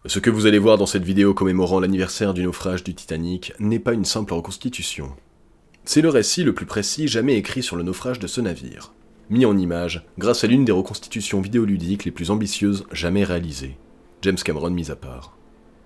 Ce que vous allez voir dans cette vidéo commémorant l'anniversaire du naufrage du Titanic n'est pas une simple reconstitution. C'est le récit le plus précis jamais écrit sur le naufrage de ce navire, mis en image grâce à l'une des reconstitutions vidéoludiques les plus ambitieuses jamais réalisées, James Cameron mis à part.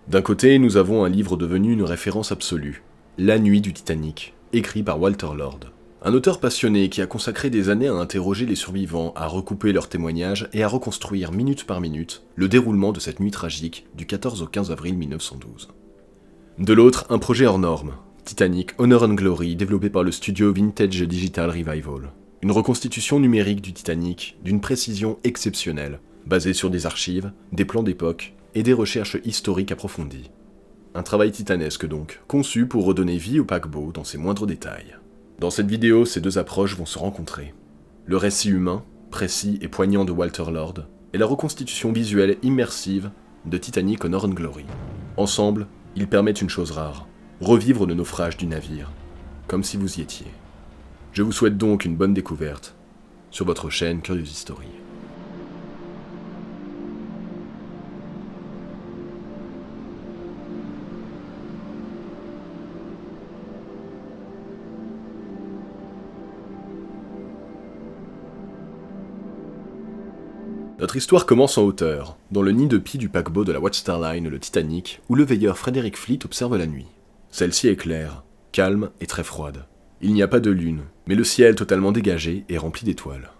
D'un côté, nous avons un livre devenu une référence absolue, La nuit du Titanic, écrit par Walter Lord. Un auteur passionné qui a consacré des années à interroger les survivants, à recouper leurs témoignages et à reconstruire minute par minute le déroulement de cette nuit tragique du 14 au 15 avril 1912. De l'autre, un projet hors norme, Titanic Honor and Glory, développé par le studio Vintage Digital Revival. Une reconstitution numérique du Titanic d'une précision exceptionnelle, basée sur des archives, des plans d'époque et des recherches historiques approfondies. Un travail titanesque donc, conçu pour redonner vie au paquebot dans ses moindres détails. Dans cette vidéo, ces deux approches vont se rencontrer. Le récit humain, précis et poignant de Walter Lord, et la reconstitution visuelle immersive de Titanic Honor and Glory. Ensemble, ils permettent une chose rare, revivre le naufrage du navire, comme si vous y étiez. Je vous souhaite donc une bonne découverte sur votre chaîne Curious History. Notre histoire commence en hauteur, dans le nid de pie du paquebot de la Watchtower Line, le Titanic, où le veilleur Frederick Fleet observe la nuit. Celle-ci est claire, calme et très froide. Il n'y a pas de lune, mais le ciel totalement dégagé est rempli d'étoiles.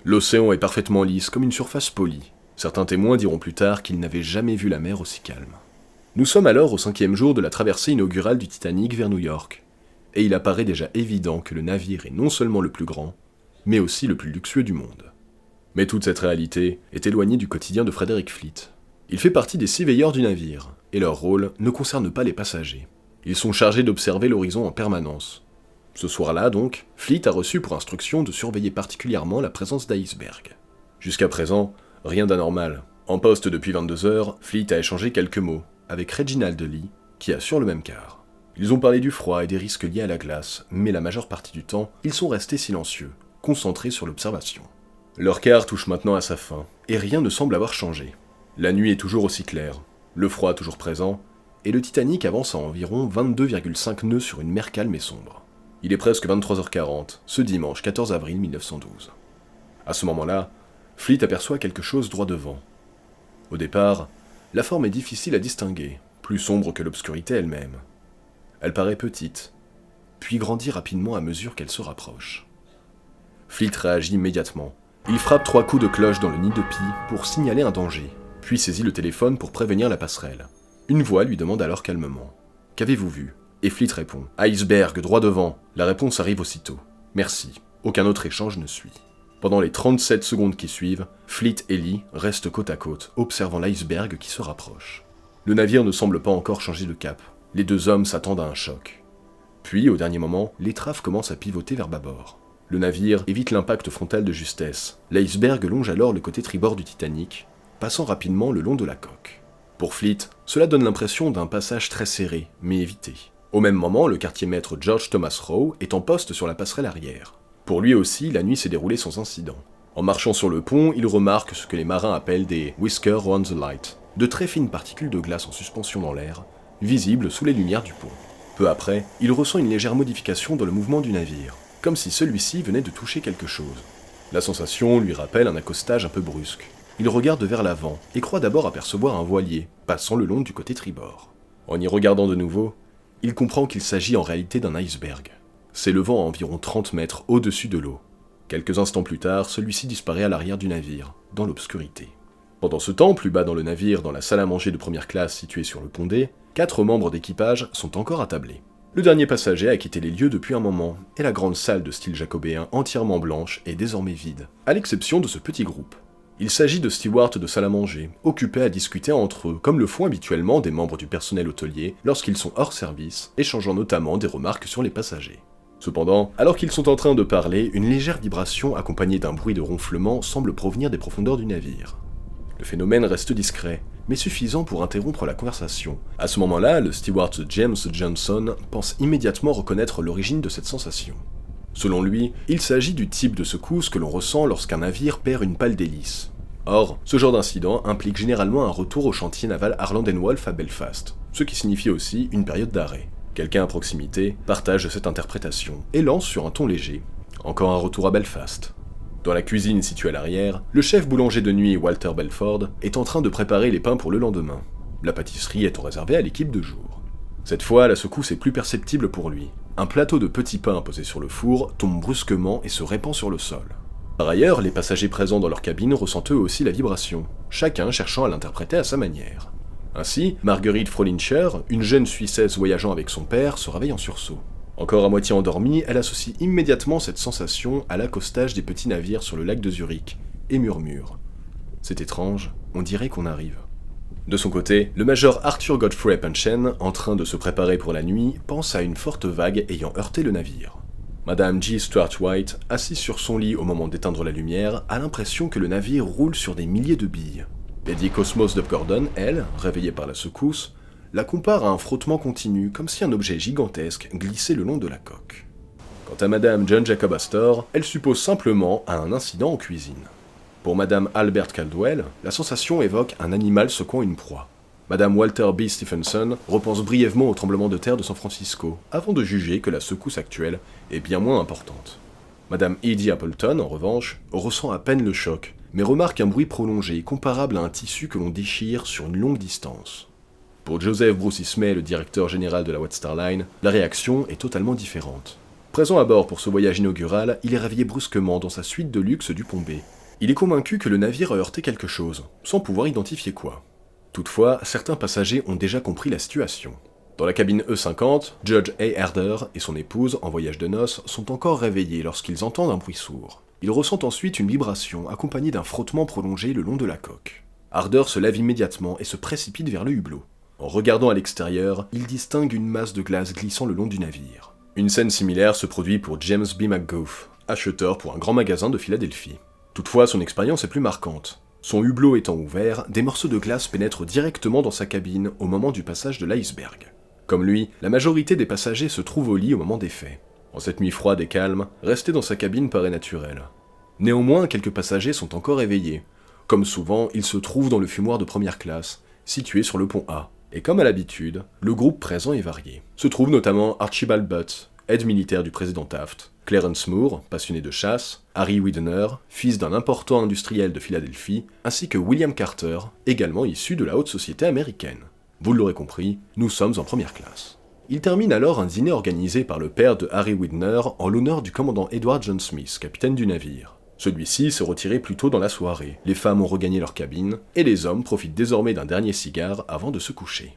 L'océan est parfaitement lisse comme une surface polie. Certains témoins diront plus tard qu'ils n'avaient jamais vu la mer aussi calme. Nous sommes alors au 5e jour de la traversée inaugurale du Titanic vers New York, et il apparaît déjà évident que le navire est non seulement le plus grand, mais aussi le plus luxueux du monde. Mais toute cette réalité est éloignée du quotidien de Frederick Fleet. Il fait partie des 6 veilleurs du navire, et leur rôle ne concerne pas les passagers. Ils sont chargés d'observer l'horizon en permanence. Ce soir-là, donc, Fleet a reçu pour instruction de surveiller particulièrement la présence d'icebergs. Jusqu'à présent, rien d'anormal. En poste depuis 22 heures, Fleet a échangé quelques mots avec Reginald Lee, qui assure le même quart. Ils ont parlé du froid et des risques liés à la glace, mais la majeure partie du temps, ils sont restés silencieux, concentrés sur l'observation. Leur quart touche maintenant à sa fin, et rien ne semble avoir changé. La nuit est toujours aussi claire, le froid toujours présent, et le Titanic avance à environ 22,5 nœuds sur une mer calme et sombre. Il est presque 23h40, ce dimanche 14 avril 1912. À ce moment-là, Fleet aperçoit quelque chose droit devant. Au départ, la forme est difficile à distinguer, plus sombre que l'obscurité elle-même. Elle paraît petite, puis grandit rapidement à mesure qu'elle se rapproche. Fleet réagit immédiatement. Il frappe 3 coups de cloche dans le nid de pie pour signaler un danger, puis saisit le téléphone pour prévenir la passerelle. Une voix lui demande alors calmement « Qu'avez-vous vu ?» Et Fleet répond « Iceberg, droit devant !» La réponse arrive aussitôt « Merci ». Aucun autre échange ne suit. Pendant les 37 secondes qui suivent, Fleet et Lee restent côte à côte, observant l'iceberg qui se rapproche. Le navire ne semble pas encore changer de cap. Les deux hommes s'attendent à un choc. Puis, au dernier moment, l'étrave commence à pivoter vers bâbord. Le navire évite l'impact frontal de justesse. L'iceberg longe alors le côté tribord du Titanic, passant rapidement le long de la coque. Pour Fleet, cela donne l'impression d'un passage très serré, mais évité. Au même moment, le quartier-maître George Thomas Rowe est en poste sur la passerelle arrière. Pour lui aussi, la nuit s'est déroulée sans incident. En marchant sur le pont, il remarque ce que les marins appellent des « whiskers on the light », de très fines particules de glace en suspension dans l'air, visibles sous les lumières du pont. Peu après, il ressent une légère modification dans le mouvement du navire, comme si celui-ci venait de toucher quelque chose. La sensation lui rappelle un accostage un peu brusque. Il regarde vers l'avant et croit d'abord apercevoir un voilier, passant le long du côté tribord. En y regardant de nouveau, il comprend qu'il s'agit en réalité d'un iceberg, s'élevant à environ 30 mètres au-dessus de l'eau. Quelques instants plus tard, celui-ci disparaît à l'arrière du navire, dans l'obscurité. Pendant ce temps, plus bas dans le navire, dans la salle à manger de première classe située sur le pont D, 4 membres d'équipage sont encore attablés. Le dernier passager a quitté les lieux depuis un moment, et la grande salle de style jacobéen entièrement blanche est désormais vide, à l'exception de ce petit groupe. Il s'agit de stewards de salle à manger, occupés à discuter entre eux, comme le font habituellement des membres du personnel hôtelier lorsqu'ils sont hors service, échangeant notamment des remarques sur les passagers. Cependant, alors qu'ils sont en train de parler, une légère vibration accompagnée d'un bruit de ronflement semble provenir des profondeurs du navire. Le phénomène reste discret, mais suffisant pour interrompre la conversation. À ce moment-là, le steward James Johnson pense immédiatement reconnaître l'origine de cette sensation. Selon lui, il s'agit du type de secousse que l'on ressent lorsqu'un navire perd une pale d'hélice. Or, ce genre d'incident implique généralement un retour au chantier naval Harland & Wolff à Belfast, ce qui signifie aussi une période d'arrêt. Quelqu'un à proximité partage cette interprétation et lance sur un ton léger. Encore un retour à Belfast. Dans la cuisine située à l'arrière, le chef boulanger de nuit Walter Belford est en train de préparer les pains pour le lendemain. La pâtisserie étant réservée à l'équipe de jour. Cette fois, la secousse est plus perceptible pour lui. Un plateau de petits pains posé sur le four tombe brusquement et se répand sur le sol. Par ailleurs, les passagers présents dans leur cabine ressentent eux aussi la vibration, chacun cherchant à l'interpréter à sa manière. Ainsi, Marguerite Fröhlicher, une jeune Suissesse voyageant avec son père, se réveille en sursaut. Encore à moitié endormie, elle associe immédiatement cette sensation à l'accostage des petits navires sur le lac de Zurich, et murmure « C'est étrange, on dirait qu'on arrive ». De son côté, le major Arthur Godfrey Punchen, en train de se préparer pour la nuit, pense à une forte vague ayant heurté le navire. Madame G. Stuart White, assise sur son lit au moment d'éteindre la lumière, a l'impression que le navire roule sur des milliers de billes. Lady Cosmos de Gordon, elle, réveillée par la secousse, la compare à un frottement continu, comme si un objet gigantesque glissait le long de la coque. Quant à Madame John Jacob Astor, elle suppose simplement à un incident en cuisine. Pour Madame Albert Caldwell, la sensation évoque un animal secouant une proie. Madame Walter B. Stephenson repense brièvement au tremblement de terre de San Francisco, avant de juger que la secousse actuelle est bien moins importante. Madame Edie Appleton, en revanche, ressent à peine le choc, mais remarque un bruit prolongé comparable à un tissu que l'on déchire sur une longue distance. Pour Joseph Bruce Ismay, le directeur général de la White Star Line, la réaction est totalement différente. Présent à bord pour ce voyage inaugural, il est réveillé brusquement dans sa suite de luxe du Pont B. Il est convaincu que le navire a heurté quelque chose, sans pouvoir identifier quoi. Toutefois, certains passagers ont déjà compris la situation. Dans la cabine E50, Judge A. Herder et son épouse, en voyage de noces, sont encore réveillés lorsqu'ils entendent un bruit sourd. Ils ressentent ensuite une vibration accompagnée d'un frottement prolongé le long de la coque. Herder se lève immédiatement et se précipite vers le hublot. En regardant à l'extérieur, il distingue une masse de glace glissant le long du navire. Une scène similaire se produit pour James B. McGough, acheteur pour un grand magasin de Philadelphie. Toutefois, son expérience est plus marquante. Son hublot étant ouvert, des morceaux de glace pénètrent directement dans sa cabine au moment du passage de l'iceberg. Comme lui, la majorité des passagers se trouvent au lit au moment des faits. En cette nuit froide et calme, rester dans sa cabine paraît naturel. Néanmoins, quelques passagers sont encore éveillés. Comme souvent, ils se trouvent dans le fumoir de première classe, situé sur le pont A. Et comme à l'habitude, le groupe présent est varié. Se trouvent notamment Archibald Butt, aide militaire du président Taft, Clarence Moore, passionné de chasse, Harry Widener, fils d'un important industriel de Philadelphie, ainsi que William Carter, également issu de la haute société américaine. Vous l'aurez compris, nous sommes en première classe. Il termine alors un dîner organisé par le père de Harry Widener en l'honneur du commandant Edward John Smith, capitaine du navire. Celui-ci s'est retiré plus tôt dans la soirée, les femmes ont regagné leur cabine, et les hommes profitent désormais d'un dernier cigare avant de se coucher.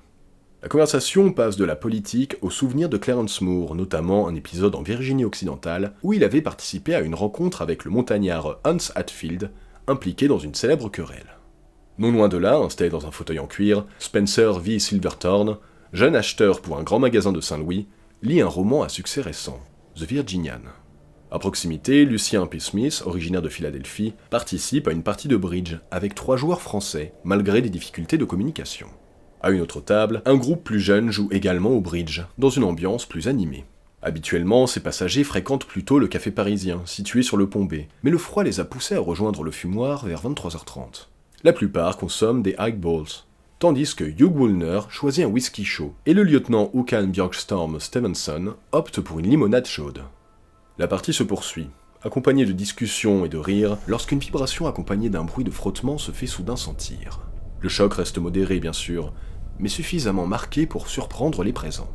La conversation passe de la politique aux souvenirs de Clarence Moore, notamment un épisode en Virginie occidentale où il avait participé à une rencontre avec le montagnard Hans Hatfield, impliqué dans une célèbre querelle. Non loin de là, installé dans un fauteuil en cuir, Spencer V. Silverthorne, jeune acheteur pour un grand magasin de Saint-Louis, lit un roman à succès récent, The Virginian. À proximité, Lucien P. Smith, originaire de Philadelphie, participe à une partie de bridge avec 3 joueurs français, malgré des difficultés de communication. À une autre table, un groupe plus jeune joue également au bridge, dans une ambiance plus animée. Habituellement, ces passagers fréquentent plutôt le café parisien, situé sur le pont B, mais le froid les a poussés à rejoindre le fumoir vers 23h30. La plupart consomment des highballs, tandis que Hugh Woolner choisit un whisky chaud, et le lieutenant Håkan Björkstorm Stevenson opte pour une limonade chaude. La partie se poursuit, accompagnée de discussions et de rires, lorsqu'une vibration accompagnée d'un bruit de frottement se fait soudain sentir. Le choc reste modéré bien sûr, mais suffisamment marqué pour surprendre les présents.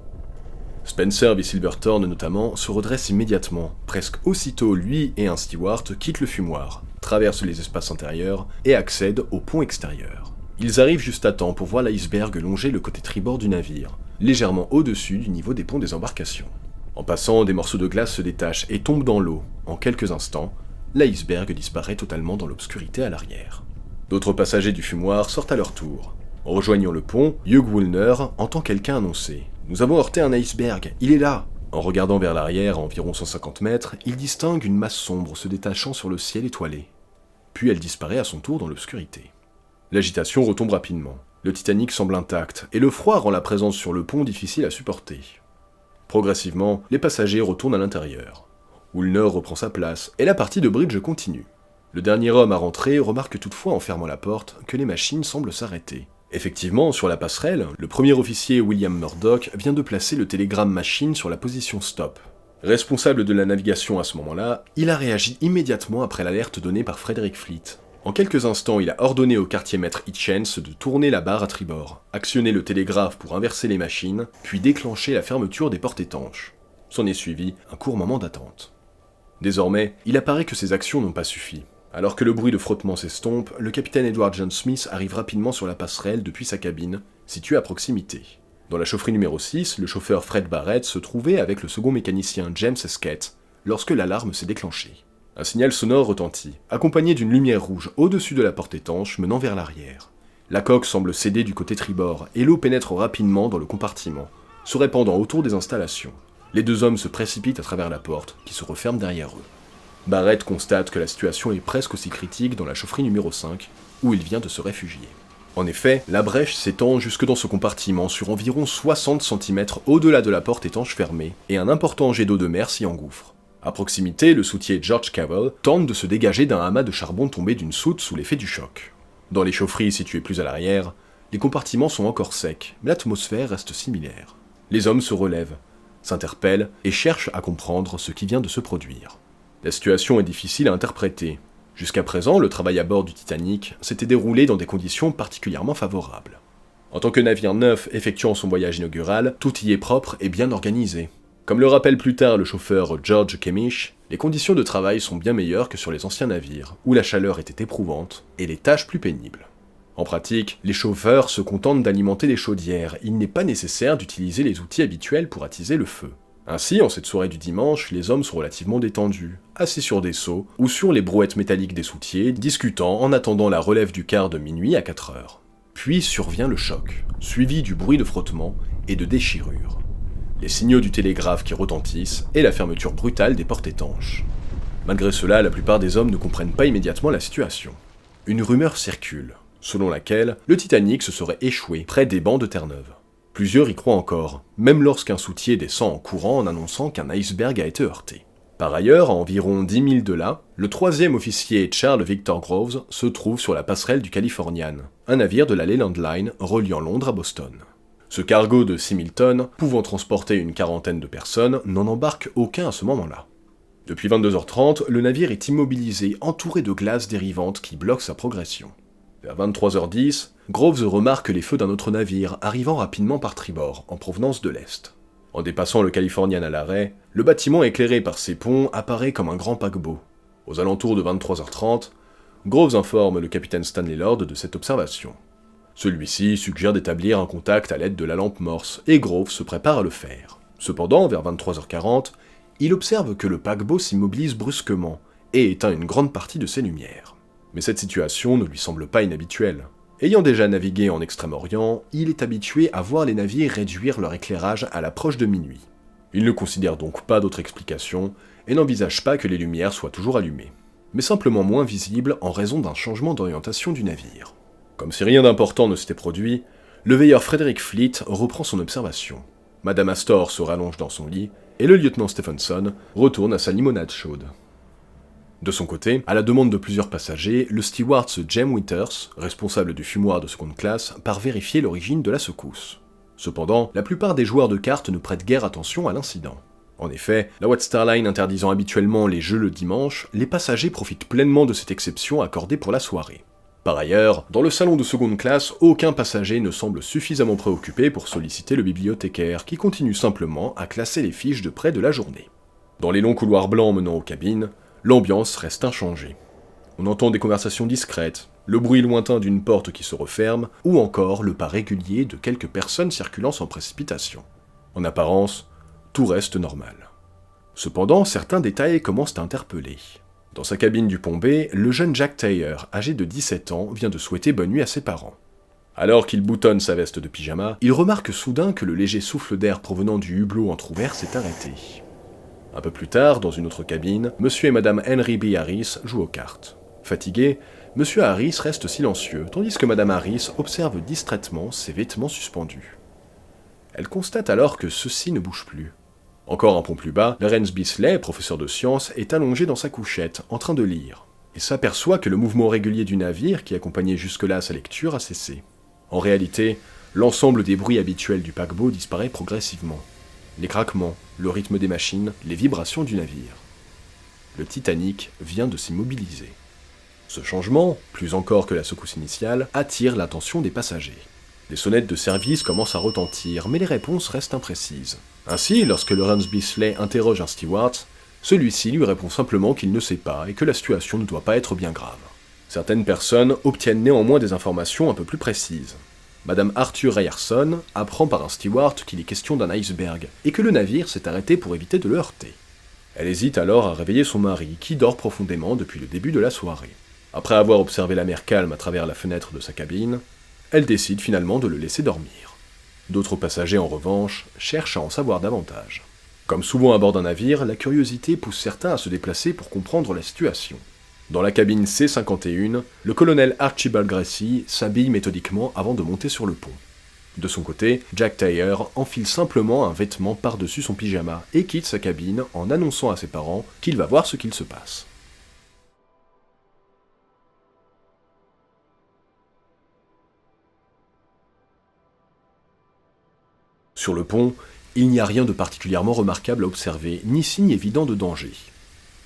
Spencer V. Silverthorne notamment se redresse immédiatement, presque aussitôt lui et un steward quittent le fumoir, traversent les espaces intérieurs et accèdent au pont extérieur. Ils arrivent juste à temps pour voir l'iceberg longer le côté tribord du navire, légèrement au-dessus du niveau des ponts des embarcations. En passant, des morceaux de glace se détachent et tombent dans l'eau. En quelques instants, l'iceberg disparaît totalement dans l'obscurité à l'arrière. D'autres passagers du fumoir sortent à leur tour. En rejoignant le pont, Hugh Woolner entend quelqu'un annoncer « Nous avons heurté un iceberg, il est là !» En regardant vers l'arrière, à environ 150 mètres, il distingue une masse sombre se détachant sur le ciel étoilé. Puis elle disparaît à son tour dans l'obscurité. L'agitation retombe rapidement. Le Titanic semble intact, et le froid rend la présence sur le pont difficile à supporter. Progressivement, les passagers retournent à l'intérieur. Woolner reprend sa place, et la partie de bridge continue. Le dernier homme à rentrer remarque toutefois en fermant la porte que les machines semblent s'arrêter. Effectivement, sur la passerelle, le premier officier William Murdoch vient de placer le télégramme machine sur la position stop. Responsable de la navigation à ce moment-là, il a réagi immédiatement après l'alerte donnée par Frederick Fleet. En quelques instants, il a ordonné au quartier-maître Hitchens de tourner la barre à tribord, actionner le télégraphe pour inverser les machines, puis déclencher la fermeture des portes étanches. S'en est suivi un court moment d'attente. Désormais, il apparaît que ces actions n'ont pas suffi. Alors que le bruit de frottement s'estompe, le capitaine Edward John Smith arrive rapidement sur la passerelle depuis sa cabine, située à proximité. Dans la chaufferie numéro 6, le chauffeur Fred Barrett se trouvait avec le second mécanicien James Esquette lorsque l'alarme s'est déclenchée. Un signal sonore retentit, accompagné d'une lumière rouge au-dessus de la porte étanche menant vers l'arrière. La coque semble céder du côté tribord et l'eau pénètre rapidement dans le compartiment, se répandant autour des installations. Les deux hommes se précipitent à travers la porte, qui se referme derrière eux. Barrett constate que la situation est presque aussi critique dans la chaufferie numéro 5, où il vient de se réfugier. En effet, la brèche s'étend jusque dans ce compartiment sur environ 60 cm au-delà de la porte étanche fermée, et un important jet d'eau de mer s'y engouffre. À proximité, le soutier George Cavell tente de se dégager d'un amas de charbon tombé d'une soute sous l'effet du choc. Dans les chaufferies situées plus à l'arrière, les compartiments sont encore secs, mais l'atmosphère reste similaire. Les hommes se relèvent, s'interpellent et cherchent à comprendre ce qui vient de se produire. La situation est difficile à interpréter. Jusqu'à présent, le travail à bord du Titanic s'était déroulé dans des conditions particulièrement favorables. En tant que navire neuf effectuant son voyage inaugural, tout y est propre et bien organisé. Comme le rappelle plus tard le chauffeur George Kemish, les conditions de travail sont bien meilleures que sur les anciens navires, où la chaleur était éprouvante et les tâches plus pénibles. En pratique, les chauffeurs se contentent d'alimenter les chaudières, il n'est pas nécessaire d'utiliser les outils habituels pour attiser le feu. Ainsi, en cette soirée du dimanche, les hommes sont relativement détendus, assis sur des seaux ou sur les brouettes métalliques des soutiers, discutant en attendant la relève du quart de minuit à 4 heures. Puis survient le choc, suivi du bruit de frottement et de déchirure. Les signaux du télégraphe qui retentissent et la fermeture brutale des portes étanches. Malgré cela, la plupart des hommes ne comprennent pas immédiatement la situation. Une rumeur circule, selon laquelle le Titanic se serait échoué près des bancs de Terre-Neuve. Plusieurs y croient encore, même lorsqu'un soutier descend en courant en annonçant qu'un iceberg a été heurté. Par ailleurs, à environ 10 000 de là, le troisième officier Charles Victor Groves se trouve sur la passerelle du Californian, un navire de la Leyland Line reliant Londres à Boston. Ce cargo de 6 000 tonnes, pouvant transporter une quarantaine de personnes, n'en embarque aucun à ce moment-là. Depuis 22h30, le navire est immobilisé, entouré de glace dérivante qui bloquent sa progression. Vers 23h10, Groves remarque les feux d'un autre navire arrivant rapidement par tribord, en provenance de l'est. En dépassant le Californian à l'arrêt, le bâtiment éclairé par ses ponts apparaît comme un grand paquebot. Aux alentours de 23h30, Groves informe le capitaine Stanley Lord de cette observation. Celui-ci suggère d'établir un contact à l'aide de la lampe Morse, et Groves se prépare à le faire. Cependant, vers 23h40, il observe que le paquebot s'immobilise brusquement, et éteint une grande partie de ses lumières. Mais cette situation ne lui semble pas inhabituelle. Ayant déjà navigué en Extrême-Orient, il est habitué à voir les navires réduire leur éclairage à l'approche de minuit. Il ne considère donc pas d'autre explication, et n'envisage pas que les lumières soient toujours allumées, mais simplement moins visibles en raison d'un changement d'orientation du navire. Comme si rien d'important ne s'était produit, le veilleur Frederick Fleet reprend son observation. Madame Astor se rallonge dans son lit, et le lieutenant Stephenson retourne à sa limonade chaude. De son côté, à la demande de plusieurs passagers, le steward James Winters, responsable du fumoir de seconde classe, part vérifier l'origine de la secousse. Cependant, la plupart des joueurs de cartes ne prêtent guère attention à l'incident. En effet, la White Star Line interdisant habituellement les jeux le dimanche, les passagers profitent pleinement de cette exception accordée pour la soirée. Par ailleurs, dans le salon de seconde classe, aucun passager ne semble suffisamment préoccupé pour solliciter le bibliothécaire, qui continue simplement à classer les fiches de près de la journée. Dans les longs couloirs blancs menant aux cabines, l'ambiance reste inchangée. On entend des conversations discrètes, le bruit lointain d'une porte qui se referme, ou encore le pas régulier de quelques personnes circulant sans précipitation. En apparence, tout reste normal. Cependant, certains détails commencent à interpeller. Dans sa cabine du pont B, le jeune Jack Taylor, âgé de 17 ans, vient de souhaiter bonne nuit à ses parents. Alors qu'il boutonne sa veste de pyjama, il remarque soudain que le léger souffle d'air provenant du hublot entrouvert s'est arrêté. Un peu plus tard, dans une autre cabine, Monsieur et Madame Henry B. Harris jouent aux cartes. Fatigué, Monsieur Harris reste silencieux, tandis que Madame Harris observe distraitement ses vêtements suspendus. Elle constate alors que ceux-ci ne bougent plus. Encore un pont plus bas, Lawrence Bisley, professeur de sciences, est allongé dans sa couchette, en train de lire. et s'aperçoit que le mouvement régulier du navire qui accompagnait jusque-là sa lecture a cessé. En réalité, l'ensemble des bruits habituels du paquebot disparaît progressivement. Les craquements, le rythme des machines, les vibrations du navire. Le Titanic vient de s'immobiliser. Ce changement, plus encore que la secousse initiale, attire l'attention des passagers. Les sonnettes de service commencent à retentir, mais les réponses restent imprécises. Ainsi, lorsque Laurence Bisley interroge un steward, celui-ci lui répond simplement qu'il ne sait pas et que la situation ne doit pas être bien grave. Certaines personnes obtiennent néanmoins des informations un peu plus précises. Madame Arthur Ryerson apprend par un steward qu'il est question d'un iceberg et que le navire s'est arrêté pour éviter de le heurter. Elle hésite alors à réveiller son mari, qui dort profondément depuis le début de la soirée. Après avoir observé la mer calme à travers la fenêtre de sa cabine, elle décide finalement de le laisser dormir. D'autres passagers, en revanche, cherchent à en savoir davantage. Comme souvent à bord d'un navire, la curiosité pousse certains à se déplacer pour comprendre la situation. Dans la cabine C-51, le colonel Archibald Gracie s'habille méthodiquement avant de monter sur le pont. De son côté, Jack Thayer enfile simplement un vêtement par-dessus son pyjama et quitte sa cabine en annonçant à ses parents qu'il va voir ce qu'il se passe. Sur le pont, il n'y a rien de particulièrement remarquable à observer, ni signe évident de danger.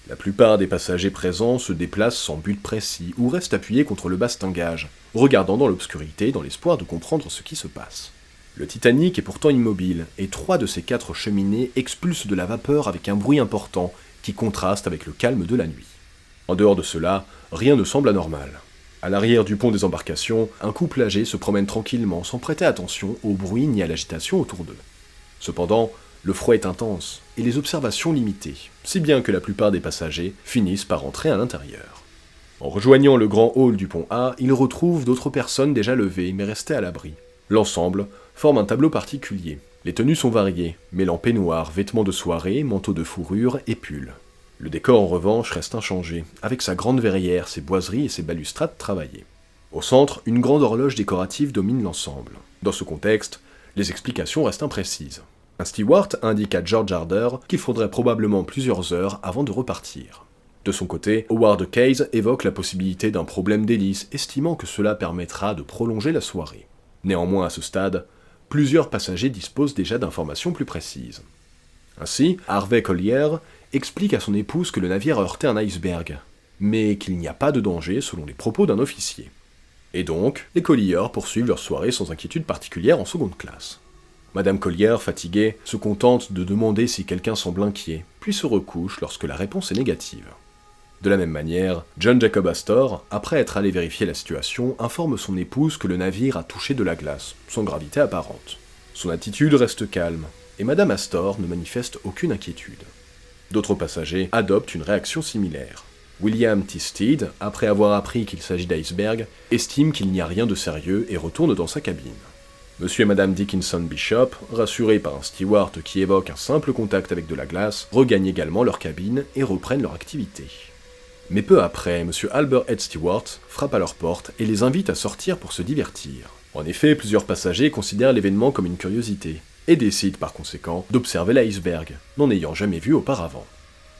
La plupart des passagers présents se déplacent sans but précis ou restent appuyés contre le bastingage, regardant dans l'obscurité dans l'espoir de comprendre ce qui se passe. Le Titanic est pourtant immobile, et 3 de ses 4 cheminées expulsent de la vapeur avec un bruit important qui contraste avec le calme de la nuit. En dehors de cela, rien ne semble anormal. À l'arrière du pont des embarcations, un couple âgé se promène tranquillement sans prêter attention au bruit ni à l'agitation autour d'eux. Cependant, le froid est intense et les observations limitées, si bien que la plupart des passagers finissent par entrer à l'intérieur. En rejoignant le grand hall du pont A, ils retrouvent d'autres personnes déjà levées mais restées à l'abri. L'ensemble forme un tableau particulier. Les tenues sont variées, mêlant peignoirs, vêtements de soirée, manteaux de fourrure et pulls. Le décor en revanche reste inchangé, avec sa grande verrière, ses boiseries et ses balustrades travaillées. Au centre, une grande horloge décorative domine l'ensemble. Dans ce contexte, les explications restent imprécises. Un steward indique à George Harder qu'il faudrait probablement plusieurs heures avant de repartir. De son côté, Howard Case évoque la possibilité d'un problème d'hélice, estimant que cela permettra de prolonger la soirée. Néanmoins, à ce stade, plusieurs passagers disposent déjà d'informations plus précises. Ainsi, Harvey Collier explique à son épouse que le navire a heurté un iceberg, mais qu'il n'y a pas de danger selon les propos d'un officier. Et donc, les Collier poursuivent leur soirée sans inquiétude particulière en seconde classe. Madame Collier, fatiguée, se contente de demander si quelqu'un semble inquiet, puis se recouche lorsque la réponse est négative. De la même manière, John Jacob Astor, après être allé vérifier la situation, informe son épouse que le navire a touché de la glace, sans gravité apparente. Son attitude reste calme, et Madame Astor ne manifeste aucune inquiétude. D'autres passagers adoptent une réaction similaire. William T. Stead, après avoir appris qu'il s'agit d'iceberg, estime qu'il n'y a rien de sérieux et retourne dans sa cabine. Monsieur et Madame Dickinson Bishop, rassurés par un steward qui évoque un simple contact avec de la glace, regagnent également leur cabine et reprennent leur activité. Mais peu après, Monsieur Albert Ed Stewart frappe à leur porte et les invite à sortir pour se divertir. En effet, plusieurs passagers considèrent l'événement comme une curiosité, et décident par conséquent d'observer l'iceberg, n'en ayant jamais vu auparavant.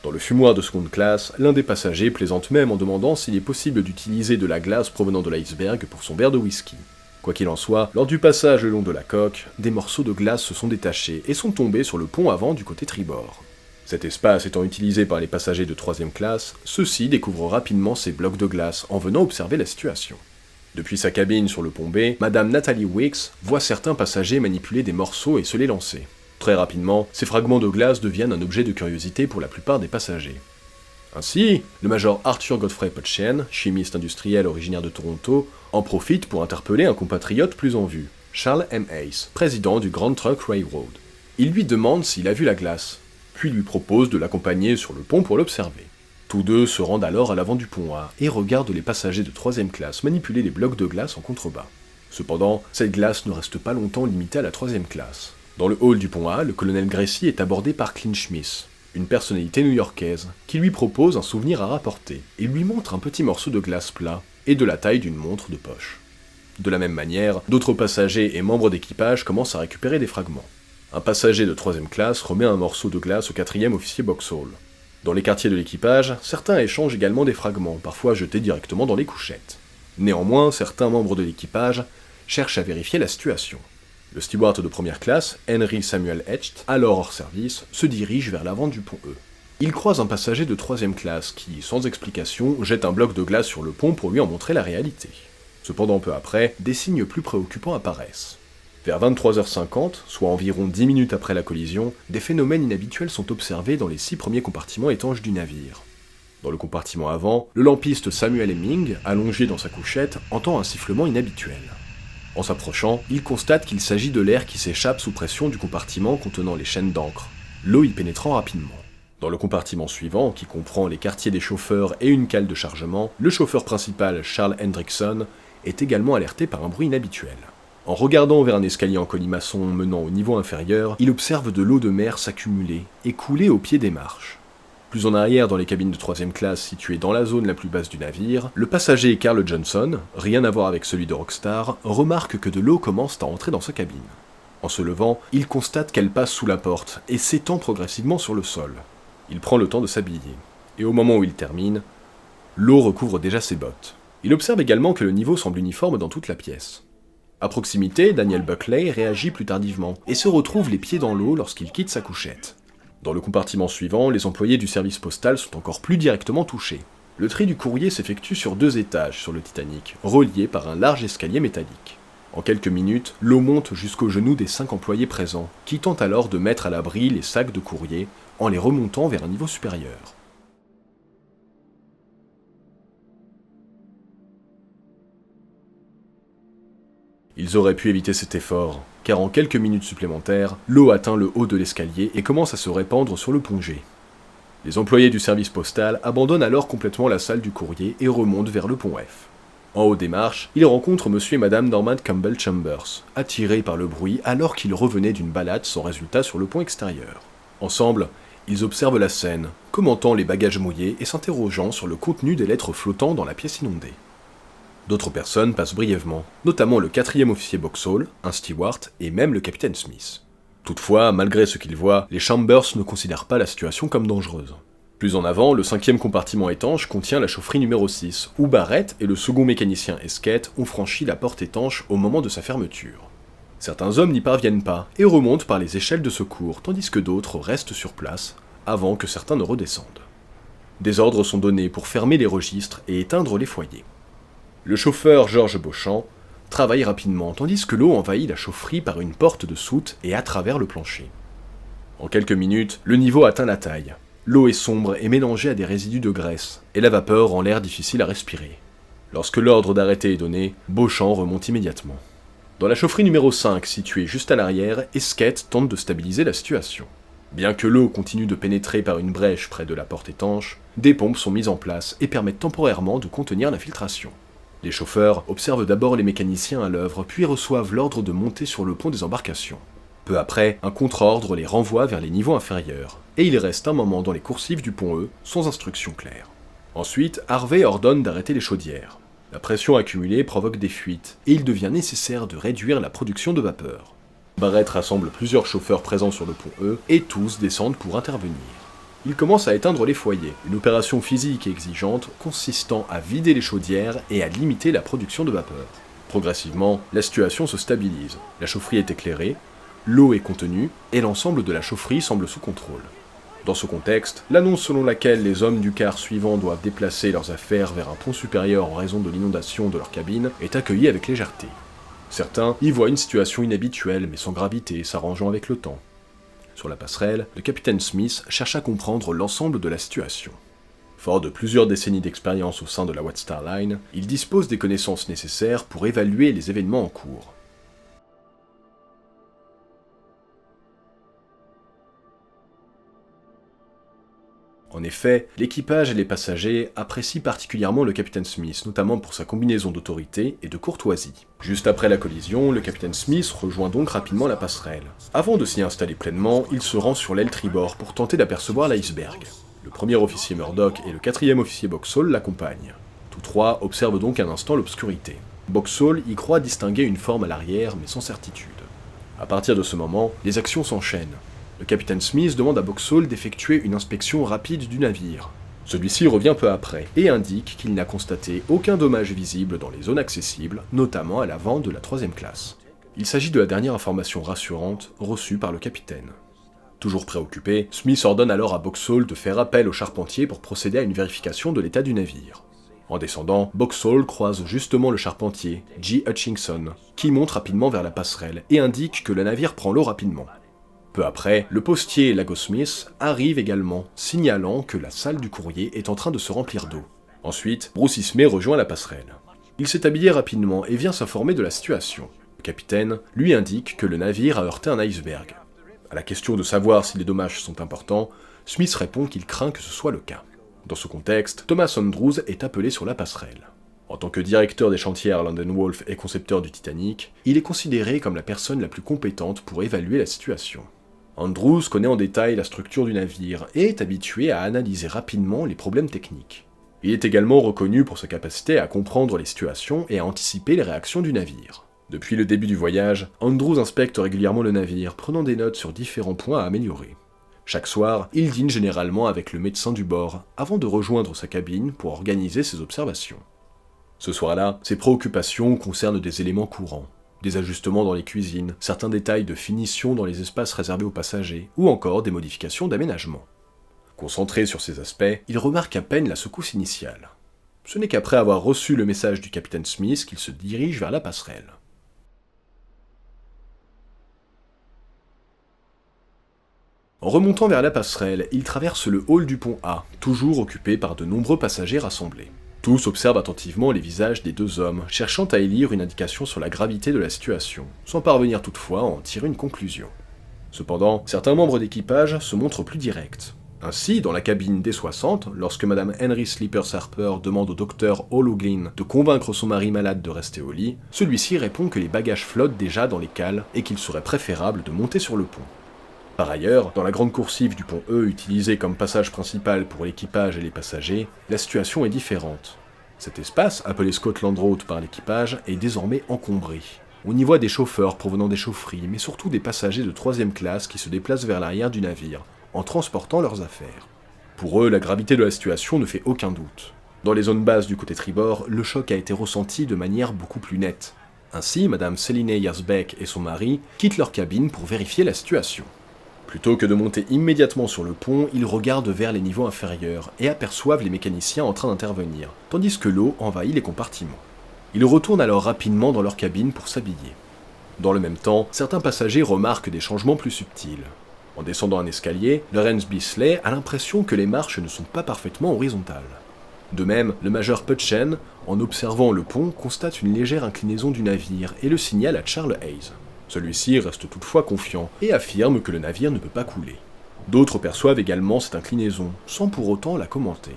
Dans le fumoir de seconde classe, l'un des passagers plaisante même en demandant s'il est possible d'utiliser de la glace provenant de l'iceberg pour son verre de whisky. Quoi qu'il en soit, lors du passage le long de la coque, des morceaux de glace se sont détachés et sont tombés sur le pont avant du côté tribord. Cet espace étant utilisé par les passagers de 3e classe, ceux-ci découvrent rapidement ces blocs de glace en venant observer la situation. Depuis sa cabine sur le pont B, Madame Natalie Weeks voit certains passagers manipuler des morceaux et se les lancer. Très rapidement, ces fragments de glace deviennent un objet de curiosité pour la plupart des passagers. Ainsi, le major Arthur Godfrey Potchen, chimiste industriel originaire de Toronto, en profite pour interpeller un compatriote plus en vue, Charles M. Hayes, président du Grand Trunk Railroad. Il lui demande s'il a vu la glace, puis lui propose de l'accompagner sur le pont pour l'observer. Tous deux se rendent alors à l'avant du pont A et regardent les passagers de 3e classe manipuler les blocs de glace en contrebas. Cependant, cette glace ne reste pas longtemps limitée à la 3e classe. Dans le hall du pont A, le colonel Gracie est abordé par Clint Smith, une personnalité new-yorkaise, qui lui propose un souvenir à rapporter et lui montre un petit morceau de glace plat et de la taille d'une montre de poche. De la même manière, d'autres passagers et membres d'équipage commencent à récupérer des fragments. Un passager de 3e classe remet un morceau de glace au 4e officier Boxhall. Dans les quartiers de l'équipage, certains échangent également des fragments, parfois jetés directement dans les couchettes. Néanmoins, certains membres de l'équipage cherchent à vérifier la situation. Le steward de première classe, Henry Samuel Hecht, alors hors service, se dirige vers l'avant du pont E. Il croise un passager de troisième classe qui, sans explication, jette un bloc de glace sur le pont pour lui en montrer la réalité. Cependant, peu après, des signes plus préoccupants apparaissent. Vers 23h50, soit environ 10 minutes après la collision, des phénomènes inhabituels sont observés dans les 6 premiers compartiments étanches du navire. Dans le compartiment avant, le lampiste Samuel Hemming, allongé dans sa couchette, entend un sifflement inhabituel. En s'approchant, il constate qu'il s'agit de l'air qui s'échappe sous pression du compartiment contenant les chaînes d'encre, l'eau y pénétrant rapidement. Dans le compartiment suivant, qui comprend les quartiers des chauffeurs et une cale de chargement, le chauffeur principal, Charles Hendrickson, est également alerté par un bruit inhabituel. En regardant vers un escalier en colimaçon menant au niveau inférieur, il observe de l'eau de mer s'accumuler et couler au pied des marches. Plus en arrière, dans les cabines de troisième classe situées dans la zone la plus basse du navire, le passager Carl Johnson, rien à voir avec celui de Rockstar, remarque que de l'eau commence à entrer dans sa cabine. En se levant, il constate qu'elle passe sous la porte et s'étend progressivement sur le sol. Il prend le temps de s'habiller, et au moment où il termine, l'eau recouvre déjà ses bottes. Il observe également que le niveau semble uniforme dans toute la pièce. À proximité, Daniel Buckley réagit plus tardivement, et se retrouve les pieds dans l'eau lorsqu'il quitte sa couchette. Dans le compartiment suivant, les employés du service postal sont encore plus directement touchés. Le tri du courrier s'effectue sur 2 étages sur le Titanic, reliés par un large escalier métallique. En quelques minutes, l'eau monte jusqu'aux genoux des 5 employés présents, qui tentent alors de mettre à l'abri les sacs de courrier en les remontant vers un niveau supérieur. Ils auraient pu éviter cet effort, car en quelques minutes supplémentaires, l'eau atteint le haut de l'escalier et commence à se répandre sur le pont G. Les employés du service postal abandonnent alors complètement la salle du courrier et remontent vers le pont F. En haut des marches, ils rencontrent monsieur et madame Norman Campbell Chambers, attirés par le bruit alors qu'ils revenaient d'une balade sans résultat sur le pont extérieur. Ensemble, ils observent la scène, commentant les bagages mouillés et s'interrogeant sur le contenu des lettres flottant dans la pièce inondée. D'autres personnes passent brièvement, notamment le 4e officier Boxhall, un steward et même le capitaine Smith. Toutefois, malgré ce qu'ils voient, les Chambers ne considèrent pas la situation comme dangereuse. Plus en avant, le 5e compartiment étanche contient la chaufferie numéro 6, où Barrett et le second mécanicien Esquette ont franchi la porte étanche au moment de sa fermeture. Certains hommes n'y parviennent pas et remontent par les échelles de secours, tandis que d'autres restent sur place, avant que certains ne redescendent. Des ordres sont donnés pour fermer les registres et éteindre les foyers. Le chauffeur Georges Beauchamp travaille rapidement, tandis que l'eau envahit la chaufferie par une porte de soute et à travers le plancher. En quelques minutes, le niveau atteint la taille. L'eau est sombre et mélangée à des résidus de graisse, et la vapeur rend l'air difficile à respirer. Lorsque l'ordre d'arrêter est donné, Beauchamp remonte immédiatement. Dans la chaufferie numéro 5, située juste à l'arrière, Esquette tente de stabiliser la situation. Bien que l'eau continue de pénétrer par une brèche près de la porte étanche, des pompes sont mises en place et permettent temporairement de contenir l'infiltration. Les chauffeurs observent d'abord les mécaniciens à l'œuvre, puis reçoivent l'ordre de monter sur le pont des embarcations. Peu après, un contre-ordre les renvoie vers les niveaux inférieurs, et ils restent un moment dans les coursives du pont E, sans instruction claire. Ensuite, Harvey ordonne d'arrêter les chaudières. La pression accumulée provoque des fuites, et il devient nécessaire de réduire la production de vapeur. Barrett rassemble plusieurs chauffeurs présents sur le pont E, et tous descendent pour intervenir. Il commence à éteindre les foyers, une opération physique et exigeante consistant à vider les chaudières et à limiter la production de vapeur. Progressivement, la situation se stabilise, la chaufferie est éclairée, l'eau est contenue, et l'ensemble de la chaufferie semble sous contrôle. Dans ce contexte, l'annonce selon laquelle les hommes du quart suivant doivent déplacer leurs affaires vers un pont supérieur en raison de l'inondation de leur cabine est accueillie avec légèreté. Certains y voient une situation inhabituelle mais sans gravité, s'arrangeant avec le temps. Sur la passerelle, le capitaine Smith cherche à comprendre l'ensemble de la situation. Fort de plusieurs décennies d'expérience au sein de la White Star Line, il dispose des connaissances nécessaires pour évaluer les événements en cours. En effet, l'équipage et les passagers apprécient particulièrement le capitaine Smith, notamment pour sa combinaison d'autorité et de courtoisie. Juste après la collision, le capitaine Smith rejoint donc rapidement la passerelle. Avant de s'y installer pleinement, il se rend sur l'aile tribord pour tenter d'apercevoir l'iceberg. Le premier officier Murdoch et le 4e officier Boxhall l'accompagnent. Tous trois observent donc un instant l'obscurité. Boxhall y croit distinguer une forme à l'arrière, mais sans certitude. À partir de ce moment, les actions s'enchaînent. Le capitaine Smith demande à Boxhall d'effectuer une inspection rapide du navire. Celui-ci revient peu après et indique qu'il n'a constaté aucun dommage visible dans les zones accessibles, notamment à l'avant de la 3e classe. Il s'agit de la dernière information rassurante reçue par le capitaine. Toujours préoccupé, Smith ordonne alors à Boxhall de faire appel au charpentier pour procéder à une vérification de l'état du navire. En descendant, Boxhall croise justement le charpentier, G. Hutchinson, qui monte rapidement vers la passerelle et indique que le navire prend l'eau rapidement. Peu après, le postier Lago Smith arrive également, signalant que la salle du courrier est en train de se remplir d'eau. Ensuite, Bruce Ismay rejoint la passerelle. Il s'est habillé rapidement et vient s'informer de la situation. Le capitaine lui indique que le navire a heurté un iceberg. À la question de savoir si les dommages sont importants, Smith répond qu'il craint que ce soit le cas. Dans ce contexte, Thomas Andrews est appelé sur la passerelle. En tant que directeur des chantiers à London Wolf et concepteur du Titanic, il est considéré comme la personne la plus compétente pour évaluer la situation. Andrews connaît en détail la structure du navire et est habitué à analyser rapidement les problèmes techniques. Il est également reconnu pour sa capacité à comprendre les situations et à anticiper les réactions du navire. Depuis le début du voyage, Andrews inspecte régulièrement le navire, prenant des notes sur différents points à améliorer. Chaque soir, il dîne généralement avec le médecin du bord, avant de rejoindre sa cabine pour organiser ses observations. Ce soir-là, ses préoccupations concernent des éléments courants. Des ajustements dans les cuisines, certains détails de finition dans les espaces réservés aux passagers, ou encore des modifications d'aménagement. Concentré sur ces aspects, il remarque à peine la secousse initiale. Ce n'est qu'après avoir reçu le message du capitaine Smith qu'il se dirige vers la passerelle. En remontant vers la passerelle, il traverse le hall du pont A, toujours occupé par de nombreux passagers rassemblés. Tous observent attentivement les visages des deux hommes, cherchant à y lire une indication sur la gravité de la situation, sans parvenir toutefois à en tirer une conclusion. Cependant, certains membres d'équipage se montrent plus directs. Ainsi, dans la cabine D60, lorsque Madame Henry Sleepers Harper demande au docteur O'Loughlin de convaincre son mari malade de rester au lit, celui-ci répond que les bagages flottent déjà dans les cales et qu'il serait préférable de monter sur le pont. Par ailleurs, dans la grande coursive du pont E utilisé comme passage principal pour l'équipage et les passagers, la situation est différente. Cet espace, appelé Scotland Road par l'équipage, est désormais encombré. On y voit des chauffeurs provenant des chaufferies, mais surtout des passagers de 3e classe qui se déplacent vers l'arrière du navire, en transportant leurs affaires. Pour eux, la gravité de la situation ne fait aucun doute. Dans les zones basses du côté tribord, le choc a été ressenti de manière beaucoup plus nette. Ainsi, Madame Céline Yersbeck et son mari quittent leur cabine pour vérifier la situation. Plutôt que de monter immédiatement sur le pont, ils regardent vers les niveaux inférieurs et aperçoivent les mécaniciens en train d'intervenir, tandis que l'eau envahit les compartiments. Ils retournent alors rapidement dans leur cabine pour s'habiller. Dans le même temps, certains passagers remarquent des changements plus subtils. En descendant un escalier, Lawrence Bisley a l'impression que les marches ne sont pas parfaitement horizontales. De même, le major Putchen, en observant le pont, constate une légère inclinaison du navire et le signale à Charles Hayes. Celui-ci reste toutefois confiant et affirme que le navire ne peut pas couler. D'autres perçoivent également cette inclinaison, sans pour autant la commenter.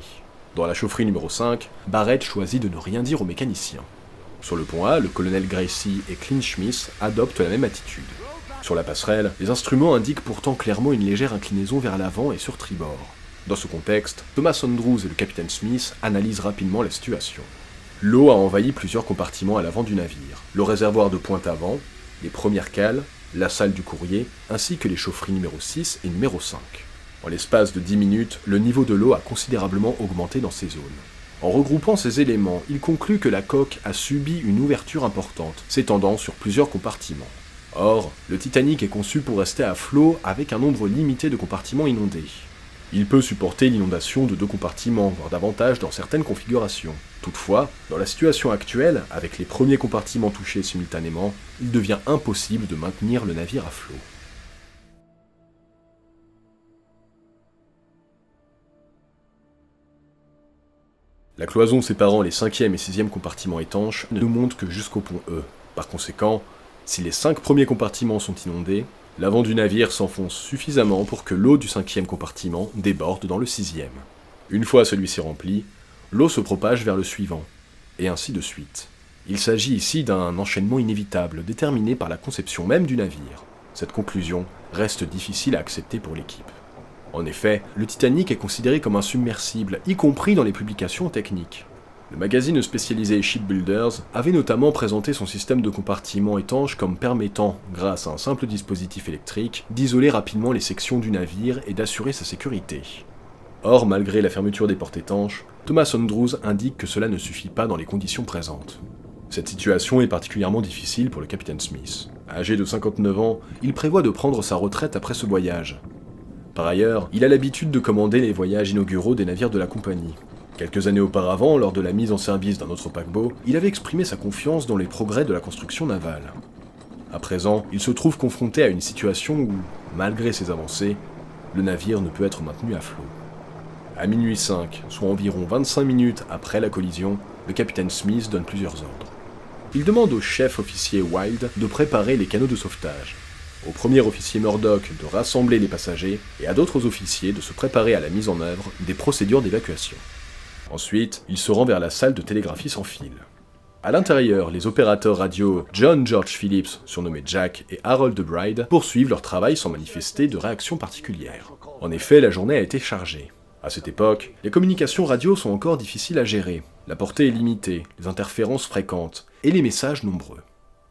Dans la chaufferie numéro 5, Barrett choisit de ne rien dire aux mécaniciens. Sur le pont A, le colonel Gracie et Clint Smith adoptent la même attitude. Sur la passerelle, les instruments indiquent pourtant clairement une légère inclinaison vers l'avant et sur tribord. Dans ce contexte, Thomas Andrews et le capitaine Smith analysent rapidement la situation. L'eau a envahi plusieurs compartiments à l'avant du navire, le réservoir de pointe avant, les premières cales, la salle du courrier, ainsi que les chaufferies numéro 6 et numéro 5. En l'espace de 10 minutes, le niveau de l'eau a considérablement augmenté dans ces zones. En regroupant ces éléments, il conclut que la coque a subi une ouverture importante, s'étendant sur plusieurs compartiments. Or, le Titanic est conçu pour rester à flot avec un nombre limité de compartiments inondés. Il peut supporter l'inondation de 2 compartiments, voire davantage dans certaines configurations. Toutefois, dans la situation actuelle, avec les premiers compartiments touchés simultanément, il devient impossible de maintenir le navire à flot. La cloison séparant les 5e et 6e compartiments étanches ne monte que jusqu'au pont E. Par conséquent, si les 5 premiers compartiments sont inondés, l'avant du navire s'enfonce suffisamment pour que l'eau du 5e compartiment déborde dans le 6e. Une fois celui-ci rempli, l'eau se propage vers le suivant, et ainsi de suite. Il s'agit ici d'un enchaînement inévitable, déterminé par la conception même du navire. Cette conclusion reste difficile à accepter pour l'équipe. En effet, le Titanic est considéré comme un submersible, y compris dans les publications techniques. Le magazine spécialisé Shipbuilders avait notamment présenté son système de compartiments étanches comme permettant, grâce à un simple dispositif électrique, d'isoler rapidement les sections du navire et d'assurer sa sécurité. Or, malgré la fermeture des portes étanches, Thomas Andrews indique que cela ne suffit pas dans les conditions présentes. Cette situation est particulièrement difficile pour le capitaine Smith. Âgé de 59 ans, il prévoit de prendre sa retraite après ce voyage. Par ailleurs, il a l'habitude de commander les voyages inauguraux des navires de la compagnie. Quelques années auparavant, lors de la mise en service d'un autre paquebot, il avait exprimé sa confiance dans les progrès de la construction navale. À présent, il se trouve confronté à une situation où, malgré ses avancées, le navire ne peut être maintenu à flot. À minuit 5, soit environ 25 minutes après la collision, le capitaine Smith donne plusieurs ordres. Il demande au chef officier Wild de préparer les canaux de sauvetage, au premier officier Murdoch de rassembler les passagers et à d'autres officiers de se préparer à la mise en œuvre des procédures d'évacuation. Ensuite, il se rend vers la salle de télégraphie sans fil. À l'intérieur, les opérateurs radio John George Phillips, surnommé Jack, et Harold Bride poursuivent leur travail sans manifester de réaction particulière. En effet, la journée a été chargée. À cette époque, les communications radio sont encore difficiles à gérer, la portée est limitée, les interférences fréquentes, et les messages nombreux.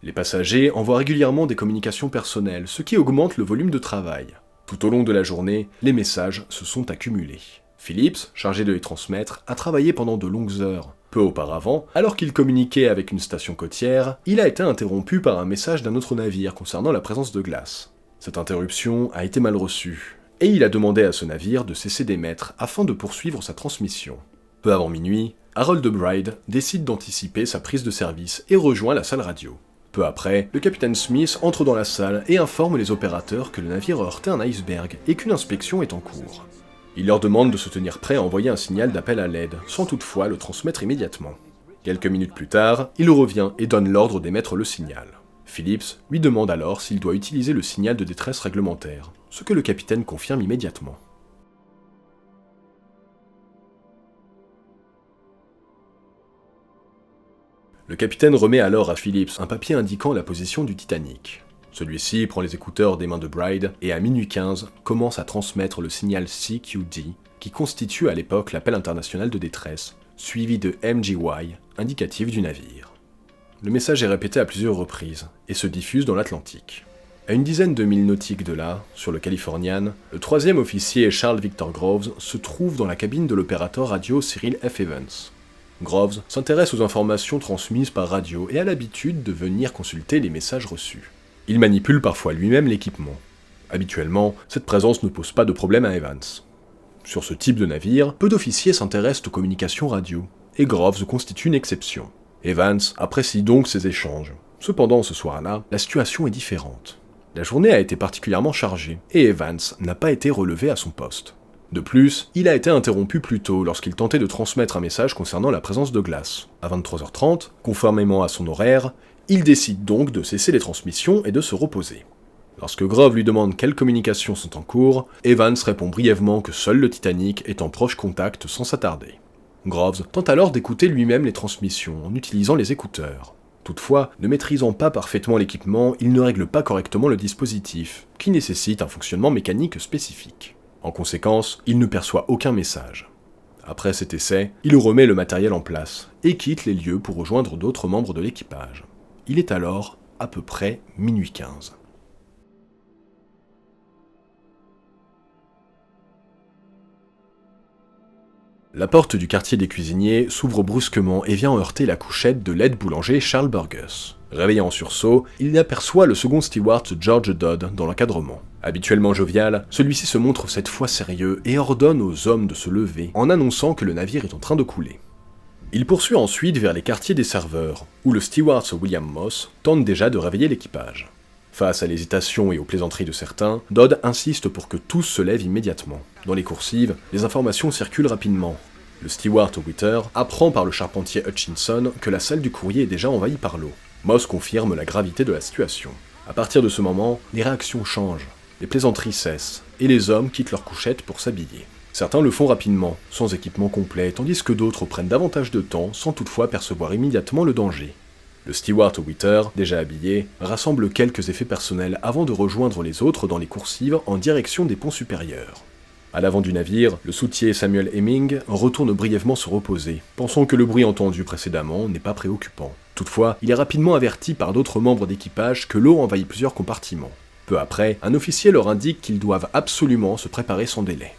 Les passagers envoient régulièrement des communications personnelles, ce qui augmente le volume de travail. Tout au long de la journée, les messages se sont accumulés. Phillips, chargé de les transmettre, a travaillé pendant de longues heures. Peu auparavant, alors qu'il communiquait avec une station côtière, il a été interrompu par un message d'un autre navire concernant la présence de glace. Cette interruption a été mal reçue, et il a demandé à ce navire de cesser d'émettre afin de poursuivre sa transmission. Peu avant minuit, Harold Bride décide d'anticiper sa prise de service et rejoint la salle radio. Peu après, le capitaine Smith entre dans la salle et informe les opérateurs que le navire a heurté un iceberg et qu'une inspection est en cours. Il leur demande de se tenir prêts à envoyer un signal d'appel à l'aide, sans toutefois le transmettre immédiatement. Quelques minutes plus tard, il revient et donne l'ordre d'émettre le signal. Phillips lui demande alors s'il doit utiliser le signal de détresse réglementaire, ce que le capitaine confirme immédiatement. Le capitaine remet alors à Phillips un papier indiquant la position du Titanic. Celui-ci prend les écouteurs des mains de Bride et à minuit 15 commence à transmettre le signal CQD, qui constitue à l'époque l'appel international de détresse, suivi de MGY, indicatif du navire. Le message est répété à plusieurs reprises et se diffuse dans l'Atlantique. À une dizaine de milles nautiques de là, sur le Californian, le troisième officier Charles Victor Groves se trouve dans la cabine de l'opérateur radio Cyril F. Evans. Groves s'intéresse aux informations transmises par radio et a l'habitude de venir consulter les messages reçus. Il manipule parfois lui-même l'équipement. Habituellement, cette présence ne pose pas de problème à Evans. Sur ce type de navire, peu d'officiers s'intéressent aux communications radio, et Groves constitue une exception. Evans apprécie donc ces échanges. Cependant, ce soir-là, la situation est différente. La journée a été particulièrement chargée, et Evans n'a pas été relevé à son poste. De plus, il a été interrompu plus tôt lorsqu'il tentait de transmettre un message concernant la présence de glace. À 23h30, conformément à son horaire, il décide donc de cesser les transmissions et de se reposer. Lorsque Groves lui demande quelles communications sont en cours, Evans répond brièvement que seul le Titanic est en proche contact sans s'attarder. Groves tente alors d'écouter lui-même les transmissions en utilisant les écouteurs. Toutefois, ne maîtrisant pas parfaitement l'équipement, il ne règle pas correctement le dispositif, qui nécessite un fonctionnement mécanique spécifique. En conséquence, il ne perçoit aucun message. Après cet essai, il remet le matériel en place et quitte les lieux pour rejoindre d'autres membres de l'équipage. Il est alors à peu près minuit 15. La porte du quartier des cuisiniers s'ouvre brusquement et vient heurter la couchette de l'aide-boulanger Charles Burgess. Réveillé en sursaut, il aperçoit le second steward George Dodd dans l'encadrement. Habituellement jovial, celui-ci se montre cette fois sérieux et ordonne aux hommes de se lever en annonçant que le navire est en train de couler. Il poursuit ensuite vers les quartiers des serveurs, où le steward William Moss tente déjà de réveiller l'équipage. Face à l'hésitation et aux plaisanteries de certains, Dodd insiste pour que tous se lèvent immédiatement. Dans les coursives, les informations circulent rapidement. Le steward Witter apprend par le charpentier Hutchinson que la salle du courrier est déjà envahie par l'eau. Moss confirme la gravité de la situation. À partir de ce moment, les réactions changent, les plaisanteries cessent, et les hommes quittent leur couchette pour s'habiller. Certains le font rapidement, sans équipement complet, tandis que d'autres prennent davantage de temps sans toutefois percevoir immédiatement le danger. Le steward Witter, déjà habillé, rassemble quelques effets personnels avant de rejoindre les autres dans les coursives en direction des ponts supérieurs. À l'avant du navire, le soutier Samuel Hemming retourne brièvement se reposer, pensant que le bruit entendu précédemment n'est pas préoccupant. Toutefois, il est rapidement averti par d'autres membres d'équipage que l'eau envahit plusieurs compartiments. Peu après, un officier leur indique qu'ils doivent absolument se préparer sans délai.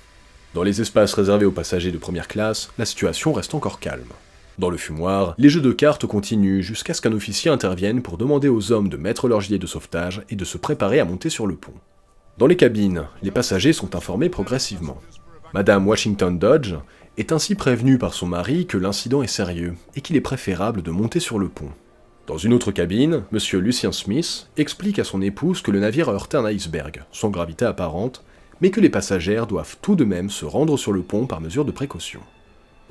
Dans les espaces réservés aux passagers de première classe, la situation reste encore calme. Dans le fumoir, les jeux de cartes continuent jusqu'à ce qu'un officier intervienne pour demander aux hommes de mettre leur gilet de sauvetage et de se préparer à monter sur le pont. Dans les cabines, les passagers sont informés progressivement. Madame Washington Dodge est ainsi prévenue par son mari que l'incident est sérieux et qu'il est préférable de monter sur le pont. Dans une autre cabine, Monsieur Lucien Smith explique à son épouse que le navire a heurté un iceberg, sans gravité apparente, mais que les passagères doivent tout de même se rendre sur le pont par mesure de précaution.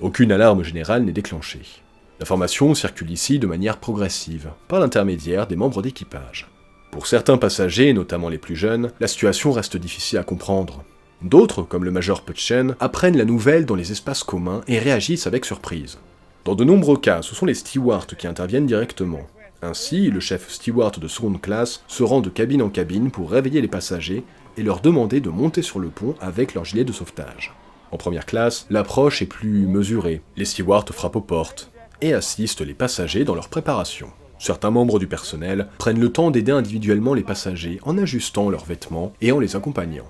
Aucune alarme générale n'est déclenchée. L'information circule ici de manière progressive, par l'intermédiaire des membres d'équipage. Pour certains passagers, notamment les plus jeunes, la situation reste difficile à comprendre. D'autres, comme le major Putchen, apprennent la nouvelle dans les espaces communs et réagissent avec surprise. Dans de nombreux cas, ce sont les stewards qui interviennent directement. Ainsi, le chef steward de seconde classe se rend de cabine en cabine pour réveiller les passagers et leur demander de monter sur le pont avec leur gilet de sauvetage. En première classe, l'approche est plus mesurée. Les stewards frappent aux portes et assistent les passagers dans leur préparation. Certains membres du personnel prennent le temps d'aider individuellement les passagers en ajustant leurs vêtements et en les accompagnant.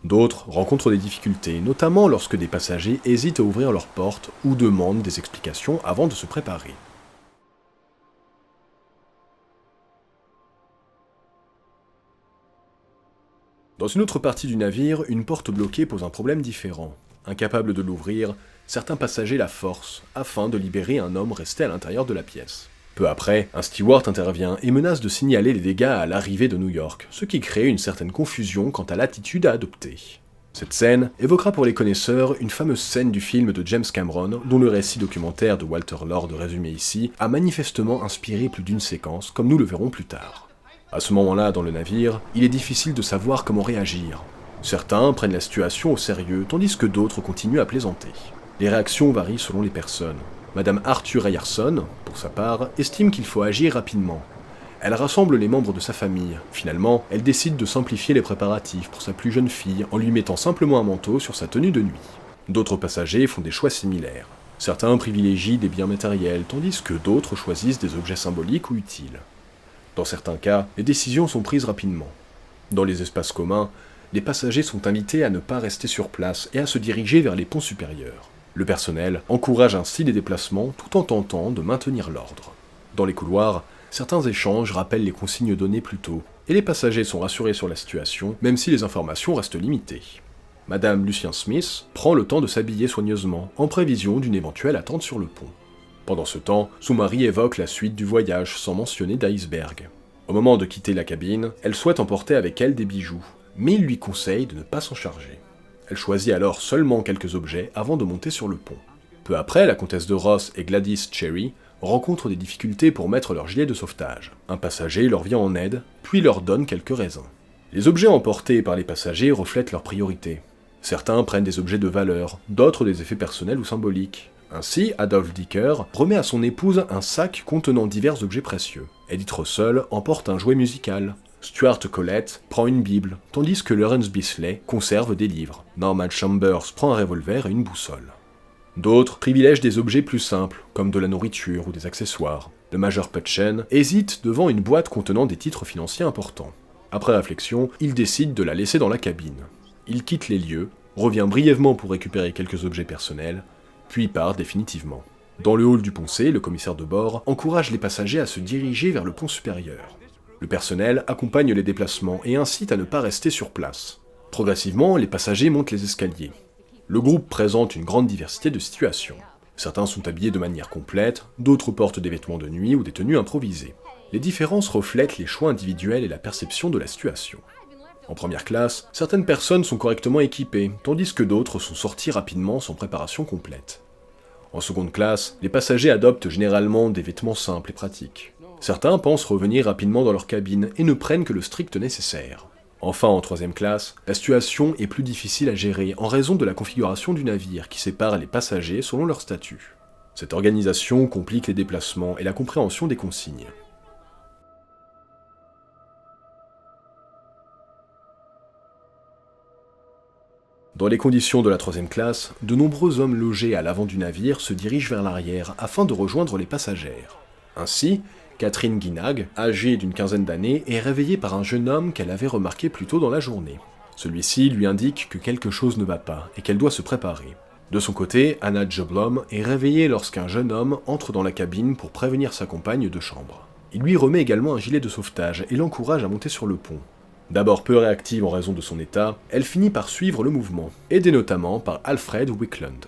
D'autres rencontrent des difficultés, notamment lorsque des passagers hésitent à ouvrir leurs portes ou demandent des explications avant de se préparer. Dans une autre partie du navire, une porte bloquée pose un problème différent. Incapables de l'ouvrir, certains passagers la forcent afin de libérer un homme resté à l'intérieur de la pièce. Peu après, un steward intervient et menace de signaler les dégâts à l'arrivée de New York, ce qui crée une certaine confusion quant à l'attitude à adopter. Cette scène évoquera pour les connaisseurs une fameuse scène du film de James Cameron, dont le récit documentaire de Walter Lord résumé ici a manifestement inspiré plus d'une séquence, comme nous le verrons plus tard. À ce moment-là, dans le navire, il est difficile de savoir comment réagir. Certains prennent la situation au sérieux, tandis que d'autres continuent à plaisanter. Les réactions varient selon les personnes. Madame Arthur Ryerson, pour sa part, estime qu'il faut agir rapidement. Elle rassemble les membres de sa famille. Finalement, elle décide de simplifier les préparatifs pour sa plus jeune fille en lui mettant simplement un manteau sur sa tenue de nuit. D'autres passagers font des choix similaires. Certains privilégient des biens matériels, tandis que d'autres choisissent des objets symboliques ou utiles. Dans certains cas, les décisions sont prises rapidement. Dans les espaces communs, les passagers sont invités à ne pas rester sur place et à se diriger vers les ponts supérieurs. Le personnel encourage ainsi les déplacements tout en tentant de maintenir l'ordre. Dans les couloirs, certains échanges rappellent les consignes données plus tôt, et les passagers sont rassurés sur la situation, même si les informations restent limitées. Madame Lucien Smith prend le temps de s'habiller soigneusement, en prévision d'une éventuelle attente sur le pont. Pendant ce temps, son mari évoque la suite du voyage sans mentionner d'iceberg. Au moment de quitter la cabine, elle souhaite emporter avec elle des bijoux, mais il lui conseille de ne pas s'en charger. Elle choisit alors seulement quelques objets avant de monter sur le pont. Peu après, la comtesse de Ross et Gladys Cherry rencontrent des difficultés pour mettre leur gilet de sauvetage. Un passager leur vient en aide, puis leur donne quelques raisins. Les objets emportés par les passagers reflètent leurs priorités. Certains prennent des objets de valeur, d'autres des effets personnels ou symboliques. Ainsi, Adolphe Dicker remet à son épouse un sac contenant divers objets précieux. Edith Russell emporte un jouet musical. Stuart Collett prend une Bible, tandis que Lawrence Bisley conserve des livres. Norman Chambers prend un revolver et une boussole. D'autres privilègent des objets plus simples, comme de la nourriture ou des accessoires. Le major Putchen hésite devant une boîte contenant des titres financiers importants. Après réflexion, il décide de la laisser dans la cabine. Il quitte les lieux, revient brièvement pour récupérer quelques objets personnels, puis part définitivement. Dans le hall du pont C, le commissaire de bord encourage les passagers à se diriger vers le pont supérieur. Le personnel accompagne les déplacements et incite à ne pas rester sur place. Progressivement, les passagers montent les escaliers. Le groupe présente une grande diversité de situations. Certains sont habillés de manière complète, d'autres portent des vêtements de nuit ou des tenues improvisées. Les différences reflètent les choix individuels et la perception de la situation. En première classe, certaines personnes sont correctement équipées, tandis que d'autres sont sorties rapidement sans préparation complète. En seconde classe, les passagers adoptent généralement des vêtements simples et pratiques. Certains pensent revenir rapidement dans leur cabine et ne prennent que le strict nécessaire. Enfin, en troisième classe, la situation est plus difficile à gérer en raison de la configuration du navire qui sépare les passagers selon leur statut. Cette organisation complique les déplacements et la compréhension des consignes. Dans les conditions de la troisième classe, de nombreux hommes logés à l'avant du navire se dirigent vers l'arrière afin de rejoindre les passagères. Ainsi, Catherine Guinag, âgée d'une quinzaine d'années, est réveillée par un jeune homme qu'elle avait remarqué plus tôt dans la journée. Celui-ci lui indique que quelque chose ne va pas et qu'elle doit se préparer. De son côté, Anna Joblom est réveillée lorsqu'un jeune homme entre dans la cabine pour prévenir sa compagne de chambre. Il lui remet également un gilet de sauvetage et l'encourage à monter sur le pont. D'abord peu réactive en raison de son état, elle finit par suivre le mouvement, aidée notamment par Alfred Wiklund.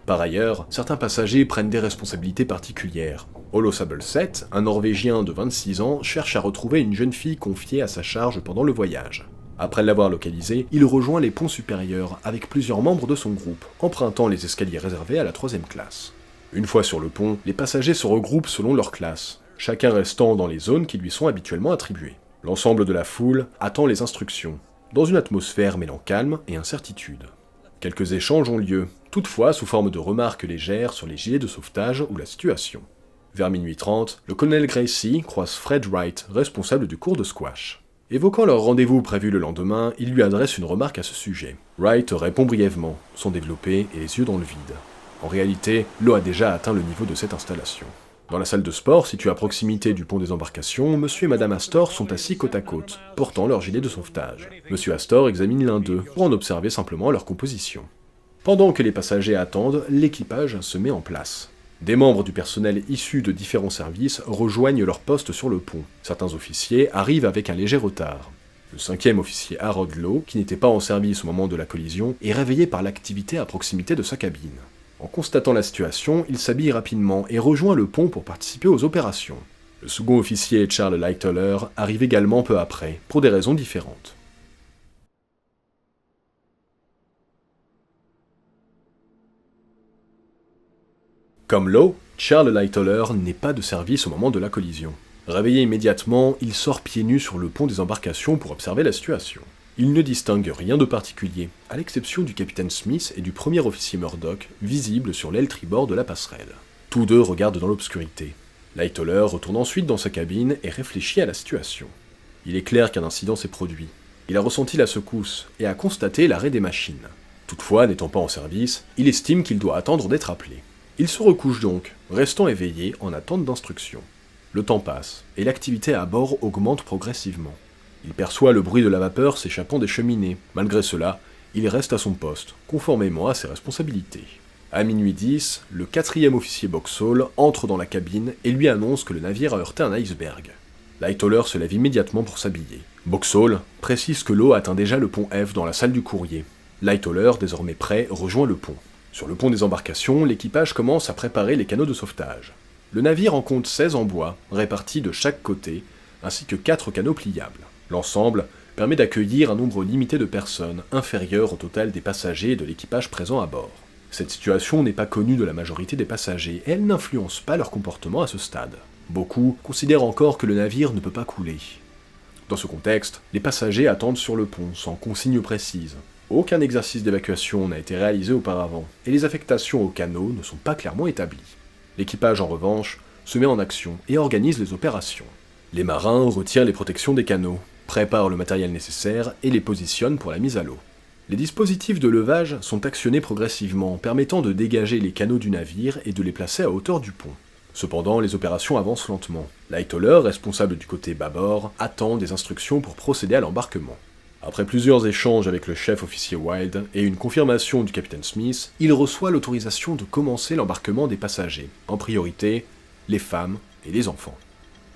Par ailleurs, certains passagers prennent des responsabilités particulières. Olo Sabelset, un Norvégien de 26 ans, cherche à retrouver une jeune fille confiée à sa charge pendant le voyage. Après l'avoir localisée, il rejoint les ponts supérieurs avec plusieurs membres de son groupe, empruntant les escaliers réservés à la troisième classe. Une fois sur le pont, les passagers se regroupent selon leur classe, chacun restant dans les zones qui lui sont habituellement attribuées. L'ensemble de la foule attend les instructions, dans une atmosphère mêlant calme et incertitude. Quelques échanges ont lieu, toutefois sous forme de remarques légères sur les gilets de sauvetage ou la situation. Vers minuit 30, le colonel Gracie croise Fred Wright, responsable du cours de squash. Évoquant leur rendez-vous prévu le lendemain, il lui adresse une remarque à ce sujet. Wright répond brièvement, son développé et les yeux dans le vide. En réalité, l'eau a déjà atteint le niveau de cette installation. Dans la salle de sport, située à proximité du pont des embarcations, monsieur et madame Astor sont assis côte à côte, portant leur gilet de sauvetage. Monsieur Astor examine l'un d'eux, pour en observer simplement leur composition. Pendant que les passagers attendent, l'équipage se met en place. Des membres du personnel issus de différents services rejoignent leur poste sur le pont. Certains officiers arrivent avec un léger retard. Le 5e officier Harold Lowe, qui n'était pas en service au moment de la collision, est réveillé par l'activité à proximité de sa cabine. En constatant la situation, il s'habille rapidement et rejoint le pont pour participer aux opérations. Le second officier Charles Lightoller arrive également peu après, pour des raisons différentes. Comme Lowe, Charles Lightoller n'est pas de service au moment de la collision. Réveillé immédiatement, il sort pieds nus sur le pont des embarcations pour observer la situation. Il ne distingue rien de particulier, à l'exception du capitaine Smith et du premier officier Murdoch, visibles sur l'aile tribord de la passerelle. Tous deux regardent dans l'obscurité. Lightoller retourne ensuite dans sa cabine et réfléchit à la situation. Il est clair qu'un incident s'est produit. Il a ressenti la secousse et a constaté l'arrêt des machines. Toutefois, n'étant pas en service, il estime qu'il doit attendre d'être appelé. Il se recouche donc, restant éveillé en attente d'instructions. Le temps passe, et l'activité à bord augmente progressivement. Il perçoit le bruit de la vapeur s'échappant des cheminées. Malgré cela, il reste à son poste, conformément à ses responsabilités. À minuit 10, le 4e officier Boxall entre dans la cabine et lui annonce que le navire a heurté un iceberg. Lightoller se lève immédiatement pour s'habiller. Boxall précise que l'eau atteint déjà le pont F dans la salle du courrier. Lightoller, désormais prêt, rejoint le pont. Sur le pont des embarcations, l'équipage commence à préparer les canots de sauvetage. Le navire en compte 16 en bois, répartis de chaque côté, ainsi que 4 canots pliables. L'ensemble permet d'accueillir un nombre limité de personnes, inférieur au total des passagers et de l'équipage présent à bord. Cette situation n'est pas connue de la majorité des passagers et elle n'influence pas leur comportement à ce stade. Beaucoup considèrent encore que le navire ne peut pas couler. Dans ce contexte, les passagers attendent sur le pont sans consigne précise. Aucun exercice d'évacuation n'a été réalisé auparavant, et les affectations aux canots ne sont pas clairement établies. L'équipage, en revanche, se met en action et organise les opérations. Les marins retirent les protections des canots, préparent le matériel nécessaire et les positionnent pour la mise à l'eau. Les dispositifs de levage sont actionnés progressivement, permettant de dégager les canots du navire et de les placer à hauteur du pont. Cependant, les opérations avancent lentement. Lightoller, responsable du côté bâbord, attend des instructions pour procéder à l'embarquement. Après plusieurs échanges avec le chef officier Wild et une confirmation du capitaine Smith, il reçoit l'autorisation de commencer l'embarquement des passagers, en priorité, les femmes et les enfants.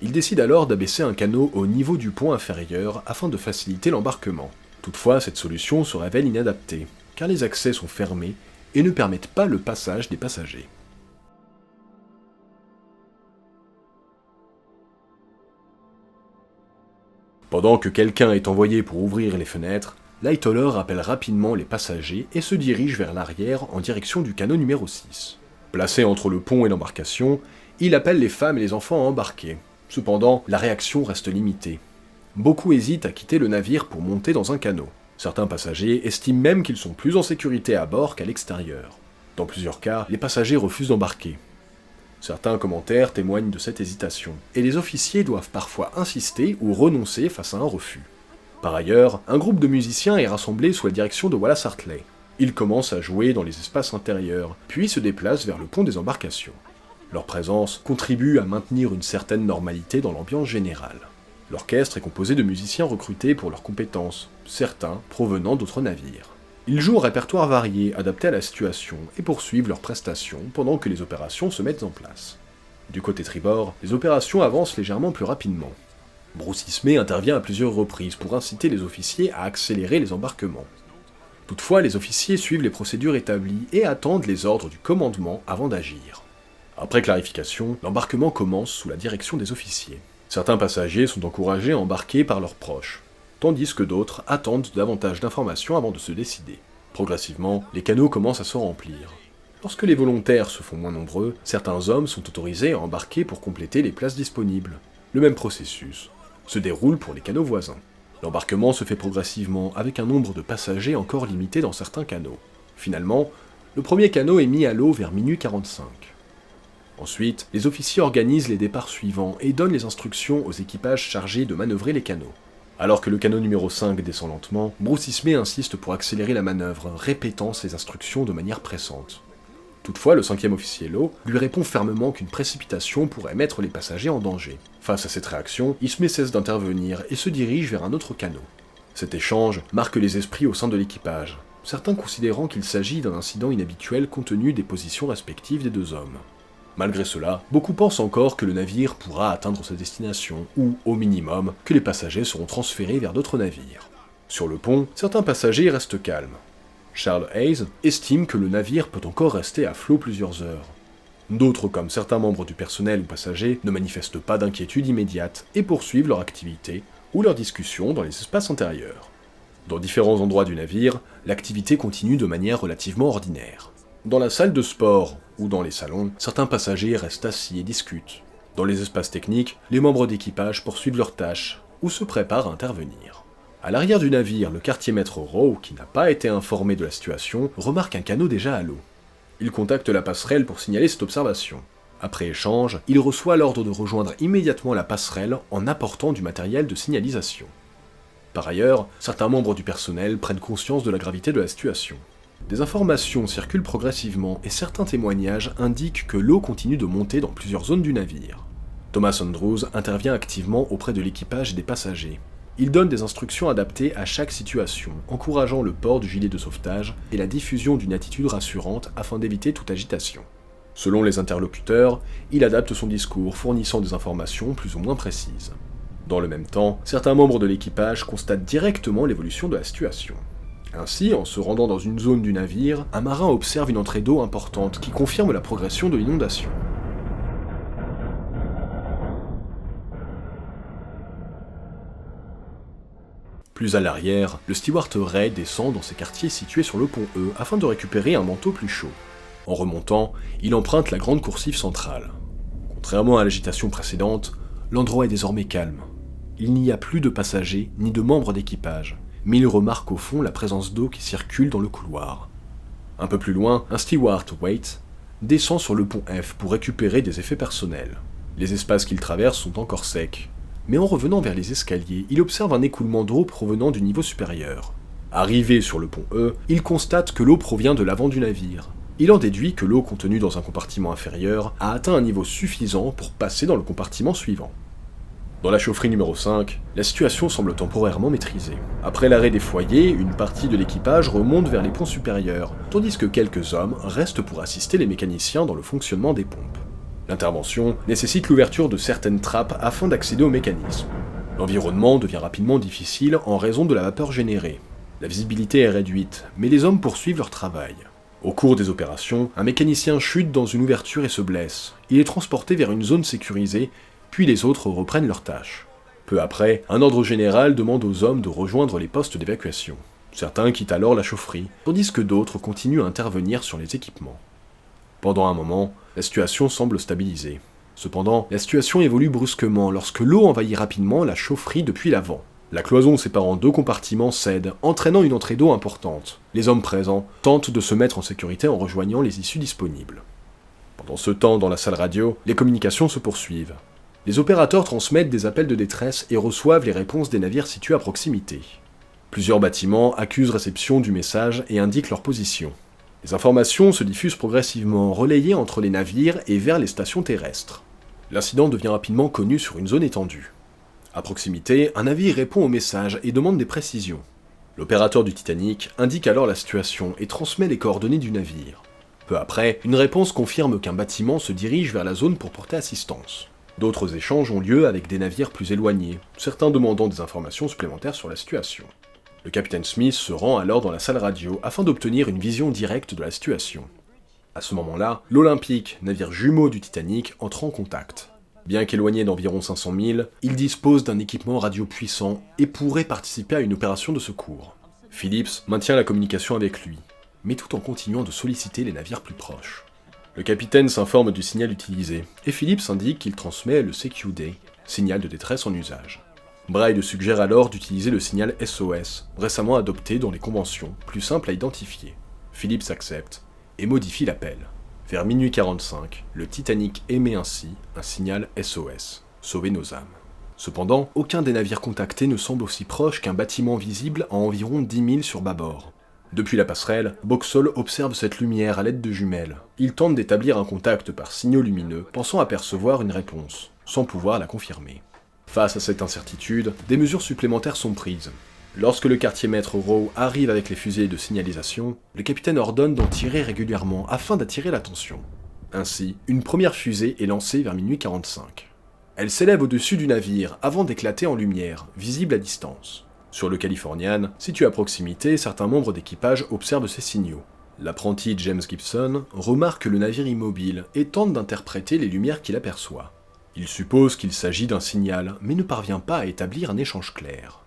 Il décide alors d'abaisser un canot au niveau du pont inférieur afin de faciliter l'embarquement. Toutefois, cette solution se révèle inadaptée, car les accès sont fermés et ne permettent pas le passage des passagers. Pendant que quelqu'un est envoyé pour ouvrir les fenêtres, Lightoller appelle rapidement les passagers et se dirige vers l'arrière en direction du canot numéro 6. Placé entre le pont et l'embarcation, il appelle les femmes et les enfants à embarquer. Cependant, la réaction reste limitée. Beaucoup hésitent à quitter le navire pour monter dans un canot. Certains passagers estiment même qu'ils sont plus en sécurité à bord qu'à l'extérieur. Dans plusieurs cas, les passagers refusent d'embarquer. Certains commentaires témoignent de cette hésitation, et les officiers doivent parfois insister ou renoncer face à un refus. Par ailleurs, un groupe de musiciens est rassemblé sous la direction de Wallace Hartley. Ils commencent à jouer dans les espaces intérieurs, puis se déplacent vers le pont des embarcations. Leur présence contribue à maintenir une certaine normalité dans l'ambiance générale. L'orchestre est composé de musiciens recrutés pour leurs compétences, certains provenant d'autres navires. Ils jouent un répertoire varié, adapté à la situation, et poursuivent leurs prestations pendant que les opérations se mettent en place. Du côté tribord, les opérations avancent légèrement plus rapidement. Bruce Ismay intervient à plusieurs reprises pour inciter les officiers à accélérer les embarquements. Toutefois, les officiers suivent les procédures établies et attendent les ordres du commandement avant d'agir. Après clarification, l'embarquement commence sous la direction des officiers. Certains passagers sont encouragés à embarquer par leurs proches, tandis que d'autres attendent davantage d'informations avant de se décider. Progressivement, les canots commencent à se remplir. Lorsque les volontaires se font moins nombreux, certains hommes sont autorisés à embarquer pour compléter les places disponibles. Le même processus se déroule pour les canots voisins. L'embarquement se fait progressivement avec un nombre de passagers encore limité dans certains canots. Finalement, le premier canot est mis à l'eau vers minuit 45. Ensuite, les officiers organisent les départs suivants et donnent les instructions aux équipages chargés de manœuvrer les canots. Alors que le canot numéro 5 descend lentement, Bruce Ismay insiste pour accélérer la manœuvre, répétant ses instructions de manière pressante. Toutefois, le 5e officier Law lui répond fermement qu'une précipitation pourrait mettre les passagers en danger. Face à cette réaction, Ismay cesse d'intervenir et se dirige vers un autre canot. Cet échange marque les esprits au sein de l'équipage, certains considérant qu'il s'agit d'un incident inhabituel compte tenu des positions respectives des deux hommes. Malgré cela, beaucoup pensent encore que le navire pourra atteindre sa destination, ou, au minimum, que les passagers seront transférés vers d'autres navires. Sur le pont, certains passagers restent calmes. Charles Hayes estime que le navire peut encore rester à flot plusieurs heures. D'autres, comme certains membres du personnel ou passagers, ne manifestent pas d'inquiétude immédiate et poursuivent leur activité ou leurs discussions dans les espaces intérieurs. Dans différents endroits du navire, l'activité continue de manière relativement ordinaire. Dans la salle de sport ou dans les salons, certains passagers restent assis et discutent. Dans les espaces techniques, les membres d'équipage poursuivent leurs tâches ou se préparent à intervenir. À l'arrière du navire, le quartier-maître Rowe, qui n'a pas été informé de la situation, remarque un canot déjà à l'eau. Il contacte la passerelle pour signaler cette observation. Après échange, il reçoit l'ordre de rejoindre immédiatement la passerelle en apportant du matériel de signalisation. Par ailleurs, certains membres du personnel prennent conscience de la gravité de la situation. Des informations circulent progressivement et certains témoignages indiquent que l'eau continue de monter dans plusieurs zones du navire. Thomas Andrews intervient activement auprès de l'équipage et des passagers. Il donne des instructions adaptées à chaque situation, encourageant le port du gilet de sauvetage et la diffusion d'une attitude rassurante afin d'éviter toute agitation. Selon les interlocuteurs, il adapte son discours, fournissant des informations plus ou moins précises. Dans le même temps, certains membres de l'équipage constatent directement l'évolution de la situation. Ainsi, en se rendant dans une zone du navire, un marin observe une entrée d'eau importante qui confirme la progression de l'inondation. Plus à l'arrière, le steward Ray descend dans ses quartiers situés sur le pont E afin de récupérer un manteau plus chaud. En remontant, il emprunte la grande coursive centrale. Contrairement à l'agitation précédente, l'endroit est désormais calme. Il n'y a plus de passagers ni de membres d'équipage, mais il remarque au fond la présence d'eau qui circule dans le couloir. Un peu plus loin, un steward, Waite, descend sur le pont F pour récupérer des effets personnels. Les espaces qu'il traverse sont encore secs, mais en revenant vers les escaliers, il observe un écoulement d'eau provenant du niveau supérieur. Arrivé sur le pont E, il constate que l'eau provient de l'avant du navire. Il en déduit que l'eau contenue dans un compartiment inférieur a atteint un niveau suffisant pour passer dans le compartiment suivant. Dans la chaufferie numéro 5, la situation semble temporairement maîtrisée. Après l'arrêt des foyers, une partie de l'équipage remonte vers les ponts supérieurs, tandis que quelques hommes restent pour assister les mécaniciens dans le fonctionnement des pompes. L'intervention nécessite l'ouverture de certaines trappes afin d'accéder au mécanisme. L'environnement devient rapidement difficile en raison de la vapeur générée. La visibilité est réduite, mais les hommes poursuivent leur travail. Au cours des opérations, un mécanicien chute dans une ouverture et se blesse. Il est transporté vers une zone sécurisée, puis les autres reprennent leurs tâches. Peu après, un ordre général demande aux hommes de rejoindre les postes d'évacuation. Certains quittent alors la chaufferie, tandis que d'autres continuent à intervenir sur les équipements. Pendant un moment, la situation semble stabilisée. Cependant, la situation évolue brusquement lorsque l'eau envahit rapidement la chaufferie depuis l'avant. La cloison séparant deux compartiments cède, entraînant une entrée d'eau importante. Les hommes présents tentent de se mettre en sécurité en rejoignant les issues disponibles. Pendant ce temps, dans la salle radio, les communications se poursuivent. Les opérateurs transmettent des appels de détresse et reçoivent les réponses des navires situés à proximité. Plusieurs bâtiments accusent réception du message et indiquent leur position. Les informations se diffusent progressivement, relayées entre les navires et vers les stations terrestres. L'incident devient rapidement connu sur une zone étendue. À proximité, un navire répond au message et demande des précisions. L'opérateur du Titanic indique alors la situation et transmet les coordonnées du navire. Peu après, une réponse confirme qu'un bâtiment se dirige vers la zone pour porter assistance. D'autres échanges ont lieu avec des navires plus éloignés, certains demandant des informations supplémentaires sur la situation. Le capitaine Smith se rend alors dans la salle radio afin d'obtenir une vision directe de la situation. À ce moment-là, l'Olympique, navire jumeau du Titanic, entre en contact. Bien qu'éloigné d'environ 500 000, il dispose d'un équipement radio puissant et pourrait participer à une opération de secours. Phillips maintient la communication avec lui, mais tout en continuant de solliciter les navires plus proches. Le capitaine s'informe du signal utilisé, et Phillips indique qu'il transmet le CQD, signal de détresse en usage. Braille suggère alors d'utiliser le signal SOS, récemment adopté dans les conventions, plus simple à identifier. Phillips accepte et modifie l'appel. Vers minuit 45, le Titanic émet ainsi un signal SOS, sauver nos âmes. Cependant, aucun des navires contactés ne semble aussi proche qu'un bâtiment visible à environ 10 000 sur bâbord. Depuis la passerelle, Boxall observe cette lumière à l'aide de jumelles. Il tente d'établir un contact par signaux lumineux, pensant apercevoir une réponse, sans pouvoir la confirmer. Face à cette incertitude, des mesures supplémentaires sont prises. Lorsque le quartier-maître Rowe arrive avec les fusées de signalisation, le capitaine ordonne d'en tirer régulièrement afin d'attirer l'attention. Ainsi, une première fusée est lancée vers minuit 45. Elle s'élève au-dessus du navire avant d'éclater en lumière, visible à distance. Sur le Californian, situé à proximité, certains membres d'équipage observent ces signaux. L'apprenti James Gibson remarque le navire immobile et tente d'interpréter les lumières qu'il aperçoit. Il suppose qu'il s'agit d'un signal, mais ne parvient pas à établir un échange clair.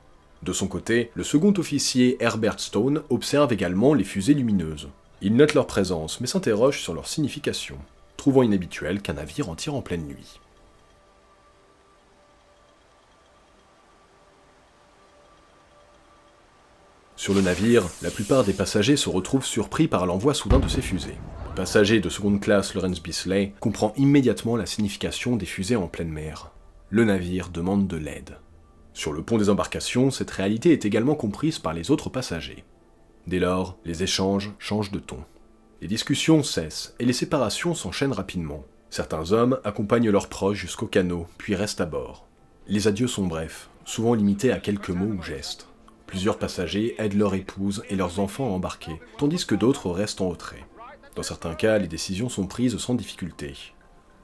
De son côté, le second officier Herbert Stone observe également les fusées lumineuses. Il note leur présence, mais s'interroge sur leur signification, trouvant inhabituel qu'un navire en tire en pleine nuit. Sur le navire, la plupart des passagers se retrouvent surpris par l'envoi soudain de ces fusées. Le passager de seconde classe Lawrence Bisley comprend immédiatement la signification des fusées en pleine mer. Le navire demande de l'aide. Sur le pont des embarcations, cette réalité est également comprise par les autres passagers. Dès lors, les échanges changent de ton. Les discussions cessent et les séparations s'enchaînent rapidement. Certains hommes accompagnent leurs proches jusqu'au canot, puis restent à bord. Les adieux sont brefs, souvent limités à quelques mots ou gestes. Plusieurs passagers aident leur épouse et leurs enfants à embarquer, tandis que d'autres restent en retrait. Dans certains cas, les décisions sont prises sans difficulté.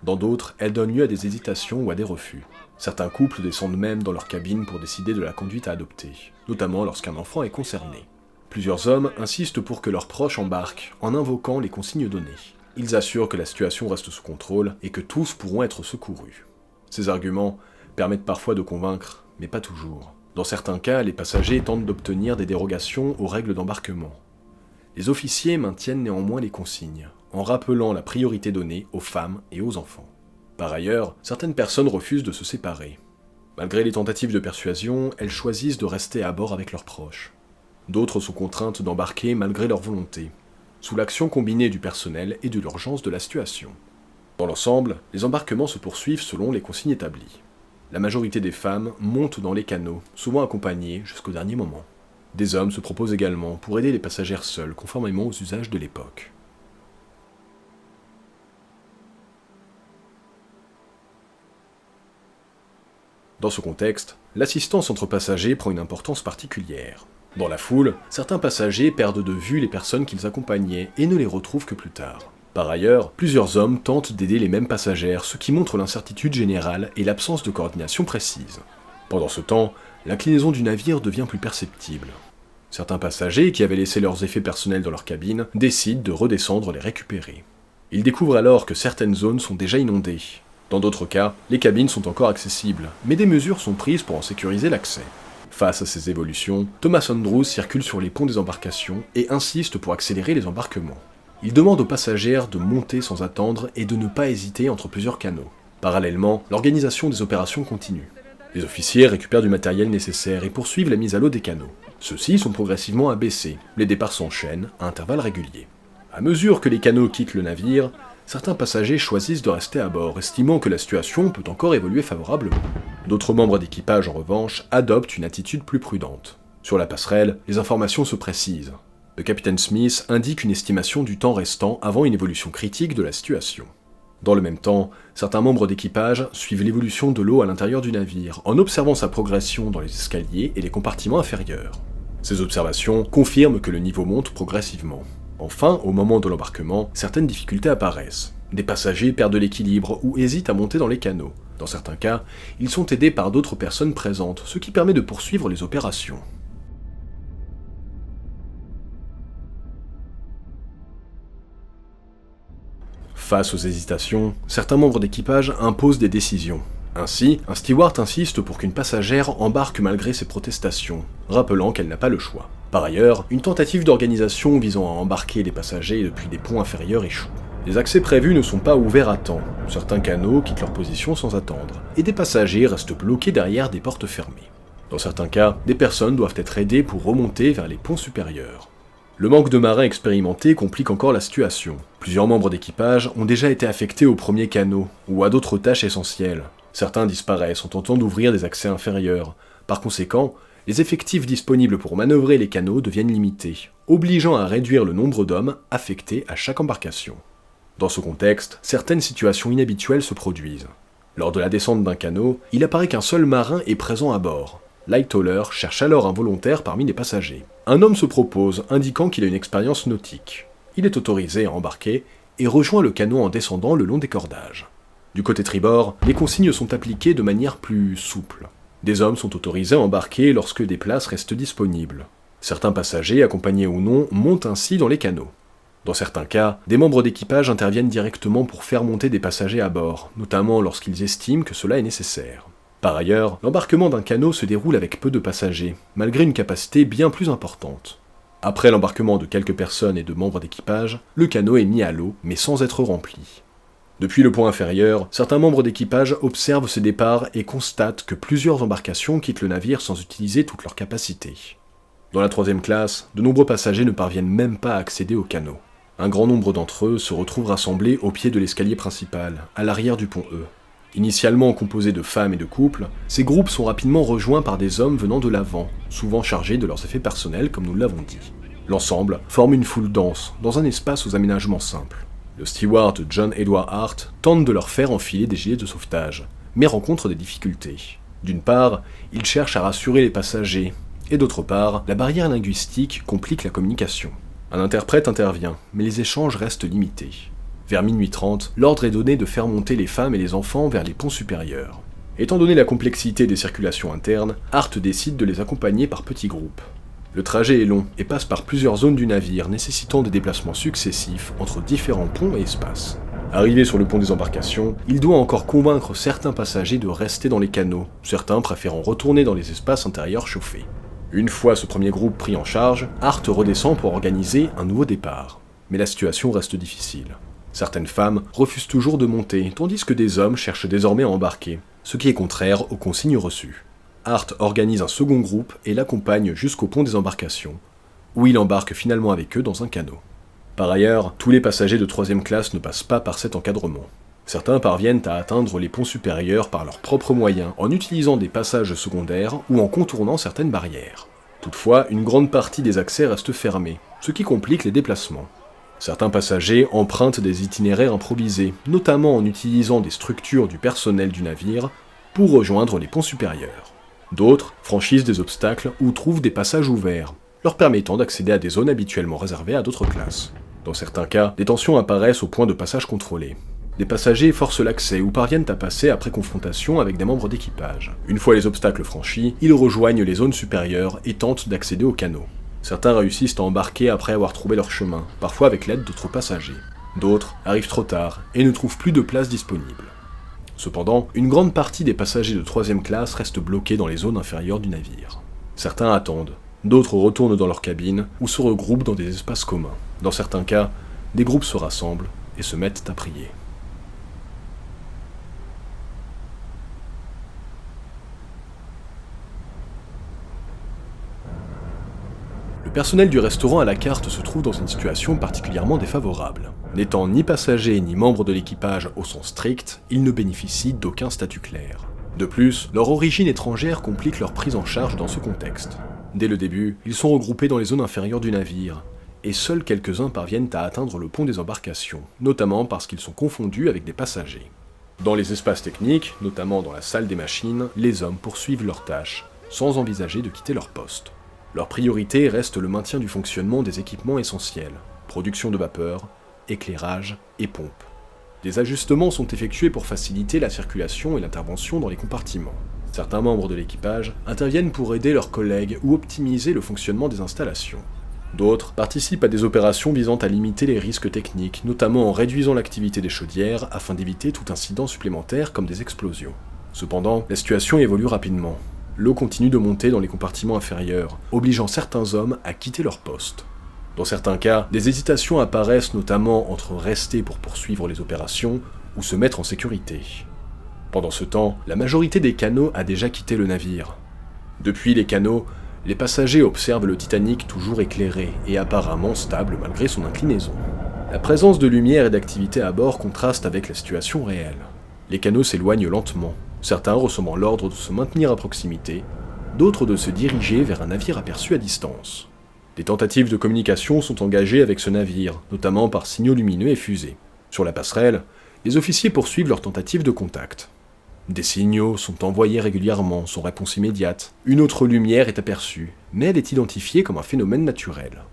Dans d'autres, elles donnent lieu à des hésitations ou à des refus. Certains couples descendent même dans leur cabine pour décider de la conduite à adopter, notamment lorsqu'un enfant est concerné. Plusieurs hommes insistent pour que leurs proches embarquent en invoquant les consignes données. Ils assurent que la situation reste sous contrôle et que tous pourront être secourus. Ces arguments permettent parfois de convaincre, mais pas toujours. Dans certains cas, les passagers tentent d'obtenir des dérogations aux règles d'embarquement. Les officiers maintiennent néanmoins les consignes, en rappelant la priorité donnée aux femmes et aux enfants. Par ailleurs, certaines personnes refusent de se séparer. Malgré les tentatives de persuasion, elles choisissent de rester à bord avec leurs proches. D'autres sont contraintes d'embarquer malgré leur volonté, sous l'action combinée du personnel et de l'urgence de la situation. Dans l'ensemble, les embarquements se poursuivent selon les consignes établies. La majorité des femmes montent dans les canots, souvent accompagnées jusqu'au dernier moment. Des hommes se proposent également pour aider les passagères seules, conformément aux usages de l'époque. Dans ce contexte, l'assistance entre passagers prend une importance particulière. Dans la foule, certains passagers perdent de vue les personnes qu'ils accompagnaient et ne les retrouvent que plus tard. Par ailleurs, plusieurs hommes tentent d'aider les mêmes passagères, ce qui montre l'incertitude générale et l'absence de coordination précise. Pendant ce temps, l'inclinaison du navire devient plus perceptible. Certains passagers, qui avaient laissé leurs effets personnels dans leur cabine, décident de redescendre les récupérer. Ils découvrent alors que certaines zones sont déjà inondées. Dans d'autres cas, les cabines sont encore accessibles, mais des mesures sont prises pour en sécuriser l'accès. Face à ces évolutions, Thomas Andrews circule sur les ponts des embarcations et insiste pour accélérer les embarquements. Il demande aux passagères de monter sans attendre et de ne pas hésiter entre plusieurs canots. Parallèlement, l'organisation des opérations continue. Les officiers récupèrent du matériel nécessaire et poursuivent la mise à l'eau des canots. Ceux-ci sont progressivement abaissés, les départs s'enchaînent à intervalles réguliers. À mesure que les canots quittent le navire, certains passagers choisissent de rester à bord, estimant que la situation peut encore évoluer favorablement. D'autres membres d'équipage, en revanche, adoptent une attitude plus prudente. Sur la passerelle, les informations se précisent. Le capitaine Smith indique une estimation du temps restant avant une évolution critique de la situation. Dans le même temps, certains membres d'équipage suivent l'évolution de l'eau à l'intérieur du navire, en observant sa progression dans les escaliers et les compartiments inférieurs. Ces observations confirment que le niveau monte progressivement. Enfin, au moment de l'embarquement, certaines difficultés apparaissent. Des passagers perdent l'équilibre ou hésitent à monter dans les canots. Dans certains cas, ils sont aidés par d'autres personnes présentes, ce qui permet de poursuivre les opérations. Face aux hésitations, certains membres d'équipage imposent des décisions. Ainsi, un steward insiste pour qu'une passagère embarque malgré ses protestations, rappelant qu'elle n'a pas le choix. Par ailleurs, une tentative d'organisation visant à embarquer les passagers depuis des ponts inférieurs échoue. Les accès prévus ne sont pas ouverts à temps, certains canots quittent leur position sans attendre, et des passagers restent bloqués derrière des portes fermées. Dans certains cas, des personnes doivent être aidées pour remonter vers les ponts supérieurs. Le manque de marins expérimentés complique encore la situation. Plusieurs membres d'équipage ont déjà été affectés au premier canot, ou à d'autres tâches essentielles. Certains disparaissent en tentant d'ouvrir des accès inférieurs. Par conséquent, les effectifs disponibles pour manœuvrer les canots deviennent limités, obligeant à réduire le nombre d'hommes affectés à chaque embarcation. Dans ce contexte, certaines situations inhabituelles se produisent. Lors de la descente d'un canot, il apparaît qu'un seul marin est présent à bord. Lightoller cherche alors un volontaire parmi les passagers. Un homme se propose, indiquant qu'il a une expérience nautique. Il est autorisé à embarquer et rejoint le canot en descendant le long des cordages. Du côté tribord, les consignes sont appliquées de manière plus souple. Des hommes sont autorisés à embarquer lorsque des places restent disponibles. Certains passagers, accompagnés ou non, montent ainsi dans les canots. Dans certains cas, des membres d'équipage interviennent directement pour faire monter des passagers à bord, notamment lorsqu'ils estiment que cela est nécessaire. Par ailleurs, l'embarquement d'un canot se déroule avec peu de passagers, malgré une capacité bien plus importante. Après l'embarquement de quelques personnes et de membres d'équipage, le canot est mis à l'eau, mais sans être rempli. Depuis le point inférieur, certains membres d'équipage observent ce départ et constatent que plusieurs embarcations quittent le navire sans utiliser toute leur capacité. Dans la troisième classe, de nombreux passagers ne parviennent même pas à accéder au canot. Un grand nombre d'entre eux se retrouvent rassemblés au pied de l'escalier principal, à l'arrière du pont E. Initialement composés de femmes et de couples, ces groupes sont rapidement rejoints par des hommes venant de l'avant, souvent chargés de leurs effets personnels comme nous l'avons dit. L'ensemble forme une foule dense, dans un espace aux aménagements simples. Le steward John Edward Hart tente de leur faire enfiler des gilets de sauvetage, mais rencontre des difficultés. D'une part, il cherche à rassurer les passagers, et d'autre part, la barrière linguistique complique la communication. Un interprète intervient, mais les échanges restent limités. Vers minuit 30, l'ordre est donné de faire monter les femmes et les enfants vers les ponts supérieurs. Étant donné la complexité des circulations internes, Hart décide de les accompagner par petits groupes. Le trajet est long et passe par plusieurs zones du navire, nécessitant des déplacements successifs entre différents ponts et espaces. Arrivé sur le pont des embarcations, il doit encore convaincre certains passagers de rester dans les canots, certains préférant retourner dans les espaces intérieurs chauffés. Une fois ce premier groupe pris en charge, Hart redescend pour organiser un nouveau départ. Mais la situation reste difficile. Certaines femmes refusent toujours de monter, tandis que des hommes cherchent désormais à embarquer, ce qui est contraire aux consignes reçues. Hart organise un second groupe et l'accompagne jusqu'au pont des embarcations, où il embarque finalement avec eux dans un canot. Par ailleurs, tous les passagers de troisième classe ne passent pas par cet encadrement. Certains parviennent à atteindre les ponts supérieurs par leurs propres moyens, en utilisant des passages secondaires ou en contournant certaines barrières. Toutefois, une grande partie des accès reste fermée, ce qui complique les déplacements. Certains passagers empruntent des itinéraires improvisés, notamment en utilisant des structures du personnel du navire pour rejoindre les ponts supérieurs. D'autres franchissent des obstacles ou trouvent des passages ouverts, leur permettant d'accéder à des zones habituellement réservées à d'autres classes. Dans certains cas, des tensions apparaissent au point de passage contrôlé. Des passagers forcent l'accès ou parviennent à passer après confrontation avec des membres d'équipage. Une fois les obstacles franchis, ils rejoignent les zones supérieures et tentent d'accéder au canot. Certains réussissent à embarquer après avoir trouvé leur chemin, parfois avec l'aide d'autres passagers. D'autres arrivent trop tard et ne trouvent plus de place disponible. Cependant, une grande partie des passagers de troisième classe restent bloqués dans les zones inférieures du navire. Certains attendent, d'autres retournent dans leur cabine ou se regroupent dans des espaces communs. Dans certains cas, des groupes se rassemblent et se mettent à prier. Le personnel du restaurant à la carte se trouve dans une situation particulièrement défavorable. N'étant ni passagers ni membres de l'équipage au sens strict, ils ne bénéficient d'aucun statut clair. De plus, leur origine étrangère complique leur prise en charge dans ce contexte. Dès le début, ils sont regroupés dans les zones inférieures du navire, et seuls quelques-uns parviennent à atteindre le pont des embarcations, notamment parce qu'ils sont confondus avec des passagers. Dans les espaces techniques, notamment dans la salle des machines, les hommes poursuivent leurs tâches, sans envisager de quitter leur poste. Leur priorité reste le maintien du fonctionnement des équipements essentiels, production de vapeur, éclairage et pompe. Des ajustements sont effectués pour faciliter la circulation et l'intervention dans les compartiments. Certains membres de l'équipage interviennent pour aider leurs collègues ou optimiser le fonctionnement des installations. D'autres participent à des opérations visant à limiter les risques techniques, notamment en réduisant l'activité des chaudières afin d'éviter tout incident supplémentaire comme des explosions. Cependant, la situation évolue rapidement. L'eau continue de monter dans les compartiments inférieurs, obligeant certains hommes à quitter leur poste. Dans certains cas, des hésitations apparaissent notamment entre rester pour poursuivre les opérations ou se mettre en sécurité. Pendant ce temps, la majorité des canots a déjà quitté le navire. Depuis les canots, les passagers observent le Titanic toujours éclairé et apparemment stable malgré son inclinaison. La présence de lumière et d'activité à bord contraste avec la situation réelle. Les canots s'éloignent lentement, certains recevant l'ordre de se maintenir à proximité, d'autres de se diriger vers un navire aperçu à distance. Des tentatives de communication sont engagées avec ce navire, notamment par signaux lumineux et fusées. Sur la passerelle, les officiers poursuivent leurs tentatives de contact. Des signaux sont envoyés régulièrement, sans réponse immédiate. Une autre lumière est aperçue, mais elle est identifiée comme un phénomène naturel.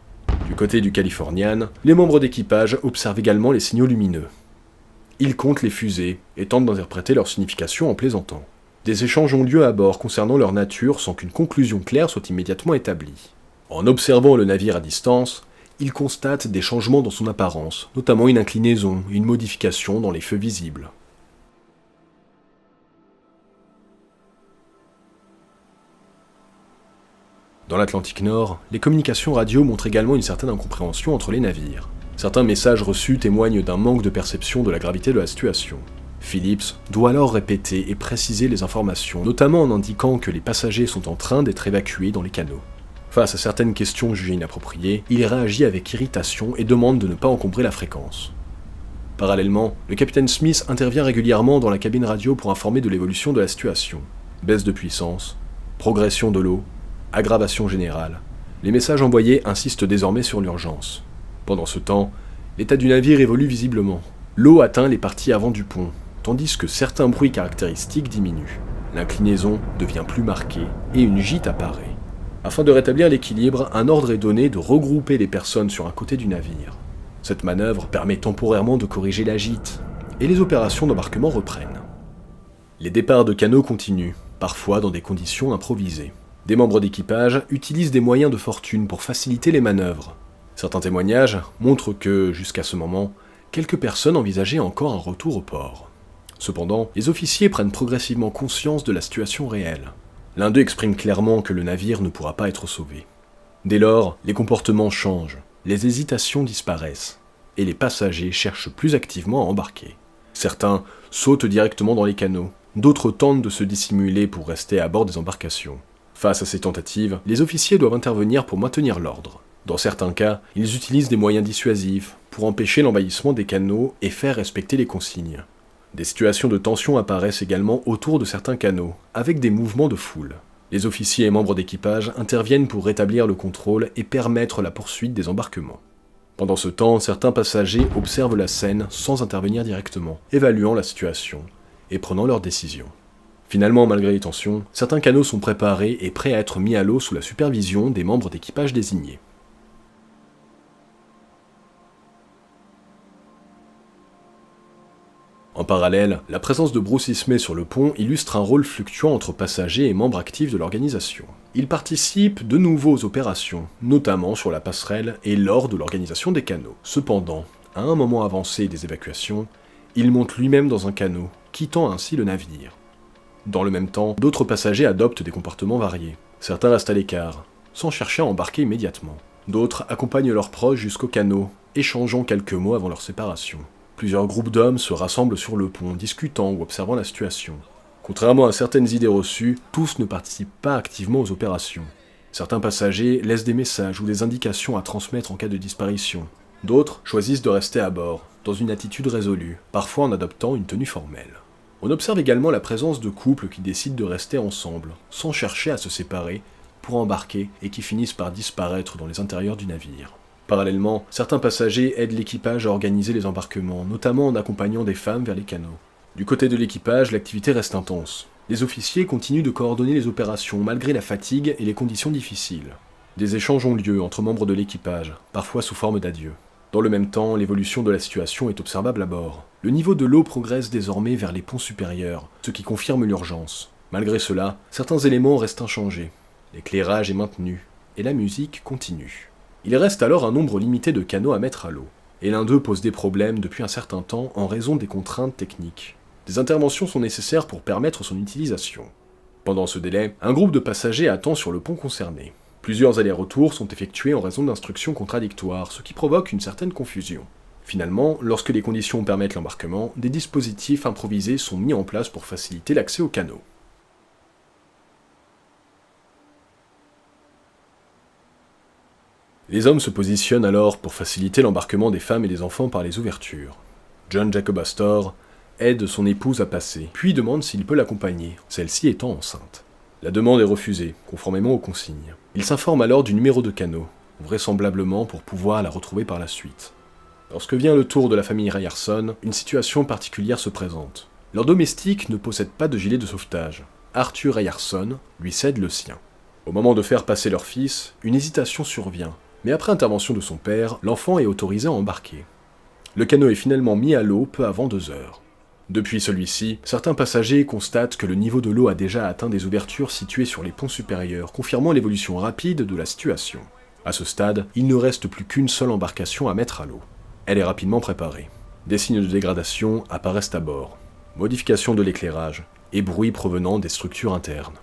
Du côté du Californian, les membres d'équipage observent également les signaux lumineux. Ils comptent les fusées et tentent d'interpréter leur signification en plaisantant. Des échanges ont lieu à bord concernant leur nature sans qu'une conclusion claire soit immédiatement établie. En observant le navire à distance, ils constatent des changements dans son apparence, notamment une inclinaison et une modification dans les feux visibles. Dans l'Atlantique Nord, les communications radio montrent également une certaine incompréhension entre les navires. Certains messages reçus témoignent d'un manque de perception de la gravité de la situation. Phillips doit alors répéter et préciser les informations, notamment en indiquant que les passagers sont en train d'être évacués dans les canots. Face à certaines questions jugées inappropriées, il réagit avec irritation et demande de ne pas encombrer la fréquence. Parallèlement, le capitaine Smith intervient régulièrement dans la cabine radio pour informer de l'évolution de la situation. Baisse de puissance, progression de l'eau, aggravation générale. Les messages envoyés insistent désormais sur l'urgence. Pendant ce temps, l'état du navire évolue visiblement. L'eau atteint les parties avant du pont, tandis que certains bruits caractéristiques diminuent. L'inclinaison devient plus marquée et une gîte apparaît. Afin de rétablir l'équilibre, un ordre est donné de regrouper les personnes sur un côté du navire. Cette manœuvre permet temporairement de corriger la gîte, et les opérations d'embarquement reprennent. Les départs de canots continuent, parfois dans des conditions improvisées. Des membres d'équipage utilisent des moyens de fortune pour faciliter les manœuvres. Certains témoignages montrent que, jusqu'à ce moment, quelques personnes envisageaient encore un retour au port. Cependant, les officiers prennent progressivement conscience de la situation réelle. L'un d'eux exprime clairement que le navire ne pourra pas être sauvé. Dès lors, les comportements changent, les hésitations disparaissent, et les passagers cherchent plus activement à embarquer. Certains sautent directement dans les canots, d'autres tentent de se dissimuler pour rester à bord des embarcations. Face à ces tentatives, les officiers doivent intervenir pour maintenir l'ordre. Dans certains cas, ils utilisent des moyens dissuasifs pour empêcher l'envahissement des canots et faire respecter les consignes. Des situations de tension apparaissent également autour de certains canots, avec des mouvements de foule. Les officiers et membres d'équipage interviennent pour rétablir le contrôle et permettre la poursuite des embarquements. Pendant ce temps, certains passagers observent la scène sans intervenir directement, évaluant la situation et prenant leurs décisions. Finalement, malgré les tensions, certains canots sont préparés et prêts à être mis à l'eau sous la supervision des membres d'équipage désignés. En parallèle, la présence de Bruce Ismay sur le pont illustre un rôle fluctuant entre passagers et membres actifs de l'organisation. Il participe de nouveau aux opérations, notamment sur la passerelle et lors de l'organisation des canots. Cependant, à un moment avancé des évacuations, il monte lui-même dans un canot, quittant ainsi le navire. Dans le même temps, d'autres passagers adoptent des comportements variés. Certains restent à l'écart, sans chercher à embarquer immédiatement. D'autres accompagnent leurs proches jusqu'au canot, échangeant quelques mots avant leur séparation. Plusieurs groupes d'hommes se rassemblent sur le pont, discutant ou observant la situation. Contrairement à certaines idées reçues, tous ne participent pas activement aux opérations. Certains passagers laissent des messages ou des indications à transmettre en cas de disparition. D'autres choisissent de rester à bord, dans une attitude résolue, parfois en adoptant une tenue formelle. On observe également la présence de couples qui décident de rester ensemble, sans chercher à se séparer, pour embarquer et qui finissent par disparaître dans les intérieurs du navire. Parallèlement, certains passagers aident l'équipage à organiser les embarquements, notamment en accompagnant des femmes vers les canots. Du côté de l'équipage, l'activité reste intense. Les officiers continuent de coordonner les opérations malgré la fatigue et les conditions difficiles. Des échanges ont lieu entre membres de l'équipage, parfois sous forme d'adieux. Dans le même temps, l'évolution de la situation est observable à bord. Le niveau de l'eau progresse désormais vers les ponts supérieurs, ce qui confirme l'urgence. Malgré cela, certains éléments restent inchangés. L'éclairage est maintenu, et la musique continue. Il reste alors un nombre limité de canots à mettre à l'eau, et l'un d'eux pose des problèmes depuis un certain temps en raison des contraintes techniques. Des interventions sont nécessaires pour permettre son utilisation. Pendant ce délai, un groupe de passagers attend sur le pont concerné. Plusieurs allers-retours sont effectués en raison d'instructions contradictoires, ce qui provoque une certaine confusion. Finalement, lorsque les conditions permettent l'embarquement, des dispositifs improvisés sont mis en place pour faciliter l'accès aux canots. Les hommes se positionnent alors pour faciliter l'embarquement des femmes et des enfants par les ouvertures. John Jacob Astor aide son épouse à passer, puis demande s'il peut l'accompagner, celle-ci étant enceinte. La demande est refusée, conformément aux consignes. Il s'informe alors du numéro de canot, vraisemblablement pour pouvoir la retrouver par la suite. Lorsque vient le tour de la famille Ryerson, une situation particulière se présente. Leur domestique ne possède pas de gilet de sauvetage. Arthur Ryerson lui cède le sien. Au moment de faire passer leur fils, une hésitation survient, mais après intervention de son père, l'enfant est autorisé à embarquer. Le canot est finalement mis à l'eau peu avant 2 heures. Depuis celui-ci, certains passagers constatent que le niveau de l'eau a déjà atteint des ouvertures situées sur les ponts supérieurs, confirmant l'évolution rapide de la situation. À ce stade, il ne reste plus qu'une seule embarcation à mettre à l'eau. Elle est rapidement préparée. Des signes de dégradation apparaissent à bord. Modification de l'éclairage et bruit provenant des structures internes.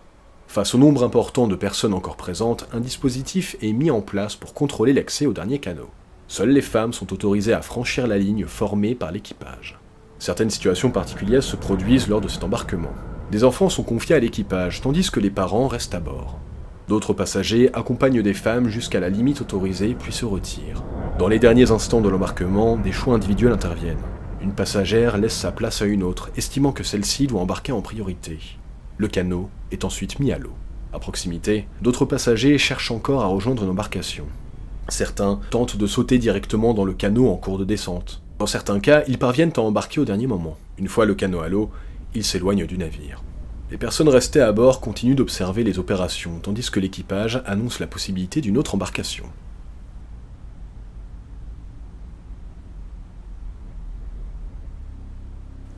Face au nombre important de personnes encore présentes, un dispositif est mis en place pour contrôler l'accès au dernier canot. Seules les femmes sont autorisées à franchir la ligne formée par l'équipage. Certaines situations particulières se produisent lors de cet embarquement. Des enfants sont confiés à l'équipage, tandis que les parents restent à bord. D'autres passagers accompagnent des femmes jusqu'à la limite autorisée puis se retirent. Dans les derniers instants de l'embarquement, des choix individuels interviennent. Une passagère laisse sa place à une autre, estimant que celle-ci doit embarquer en priorité. Le canot est ensuite mis à l'eau. À proximité, d'autres passagers cherchent encore à rejoindre une embarcation. Certains tentent de sauter directement dans le canot en cours de descente. Dans certains cas, ils parviennent à embarquer au dernier moment. Une fois le canot à l'eau, ils s'éloignent du navire. Les personnes restées à bord continuent d'observer les opérations, tandis que l'équipage annonce la possibilité d'une autre embarcation.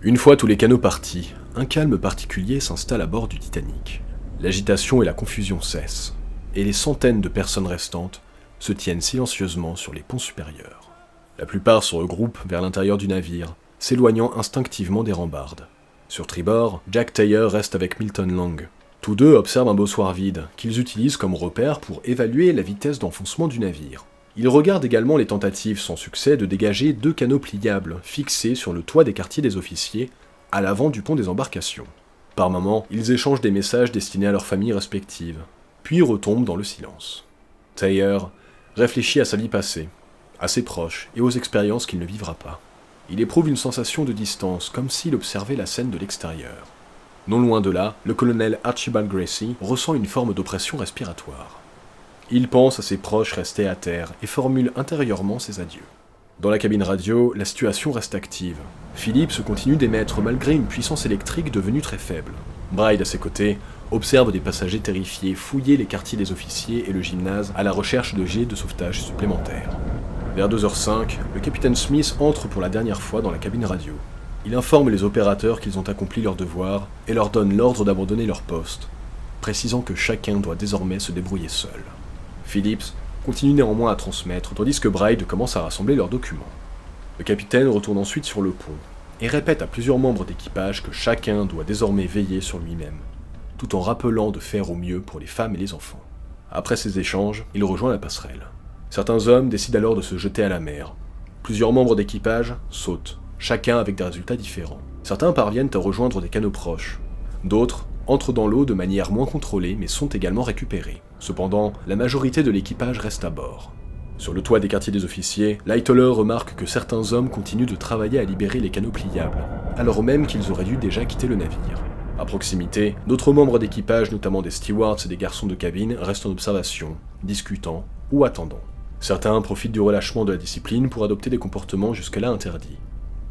Une fois tous les canots partis, un calme particulier s'installe à bord du Titanic. L'agitation et la confusion cessent, et les centaines de personnes restantes se tiennent silencieusement sur les ponts supérieurs. La plupart se regroupent vers l'intérieur du navire, s'éloignant instinctivement des rambardes. Sur tribord, Jack Taylor reste avec Milton Long. Tous deux observent un bossoir vide, qu'ils utilisent comme repère pour évaluer la vitesse d'enfoncement du navire. Ils regardent également les tentatives sans succès de dégager 2 canots pliables fixés sur le toit des quartiers des officiers, à l'avant du pont des embarcations. Par moments, ils échangent des messages destinés à leurs familles respectives, puis retombent dans le silence. Taylor réfléchit à sa vie passée, à ses proches et aux expériences qu'il ne vivra pas. Il éprouve une sensation de distance, comme s'il observait la scène de l'extérieur. Non loin de là, le colonel Archibald Gracie ressent une forme d'oppression respiratoire. Il pense à ses proches restés à terre et formule intérieurement ses adieux. Dans la cabine radio, la situation reste active. Phillips continue d'émettre malgré une puissance électrique devenue très faible. Bride, à ses côtés, observe des passagers terrifiés fouiller les quartiers des officiers et le gymnase à la recherche de jets de sauvetage supplémentaires. Vers 2h05, le capitaine Smith entre pour la dernière fois dans la cabine radio. Il informe les opérateurs qu'ils ont accompli leur devoir et leur donne l'ordre d'abandonner leur poste, précisant que chacun doit désormais se débrouiller seul. Phillips continue néanmoins à transmettre, tandis que Bride commence à rassembler leurs documents. Le capitaine retourne ensuite sur le pont et répète à plusieurs membres d'équipage que chacun doit désormais veiller sur lui-même, tout en rappelant de faire au mieux pour les femmes et les enfants. Après ces échanges, il rejoint la passerelle. Certains hommes décident alors de se jeter à la mer. Plusieurs membres d'équipage sautent, chacun avec des résultats différents. Certains parviennent à rejoindre des canots proches. D'autres entrent dans l'eau de manière moins contrôlée mais sont également récupérés. Cependant, la majorité de l'équipage reste à bord. Sur le toit des quartiers des officiers, Lightoller remarque que certains hommes continuent de travailler à libérer les canots pliables, alors même qu'ils auraient dû déjà quitter le navire. À proximité, d'autres membres d'équipage, notamment des stewards et des garçons de cabine, restent en observation, discutant ou attendant. Certains profitent du relâchement de la discipline pour adopter des comportements jusque-là interdits,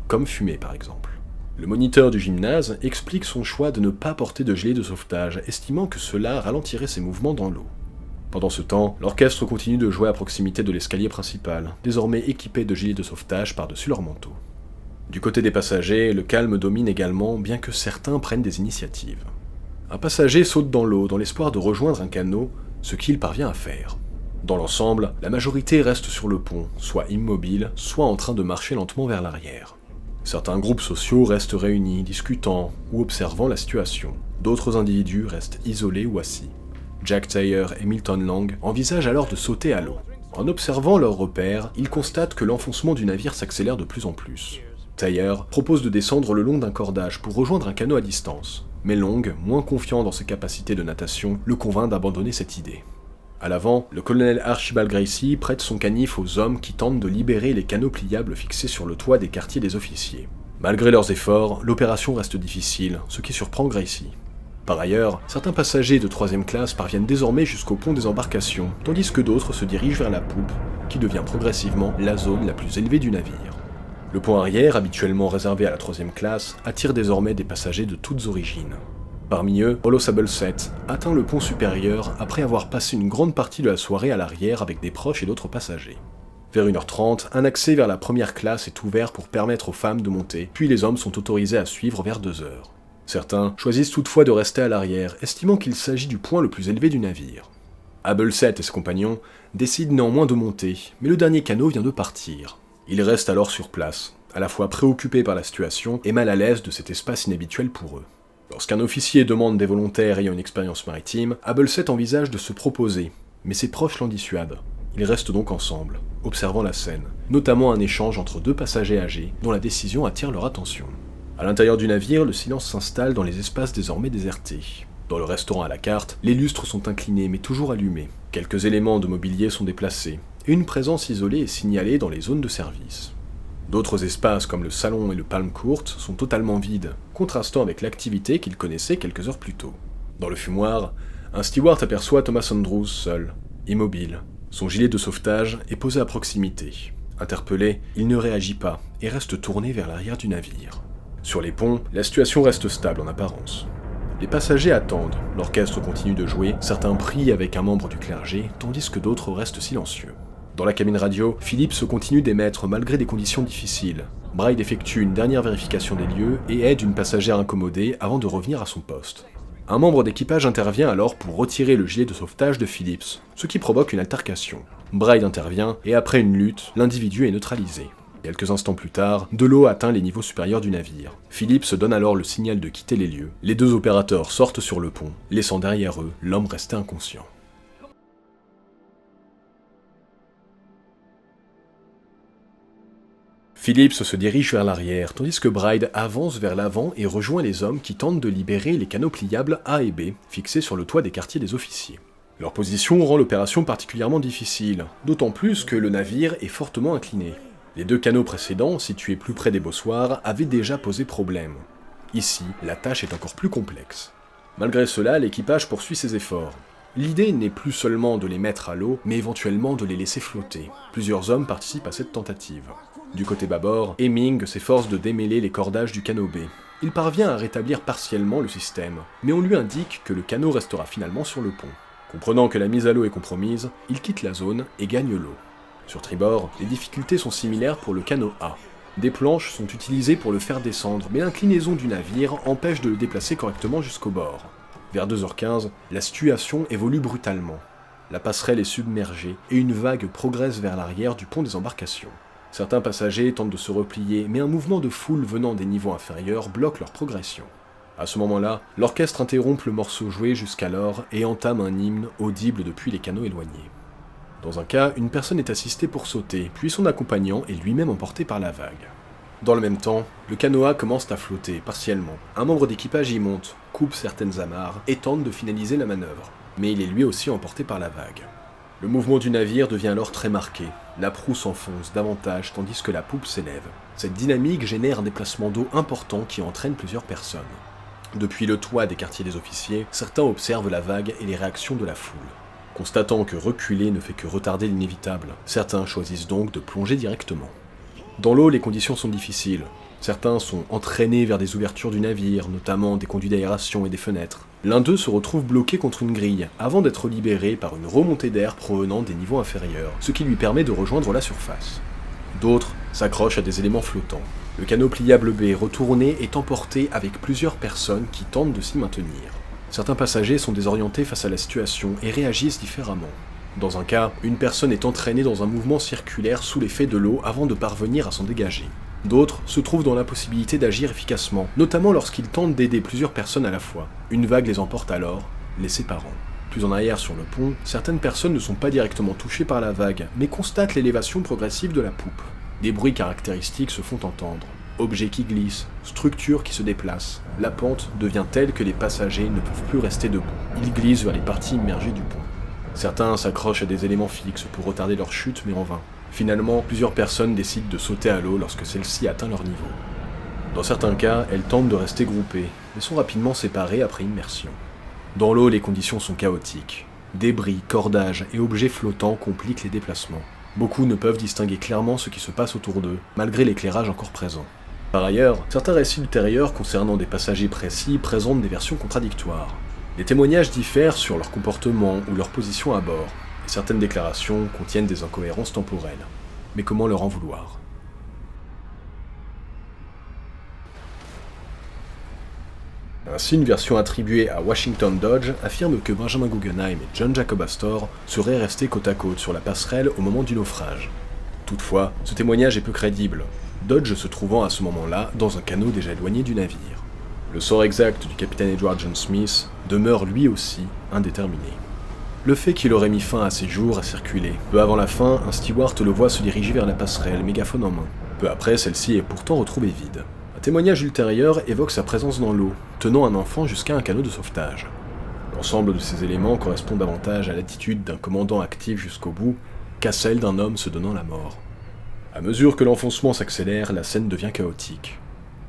comme fumer par exemple. Le moniteur du gymnase explique son choix de ne pas porter de gilet de sauvetage, estimant que cela ralentirait ses mouvements dans l'eau. Pendant ce temps, l'orchestre continue de jouer à proximité de l'escalier principal, désormais équipé de gilets de sauvetage par-dessus leur manteau. Du côté des passagers, le calme domine également, bien que certains prennent des initiatives. Un passager saute dans l'eau dans l'espoir de rejoindre un canot, ce qu'il parvient à faire. Dans l'ensemble, la majorité reste sur le pont, soit immobile, soit en train de marcher lentement vers l'arrière. Certains groupes sociaux restent réunis, discutant ou observant la situation. D'autres individus restent isolés ou assis. Jack Thayer et Milton Lang envisagent alors de sauter à l'eau. En observant leurs repères, ils constatent que l'enfoncement du navire s'accélère de plus en plus. Thayer propose de descendre le long d'un cordage pour rejoindre un canot à distance, mais Long, moins confiant dans ses capacités de natation, le convainc d'abandonner cette idée. À l'avant, le colonel Archibald Gracie prête son canif aux hommes qui tentent de libérer les canots pliables fixés sur le toit des quartiers des officiers. Malgré leurs efforts, l'opération reste difficile, ce qui surprend Gracie. Par ailleurs, certains passagers de 3e classe parviennent désormais jusqu'au pont des embarcations, tandis que d'autres se dirigent vers la poupe, qui devient progressivement la zone la plus élevée du navire. Le pont arrière, habituellement réservé à la 3e classe, attire désormais des passagers de toutes origines. Parmi eux, Rollo Sableset atteint le pont supérieur après avoir passé une grande partie de la soirée à l'arrière avec des proches et d'autres passagers. Vers 1h30, un accès vers la 1re classe est ouvert pour permettre aux femmes de monter, puis les hommes sont autorisés à suivre vers 2h. Certains choisissent toutefois de rester à l'arrière, estimant qu'il s'agit du point le plus élevé du navire. Abelset et ses compagnons décident néanmoins de monter, mais le dernier canot vient de partir. Ils restent alors sur place, à la fois préoccupés par la situation et mal à l'aise de cet espace inhabituel pour eux. Lorsqu'un officier demande des volontaires ayant une expérience maritime, Abelset envisage de se proposer, mais ses proches l'en dissuadent. Ils restent donc ensemble, observant la scène, notamment un échange entre 2 passagers âgés, dont la décision attire leur attention. À l'intérieur du navire, le silence s'installe dans les espaces désormais désertés. Dans le restaurant à la carte, les lustres sont inclinés mais toujours allumés. Quelques éléments de mobilier sont déplacés, et une présence isolée est signalée dans les zones de service. D'autres espaces comme le salon et le Palm Court sont totalement vides, contrastant avec l'activité qu'il connaissait quelques heures plus tôt. Dans le fumoir, un steward aperçoit Thomas Andrews seul, immobile. Son gilet de sauvetage est posé à proximité. Interpellé, il ne réagit pas et reste tourné vers l'arrière du navire. Sur les ponts, la situation reste stable en apparence. Les passagers attendent, l'orchestre continue de jouer, certains prient avec un membre du clergé, tandis que d'autres restent silencieux. Dans la cabine radio, Phillips continue d'émettre malgré des conditions difficiles. Bride effectue une dernière vérification des lieux et aide une passagère incommodée avant de revenir à son poste. Un membre d'équipage intervient alors pour retirer le gilet de sauvetage de Phillips, ce qui provoque une altercation. Bride intervient et après une lutte, l'individu est neutralisé. Quelques instants plus tard, de l'eau atteint les niveaux supérieurs du navire. Phillips donne alors le signal de quitter les lieux. Les 2 opérateurs sortent sur le pont, laissant derrière eux l'homme resté inconscient. Phillips se dirige vers l'arrière, tandis que Bride avance vers l'avant et rejoint les hommes qui tentent de libérer les canots pliables A et B, fixés sur le toit des quartiers des officiers. Leur position rend l'opération particulièrement difficile, d'autant plus que le navire est fortement incliné. Les 2 canots précédents, situés plus près des bossoirs, avaient déjà posé problème. Ici, la tâche est encore plus complexe. Malgré cela, l'équipage poursuit ses efforts. L'idée n'est plus seulement de les mettre à l'eau, mais éventuellement de les laisser flotter. Plusieurs hommes participent à cette tentative. Du côté bâbord, Hemming s'efforce de démêler les cordages du canot B. Il parvient à rétablir partiellement le système, mais on lui indique que le canot restera finalement sur le pont. Comprenant que la mise à l'eau est compromise, il quitte la zone et gagne l'eau. Sur tribord, les difficultés sont similaires pour le canot A. Des planches sont utilisées pour le faire descendre, mais l'inclinaison du navire empêche de le déplacer correctement jusqu'au bord. Vers 2h15, la situation évolue brutalement. La passerelle est submergée et une vague progresse vers l'arrière du pont des embarcations. Certains passagers tentent de se replier, mais un mouvement de foule venant des niveaux inférieurs bloque leur progression. À ce moment-là, l'orchestre interrompt le morceau joué jusqu'alors et entame un hymne audible depuis les canots éloignés. Dans un cas, une personne est assistée pour sauter, puis son accompagnant est lui-même emporté par la vague. Dans le même temps, le canot A commence à flotter, partiellement. Un membre d'équipage y monte, coupe certaines amarres et tente de finaliser la manœuvre, mais il est lui aussi emporté par la vague. Le mouvement du navire devient alors très marqué. La proue s'enfonce davantage tandis que la poupe s'élève. Cette dynamique génère un déplacement d'eau important qui entraîne plusieurs personnes. Depuis le toit des quartiers des officiers, certains observent la vague et les réactions de la foule. Constatant que reculer ne fait que retarder l'inévitable, certains choisissent donc de plonger directement. Dans l'eau, les conditions sont difficiles. Certains sont entraînés vers des ouvertures du navire, notamment des conduits d'aération et des fenêtres. L'un d'eux se retrouve bloqué contre une grille, avant d'être libéré par une remontée d'air provenant des niveaux inférieurs, ce qui lui permet de rejoindre la surface. D'autres s'accrochent à des éléments flottants. Le canot pliable B retourné est emporté avec plusieurs personnes qui tentent de s'y maintenir. Certains passagers sont désorientés face à la situation et réagissent différemment. Dans un cas, une personne est entraînée dans un mouvement circulaire sous l'effet de l'eau avant de parvenir à s'en dégager. D'autres se trouvent dans l'impossibilité d'agir efficacement, notamment lorsqu'ils tentent d'aider plusieurs personnes à la fois. Une vague les emporte alors, les séparant. Plus en arrière sur le pont, certaines personnes ne sont pas directement touchées par la vague, mais constatent l'élévation progressive de la poupe. Des bruits caractéristiques se font entendre. Objets qui glissent, structures qui se déplacent. La pente devient telle que les passagers ne peuvent plus rester debout. Ils glissent vers les parties immergées du pont. Certains s'accrochent à des éléments fixes pour retarder leur chute, mais en vain. Finalement, plusieurs personnes décident de sauter à l'eau lorsque celle-ci atteint leur niveau. Dans certains cas, elles tentent de rester groupées, mais sont rapidement séparées après immersion. Dans l'eau, les conditions sont chaotiques. Débris, cordages et objets flottants compliquent les déplacements. Beaucoup ne peuvent distinguer clairement ce qui se passe autour d'eux, malgré l'éclairage encore présent. Par ailleurs, certains récits ultérieurs concernant des passagers précis présentent des versions contradictoires. Les témoignages diffèrent sur leur comportement ou leur position à bord, et certaines déclarations contiennent des incohérences temporelles. Mais comment leur en vouloir ? Ainsi, une version attribuée à Washington Dodge affirme que Benjamin Guggenheim et John Jacob Astor seraient restés côte à côte sur la passerelle au moment du naufrage. Toutefois, ce témoignage est peu crédible, Dodge se trouvant à ce moment-là dans un canot déjà éloigné du navire. Le sort exact du capitaine Edward John Smith demeure lui aussi indéterminé. Le fait qu'il aurait mis fin à ses jours a circulé. Peu avant la fin, un steward le voit se diriger vers la passerelle, mégaphone en main. Peu après, celle-ci est pourtant retrouvée vide. Un témoignage ultérieur évoque sa présence dans l'eau, tenant un enfant jusqu'à un canot de sauvetage. L'ensemble de ces éléments correspond davantage à l'attitude d'un commandant actif jusqu'au bout qu'à celle d'un homme se donnant la mort. À mesure que l'enfoncement s'accélère, la scène devient chaotique.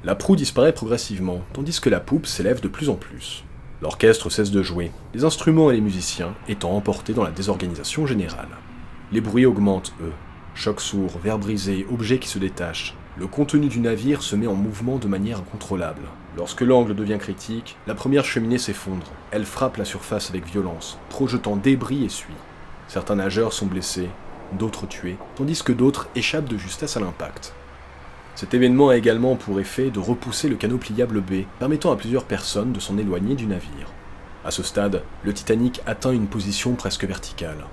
La proue disparaît progressivement, tandis que la poupe s'élève de plus en plus. L'orchestre cesse de jouer, les instruments et les musiciens étant emportés dans la désorganisation générale. Les bruits augmentent, eux. Chocs sourds, verres brisés, objets qui se détachent. Le contenu du navire se met en mouvement de manière incontrôlable. Lorsque l'angle devient critique, la première cheminée s'effondre. Elle frappe la surface avec violence, projetant débris et suie. Certains nageurs sont blessés, d'autres tués, tandis que d'autres échappent de justesse à l'impact. Cet événement a également pour effet de repousser le canot pliable B, permettant à plusieurs personnes de s'en éloigner du navire. À ce stade, le Titanic atteint une position presque verticale.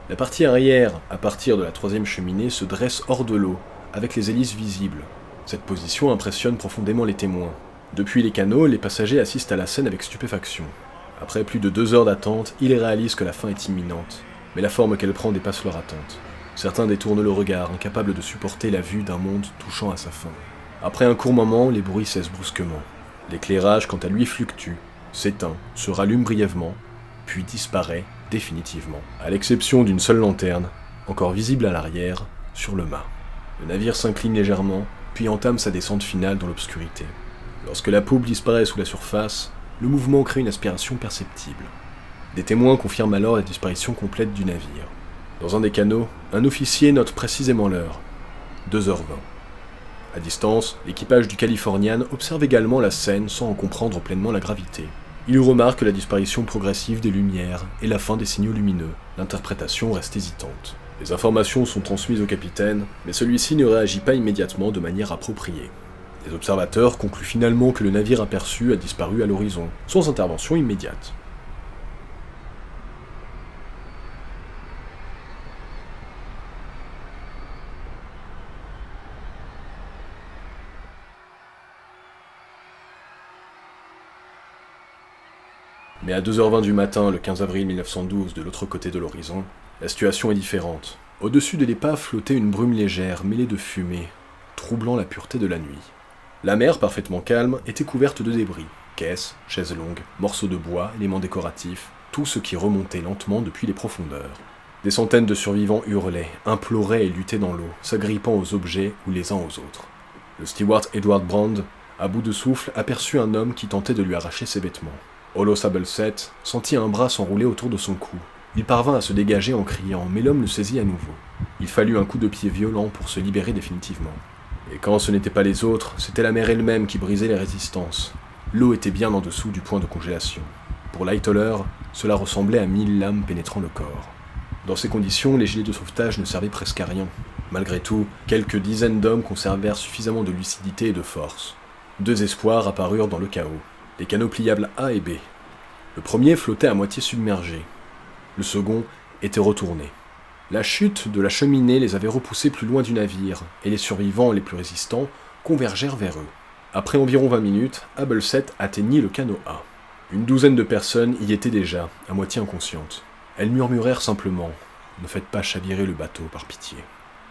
La partie arrière, à partir de la troisième cheminée, se dresse hors de l'eau, avec les hélices visibles. Cette position impressionne profondément les témoins. Depuis les canots, les passagers assistent à la scène avec stupéfaction. Après plus de 2 heures d'attente, ils réalisent que la fin est imminente, mais la forme qu'elle prend dépasse leur attente. Certains détournent le regard, incapables de supporter la vue d'un monde touchant à sa fin. Après un court moment, les bruits cessent brusquement. L'éclairage, quant à lui, fluctue, s'éteint, se rallume brièvement, puis disparaît définitivement, à l'exception d'une seule lanterne, encore visible à l'arrière, sur le mât. Le navire s'incline légèrement, puis entame sa descente finale dans l'obscurité. Lorsque la poupe disparaît sous la surface, le mouvement crée une aspiration perceptible. Des témoins confirment alors la disparition complète du navire. Dans un des canots, un officier note précisément l'heure, 2h20. À distance, l'équipage du Californian observe également la scène sans en comprendre pleinement la gravité. Il remarque la disparition progressive des lumières et la fin des signaux lumineux. L'interprétation reste hésitante. Les informations sont transmises au capitaine, mais celui-ci ne réagit pas immédiatement de manière appropriée. Les observateurs concluent finalement que le navire aperçu a disparu à l'horizon, sans intervention immédiate. Mais à 2h20 du matin, le 15 avril 1912, de l'autre côté de l'horizon, la situation est différente. Au-dessus de l'épave flottait une brume légère, mêlée de fumée, troublant la pureté de la nuit. La mer, parfaitement calme, était couverte de débris. Caisses, chaises longues, morceaux de bois, éléments décoratifs, tout ce qui remontait lentement depuis les profondeurs. Des centaines de survivants hurlaient, imploraient et luttaient dans l'eau, s'agrippant aux objets ou les uns aux autres. Le steward Edward Brand À bout de souffle, aperçut un homme qui tentait de lui arracher ses vêtements. Holo Sableset sentit un bras s'enrouler autour de son cou. Il parvint à se dégager en criant, mais l'homme le saisit à nouveau. Il fallut un coup de pied violent pour se libérer définitivement. Et quand ce n'était pas les autres, c'était la mer elle-même qui brisait les résistances. L'eau était bien en dessous du point de congélation. Pour Lightoller, cela ressemblait à 1000 lames pénétrant le corps. Dans ces conditions, les gilets de sauvetage ne servaient presque à rien. Malgré tout, quelques dizaines d'hommes conservèrent suffisamment de lucidité et de force. 2 espoirs apparurent dans le chaos, les canots pliables A et B. Le premier flottait à moitié submergé. Le second était retourné. La chute de la cheminée les avait repoussés plus loin du navire, et les survivants les plus résistants convergèrent vers eux. Après environ 20 minutes, Abelset atteignit le canot A. Une douzaine de personnes y étaient déjà, à moitié inconscientes. Elles murmurèrent simplement « Ne faites pas chavirer le bateau, par pitié ».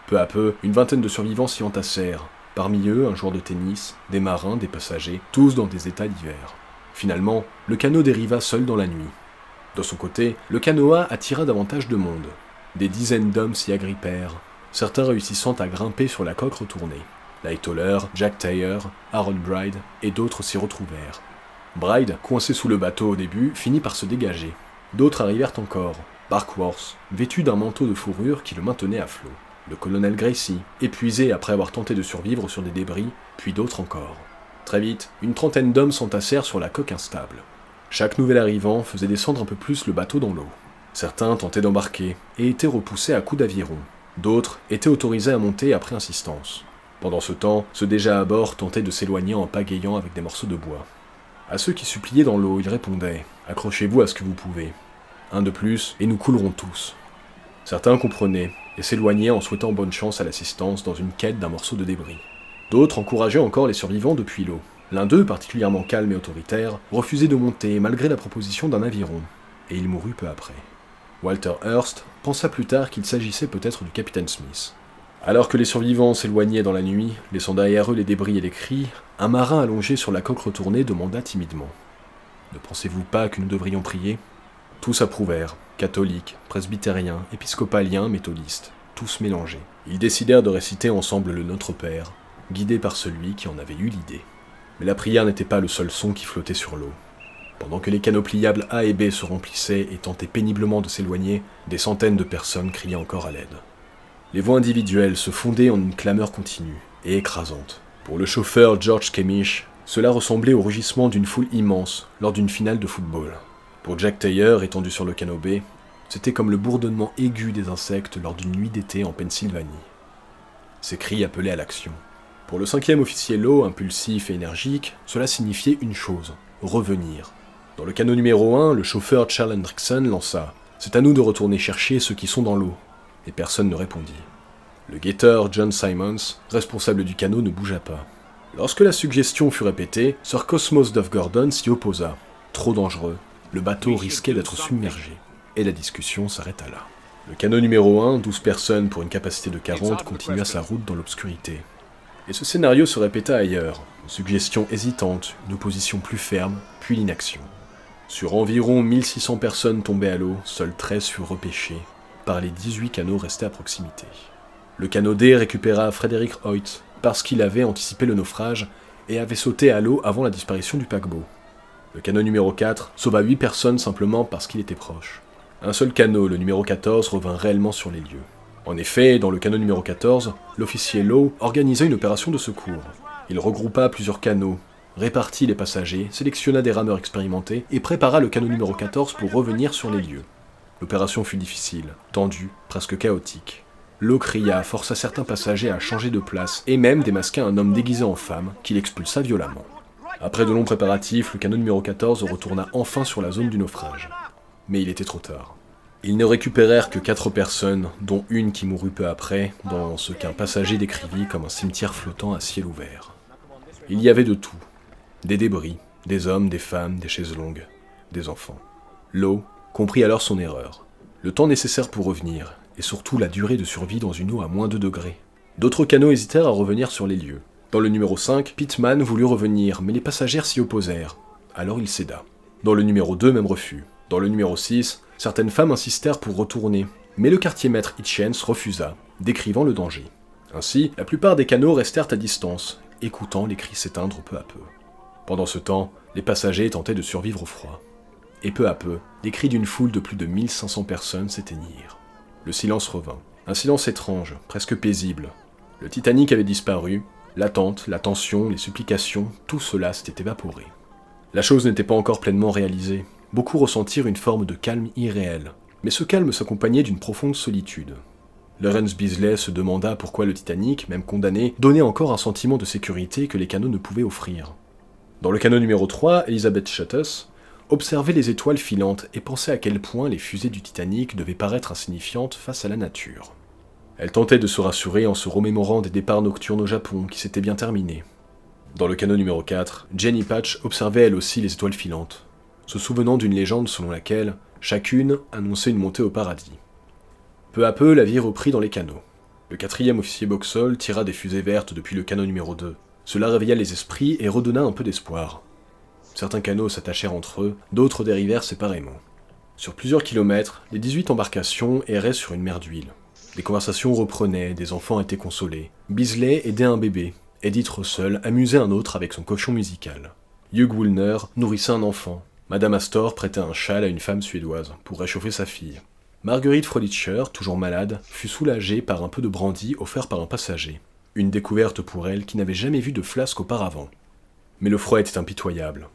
Peu à peu, une vingtaine de survivants s'y entassèrent. Parmi eux, un joueur de tennis, des marins, des passagers, tous dans des états divers. Finalement, le canot dériva seul dans la nuit. De son côté, le canot A attira davantage de monde. Des dizaines d'hommes s'y agrippèrent, certains réussissant à grimper sur la coque retournée. Lightoller, Jack Taylor, Aaron Bride et d'autres s'y retrouvèrent. Bride, coincé sous le bateau au début, finit par se dégager. D'autres arrivèrent encore. Barkworth, vêtu d'un manteau de fourrure qui le maintenait à flot. Le colonel Gracie, épuisé après avoir tenté de survivre sur des débris, puis d'autres encore. Très vite, une trentaine d'hommes s'entassèrent sur la coque instable. Chaque nouvel arrivant faisait descendre un peu plus le bateau dans l'eau. Certains tentaient d'embarquer et étaient repoussés à coups d'aviron. D'autres étaient autorisés à monter après insistance. Pendant ce temps, ceux déjà à bord tentaient de s'éloigner en pagayant avec des morceaux de bois. À ceux qui suppliaient dans l'eau, il répondait « Accrochez-vous à ce que vous pouvez. Un de plus, et nous coulerons tous. » Certains comprenaient et s'éloignaient en souhaitant bonne chance à l'assistance dans une quête d'un morceau de débris. D'autres encourageaient encore les survivants depuis l'eau. L'un d'eux, particulièrement calme et autoritaire, refusait de monter malgré la proposition d'un aviron, et il mourut peu après. Walter Hurst pensa plus tard qu'il s'agissait peut-être du capitaine Smith. Alors que les survivants s'éloignaient dans la nuit, laissant derrière eux les débris et les cris, un marin allongé sur la coque retournée demanda timidement « Ne pensez-vous pas que nous devrions prier ?» Tous approuvèrent, catholiques, presbytériens, épiscopaliens, méthodistes, tous mélangés. Ils décidèrent de réciter ensemble le Notre Père, guidés par celui qui en avait eu l'idée. Mais la prière n'était pas le seul son qui flottait sur l'eau. Pendant que les canots pliables A et B se remplissaient et tentaient péniblement de s'éloigner, des centaines de personnes criaient encore à l'aide. Les voix individuelles se fondaient en une clameur continue et écrasante. Pour le chauffeur George Kemish, cela ressemblait au rugissement d'une foule immense lors d'une finale de football. Pour Jack Taylor, étendu sur le canot B, c'était comme le bourdonnement aigu des insectes lors d'une nuit d'été en Pennsylvanie. Ces cris appelaient à l'action. Pour le 5e officier Lowe, impulsif et énergique, cela signifiait une chose, revenir. Dans le canot numéro 1, le chauffeur Charles Hendrickson lança « C'est à nous de retourner chercher ceux qui sont dans l'eau », et personne ne répondit. Le guetteur John Simons, responsable du canot, ne bougea pas. Lorsque la suggestion fut répétée, Sir Cosmos Duff Gordon s'y opposa. Trop dangereux, le bateau risquait d'être submergé, et la discussion s'arrêta là. Le canot numéro 1, 12 personnes pour une capacité de 40, continua sa route dans l'obscurité. Et ce scénario se répéta ailleurs, une suggestion hésitante, une opposition plus ferme, puis l'inaction. Sur environ 1600 personnes tombées à l'eau, seuls 13 furent repêchés, par les 18 canots restés à proximité. Le canot D récupéra Frederick Hoyt, parce qu'il avait anticipé le naufrage et avait sauté à l'eau avant la disparition du paquebot. Le canot numéro 4 sauva 8 personnes simplement parce qu'il était proche. Un seul canot, le numéro 14, revint réellement sur les lieux. En effet, dans le canot numéro 14, l'officier Lowe organisait une opération de secours. Il regroupa plusieurs canots, répartit les passagers, sélectionna des rameurs expérimentés et prépara le canot numéro 14 pour revenir sur les lieux. L'opération fut difficile, tendue, presque chaotique. Lowe cria, força certains passagers à changer de place et même démasqua un homme déguisé en femme qu'il expulsa violemment. Après de longs préparatifs, le canot numéro 14 retourna enfin sur la zone du naufrage. Mais il était trop tard. Ils ne récupérèrent que 4 personnes, dont une qui mourut peu après, dans ce qu'un passager décrivit comme un cimetière flottant à ciel ouvert. Il y avait de tout. Des débris, des hommes, des femmes, des chaises longues, des enfants. Lowe comprit alors son erreur. Le temps nécessaire pour revenir, et surtout la durée de survie dans une eau à -2 degrés. D'autres canots hésitèrent à revenir sur les lieux. Dans le numéro 5, Pittman voulut revenir, mais les passagères s'y opposèrent. Alors il céda. Dans le numéro 2, même refus. Dans le numéro 6, certaines femmes insistèrent pour retourner, mais le quartier-maître Hitchens refusa, décrivant le danger. Ainsi, la plupart des canots restèrent à distance, écoutant les cris s'éteindre peu à peu. Pendant ce temps, les passagers tentaient de survivre au froid. Et peu à peu, les cris d'une foule de plus de 1500 personnes s'éteignirent. Le silence revint. Un silence étrange, presque paisible. Le Titanic avait disparu, l'attente, la tension, les supplications, tout cela s'était évaporé. La chose n'était pas encore pleinement réalisée. Beaucoup ressentirent une forme de calme irréel. Mais ce calme s'accompagnait d'une profonde solitude. Laurence Beasley se demanda pourquoi le Titanic, même condamné, donnait encore un sentiment de sécurité que les canaux ne pouvaient offrir. Dans le canot numéro 3, Elizabeth Shutters observait les étoiles filantes et pensait à quel point les fusées du Titanic devaient paraître insignifiantes face à la nature. Elle tentait de se rassurer en se remémorant des départs nocturnes au Japon qui s'étaient bien terminés. Dans le canot numéro 4, Jenny Patch observait elle aussi les étoiles filantes, se souvenant d'une légende selon laquelle chacune annonçait une montée au paradis. Peu à peu, la vie reprit dans les canots. Le 4e officier Boxall tira des fusées vertes depuis le canot numéro 2. Cela réveilla les esprits et redonna un peu d'espoir. Certains canots s'attachèrent entre eux, d'autres dérivèrent séparément. Sur plusieurs kilomètres, les 18 embarcations erraient sur une mer d'huile. Les conversations reprenaient, des enfants étaient consolés. Beasley aidait un bébé. Edith Russell amusait un autre avec son cochon musical. Hugh Woolner nourrissait un enfant. Madame Astor prêtait un châle à une femme suédoise pour réchauffer sa fille. Marguerite Frölicher, toujours malade, fut soulagée par un peu de brandy offert par un passager. Une découverte pour elle qui n'avait jamais vu de flasque auparavant. Mais le froid était impitoyable.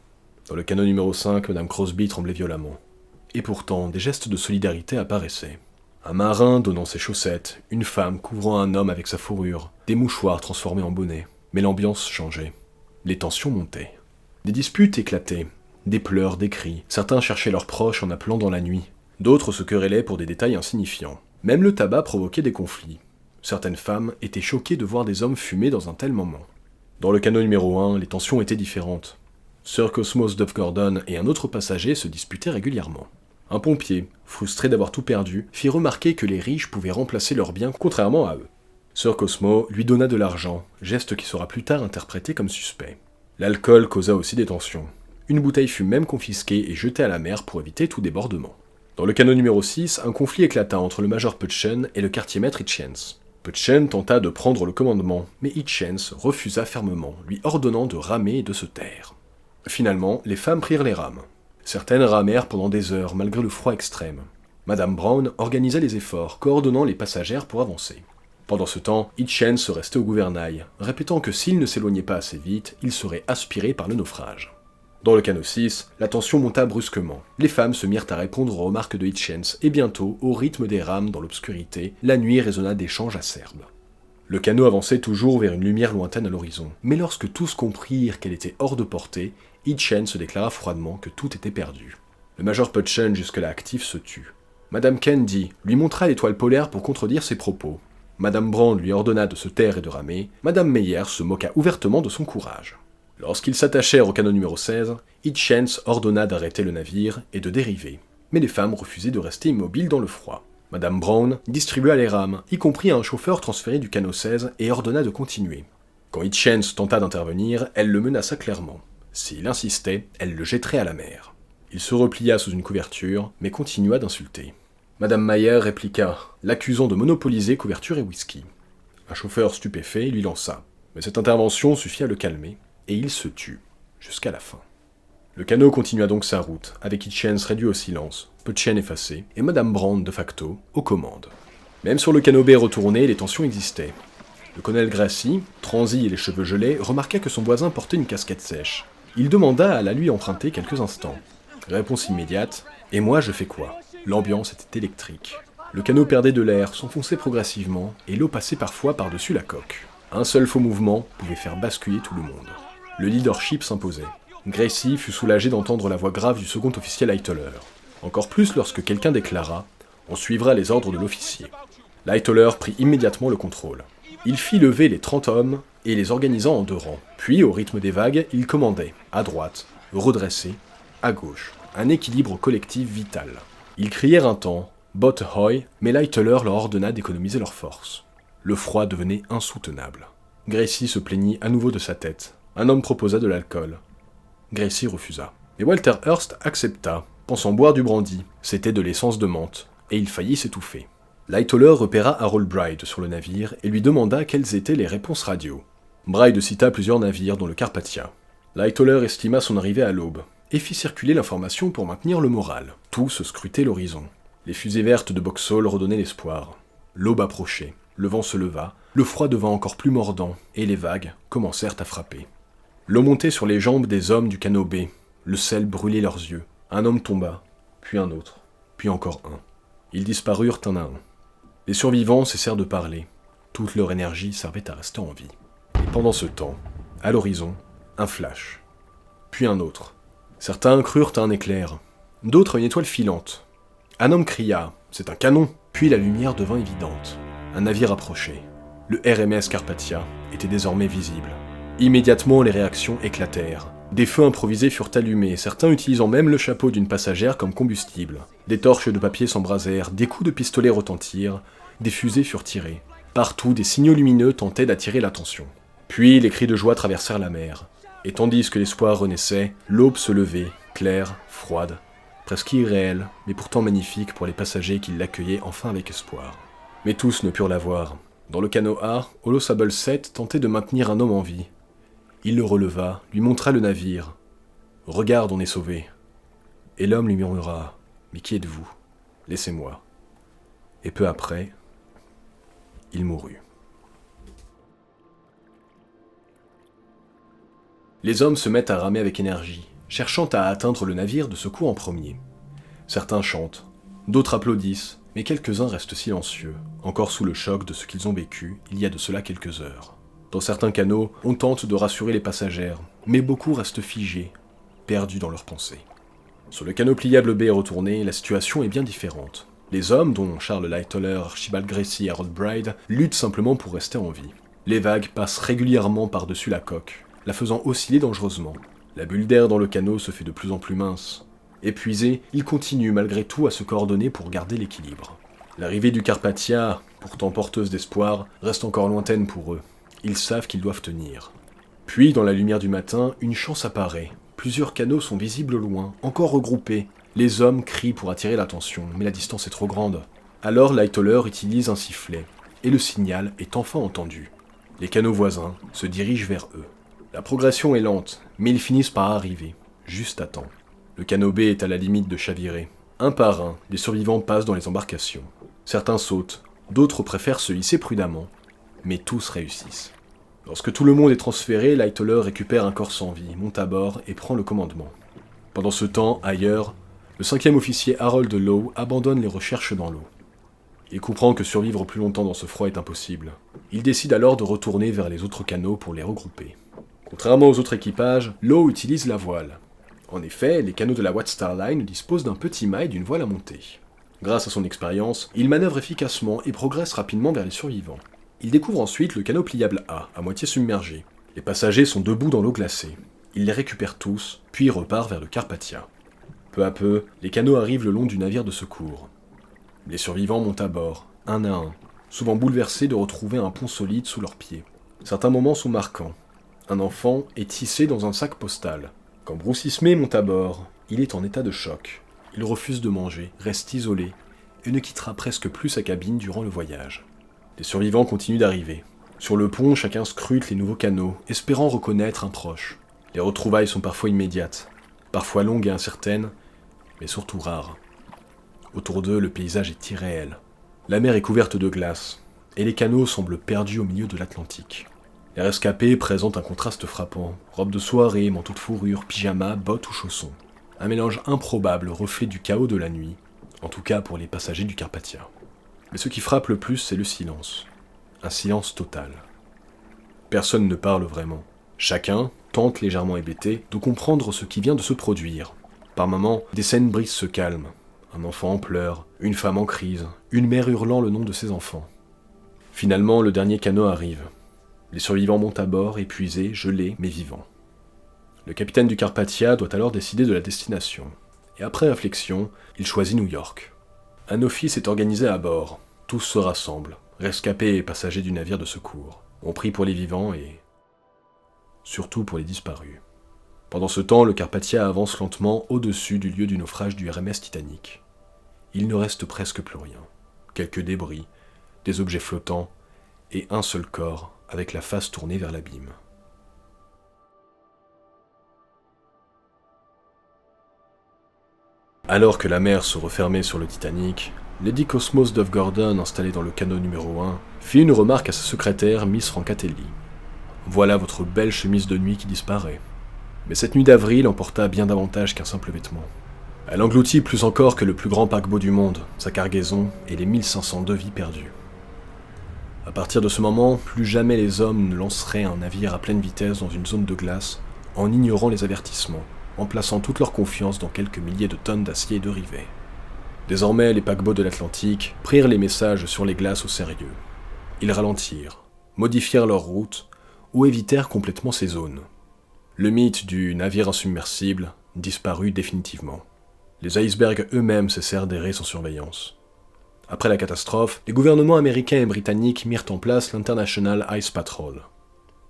Dans le canot numéro 5, Madame Crosby tremblait violemment. Et pourtant, des gestes de solidarité apparaissaient. Un marin donnant ses chaussettes, une femme couvrant un homme avec sa fourrure, des mouchoirs transformés en bonnets. Mais l'ambiance changeait. Les tensions montaient. Des disputes éclataient. Des pleurs, des cris. Certains cherchaient leurs proches en appelant dans la nuit. D'autres se querellaient pour des détails insignifiants. Même le tabac provoquait des conflits. Certaines femmes étaient choquées de voir des hommes fumer dans un tel moment. Dans le canot numéro 1, les tensions étaient différentes. Sir Cosmos Duff Gordon et un autre passager se disputaient régulièrement. Un pompier, frustré d'avoir tout perdu, fit remarquer que les riches pouvaient remplacer leurs biens contrairement à eux. Sir Cosmo lui donna de l'argent, geste qui sera plus tard interprété comme suspect. L'alcool causa aussi des tensions. Une bouteille fut même confisquée et jetée à la mer pour éviter tout débordement. Dans le canot numéro 6, un conflit éclata entre le major Putchen et le quartier-maître Hitchens. Putchen tenta de prendre le commandement, mais Hitchens refusa fermement, lui ordonnant de ramer et de se taire. Finalement, les femmes prirent les rames. Certaines ramèrent pendant des heures, malgré le froid extrême. Madame Brown organisait les efforts, coordonnant les passagères pour avancer. Pendant ce temps, Hitchens restait au gouvernail, répétant que s'il ne s'éloignait pas assez vite, il serait aspiré par le naufrage. Dans le canot 6, la tension monta brusquement. Les femmes se mirent à répondre aux remarques de Hitchens, et bientôt, au rythme des rames dans l'obscurité, la nuit résonna d'échanges acerbes. Le canot avançait toujours vers une lumière lointaine à l'horizon, mais lorsque tous comprirent qu'elle était hors de portée, Hitchens se déclara froidement que tout était perdu. Le major Putchen, jusque-là actif, se tut. Madame Candy lui montra l'étoile polaire pour contredire ses propos. Madame Brand lui ordonna de se taire et de ramer. Madame Meyer se moqua ouvertement de son courage. Lorsqu'ils s'attachèrent au canot numéro 16, Hitchens ordonna d'arrêter le navire et de dériver. Mais les femmes refusaient de rester immobiles dans le froid. Madame Brown distribua les rames, y compris à un chauffeur transféré du canot 16, et ordonna de continuer. Quand Hitchens tenta d'intervenir, elle le menaça clairement. S'il insistait, elle le jetterait à la mer. Il se replia sous une couverture, mais continua d'insulter. Madame Mayer répliqua, l'accusant de monopoliser couverture et whisky. Un chauffeur stupéfait lui lança, mais cette intervention suffit à le calmer, et il se tut, jusqu'à la fin. Le canot continua donc sa route, avec Hitchens réduit au silence, Putchen effacé, et Madame Brand, de facto, aux commandes. Même sur le canot B retourné, les tensions existaient. Le colonel Gracie, transi et les cheveux gelés, remarqua que son voisin portait une casquette sèche. Il demanda à la lui emprunter quelques instants. Réponse immédiate, « Et moi, je fais quoi ?» L'ambiance était électrique. Le canot perdait de l'air, s'enfonçait progressivement, et l'eau passait parfois par-dessus la coque. Un seul faux mouvement pouvait faire basculer tout le monde. Le leadership s'imposait. Gracie fut soulagé d'entendre la voix grave du second officier Lightoller. Encore plus lorsque quelqu'un déclara « On suivra les ordres de l'officier ». Lightoller prit immédiatement le contrôle. Il fit lever les 30 hommes et les organisant en 2 rangs. Puis, au rythme des vagues, il commandait, à droite, redressé, à gauche. Un équilibre collectif vital. Ils crièrent un temps, Bot Ahoy, mais Lightoller leur ordonna d'économiser leurs forces. Le froid devenait insoutenable. Gracie se plaignit à nouveau de sa tête. Un homme proposa de l'alcool. Gracie refusa. Mais Walter Hearst accepta, pensant boire du brandy. C'était de l'essence de menthe, et il faillit s'étouffer. Lightoller repéra Harold Bride sur le navire et lui demanda quelles étaient les réponses radio. Bride cita plusieurs navires, dont le Carpathia. Lightoller estima son arrivée à l'aube, et fit circuler l'information pour maintenir le moral. Tous scrutaient l'horizon. Les fusées vertes de Boxall redonnaient l'espoir. L'aube approchait, le vent se leva, le froid devint encore plus mordant, et les vagues commencèrent à frapper. L'eau montait sur les jambes des hommes du canot B, le sel brûlait leurs yeux. Un homme tomba, puis un autre, puis encore un. Ils disparurent un à un. Les survivants cessèrent de parler. Toute leur énergie servait à rester en vie. Et pendant ce temps, à l'horizon, un flash. Puis un autre. Certains crurent à un éclair, d'autres à une étoile filante. Un homme cria « C'est un canon !» Puis la lumière devint évidente. Un navire approchait. Le RMS Carpathia était désormais visible. Immédiatement, les réactions éclatèrent. Des feux improvisés furent allumés, certains utilisant même le chapeau d'une passagère comme combustible. Des torches de papier s'embrasèrent, des coups de pistolet retentirent, des fusées furent tirées. Partout, des signaux lumineux tentaient d'attirer l'attention. Puis, les cris de joie traversèrent la mer. Et tandis que l'espoir renaissait, l'aube se levait, claire, froide, presque irréelle, mais pourtant magnifique pour les passagers qui l'accueillaient enfin avec espoir. Mais tous ne purent la voir. Dans le canot A, Holo Sable 7 tentait de maintenir un homme en vie. Il le releva, lui montra le navire. « Regarde, on est sauvé. » Et l'homme lui murmura « Mais qui êtes-vous ? Laissez-moi. » Et peu après, il mourut. Les hommes se mettent à ramer avec énergie, cherchant à atteindre le navire de secours en premier. Certains chantent, d'autres applaudissent, mais quelques-uns restent silencieux, encore sous le choc de ce qu'ils ont vécu il y a de cela quelques heures. Dans certains canots, on tente de rassurer les passagères, mais beaucoup restent figés, perdus dans leurs pensées. Sur le canot pliable B retourné, la situation est bien différente. Les hommes, dont Charles Lightoller, Archibald Gracie et Harold Bride, luttent simplement pour rester en vie. Les vagues passent régulièrement par-dessus la coque, la faisant osciller dangereusement. La bulle d'air dans le canot se fait de plus en plus mince. Épuisés, ils continuent malgré tout à se coordonner pour garder l'équilibre. L'arrivée du Carpathia, pourtant porteuse d'espoir, reste encore lointaine pour eux. Ils savent qu'ils doivent tenir. Puis, dans la lumière du matin, une chance apparaît. Plusieurs canots sont visibles au loin, encore regroupés. Les hommes crient pour attirer l'attention, mais la distance est trop grande. Alors Lightoller utilise un sifflet, et le signal est enfin entendu. Les canots voisins se dirigent vers eux. La progression est lente, mais ils finissent par arriver, juste à temps. Le canot B est à la limite de chavirer. Un par un, les survivants passent dans les embarcations. Certains sautent, d'autres préfèrent se hisser prudemment, mais tous réussissent. Lorsque tout le monde est transféré, Lightoller récupère un corps sans vie, monte à bord et prend le commandement. Pendant ce temps, ailleurs, le 5e officier Harold Lowe abandonne les recherches dans l'eau. Il comprend que survivre plus longtemps dans ce froid est impossible. Il décide alors de retourner vers les autres canots pour les regrouper. Contrairement aux autres équipages, Lowe utilise la voile. En effet, les canots de la White Star Line disposent d'un petit mât et d'une voile à monter. Grâce à son expérience, il manœuvre efficacement et progresse rapidement vers les survivants. Il découvre ensuite le canot pliable A, à moitié submergé. Les passagers sont debout dans l'eau glacée. Il les récupère tous, puis repart vers le Carpathia. Peu à peu, les canots arrivent le long du navire de secours. Les survivants montent à bord, un à un, souvent bouleversés de retrouver un pont solide sous leurs pieds. Certains moments sont marquants. Un enfant est tissé dans un sac postal. Quand Bruce Ismay monte à bord, il est en état de choc. Il refuse de manger, reste isolé, et ne quittera presque plus sa cabine durant le voyage. Les survivants continuent d'arriver. Sur le pont, chacun scrute les nouveaux canots, espérant reconnaître un proche. Les retrouvailles sont parfois immédiates, parfois longues et incertaines, mais surtout rares. Autour d'eux, le paysage est irréel. La mer est couverte de glace, et les canots semblent perdus au milieu de l'Atlantique. Les rescapés présentent un contraste frappant. Robes de soirée, manteaux de fourrure, pyjama, bottes ou chaussons. Un mélange improbable, reflet du chaos de la nuit, en tout cas pour les passagers du Carpathia. Mais ce qui frappe le plus, c'est le silence. Un silence total. Personne ne parle vraiment. Chacun tente, légèrement hébété, de comprendre ce qui vient de se produire. Par moments, des scènes brisent ce calme. Un enfant en pleurs, une femme en crise, une mère hurlant le nom de ses enfants. Finalement, le dernier canot arrive. Les survivants montent à bord, épuisés, gelés, mais vivants. Le capitaine du Carpathia doit alors décider de la destination. Et après réflexion, il choisit New York. Un office est organisé à bord. Tous se rassemblent, rescapés et passagers du navire de secours. On prie pour les vivants et surtout pour les disparus. Pendant ce temps, le Carpathia avance lentement au-dessus du lieu du naufrage du RMS Titanic. Il ne reste presque plus rien. Quelques débris, des objets flottants et un seul corps avec la face tournée vers l'abîme. Alors que la mer se refermait sur le Titanic, Lady Cosmos Dove Gordon, installée dans le canot numéro 1, fit une remarque à sa secrétaire, Miss Francatelli. « Voilà votre belle chemise de nuit qui disparaît. » Mais cette nuit d'avril emporta bien davantage qu'un simple vêtement. Elle engloutit plus encore que le plus grand paquebot du monde, sa cargaison et les 1502 vies perdues. À partir de ce moment, plus jamais les hommes ne lanceraient un navire à pleine vitesse dans une zone de glace, en ignorant les avertissements, en plaçant toute leur confiance dans quelques milliers de tonnes d'acier et de rivets. Désormais, les paquebots de l'Atlantique prirent les messages sur les glaces au sérieux. Ils ralentirent, modifièrent leur route, ou évitèrent complètement ces zones. Le mythe du navire insubmersible disparut définitivement. Les icebergs eux-mêmes cessèrent d'errer sans surveillance. Après la catastrophe, les gouvernements américains et britanniques mirent en place l'International Ice Patrol.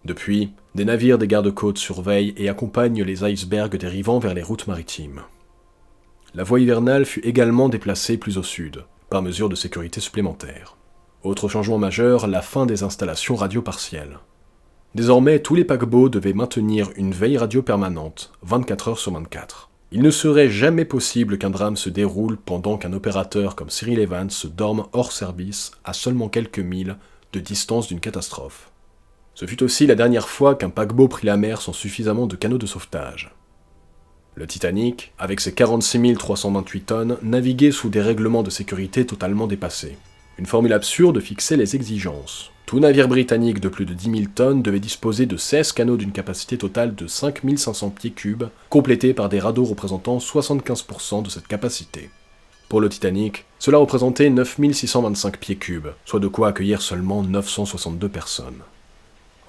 Depuis, des navires des gardes-côtes surveillent et accompagnent les icebergs dérivant vers les routes maritimes. La voie hivernale fut également déplacée plus au sud, par mesure de sécurité supplémentaire. Autre changement majeur, la fin des installations radio partielles. Désormais, tous les paquebots devaient maintenir une veille radio permanente, 24 heures sur 24. Il ne serait jamais possible qu'un drame se déroule pendant qu'un opérateur comme Cyril Evans se dorme hors service à seulement quelques milles de distance d'une catastrophe. Ce fut aussi la dernière fois qu'un paquebot prit la mer sans suffisamment de canaux de sauvetage. Le Titanic, avec ses 46 328 tonnes, naviguait sous des règlements de sécurité totalement dépassés. Une formule absurde fixait les exigences. Tout navire britannique de plus de 10 000 tonnes devait disposer de 16 canaux d'une capacité totale de 5 500 pieds cubes, complétés par des radeaux représentant 75% de cette capacité. Pour le Titanic, cela représentait 9 625 pieds cubes, soit de quoi accueillir seulement 962 personnes.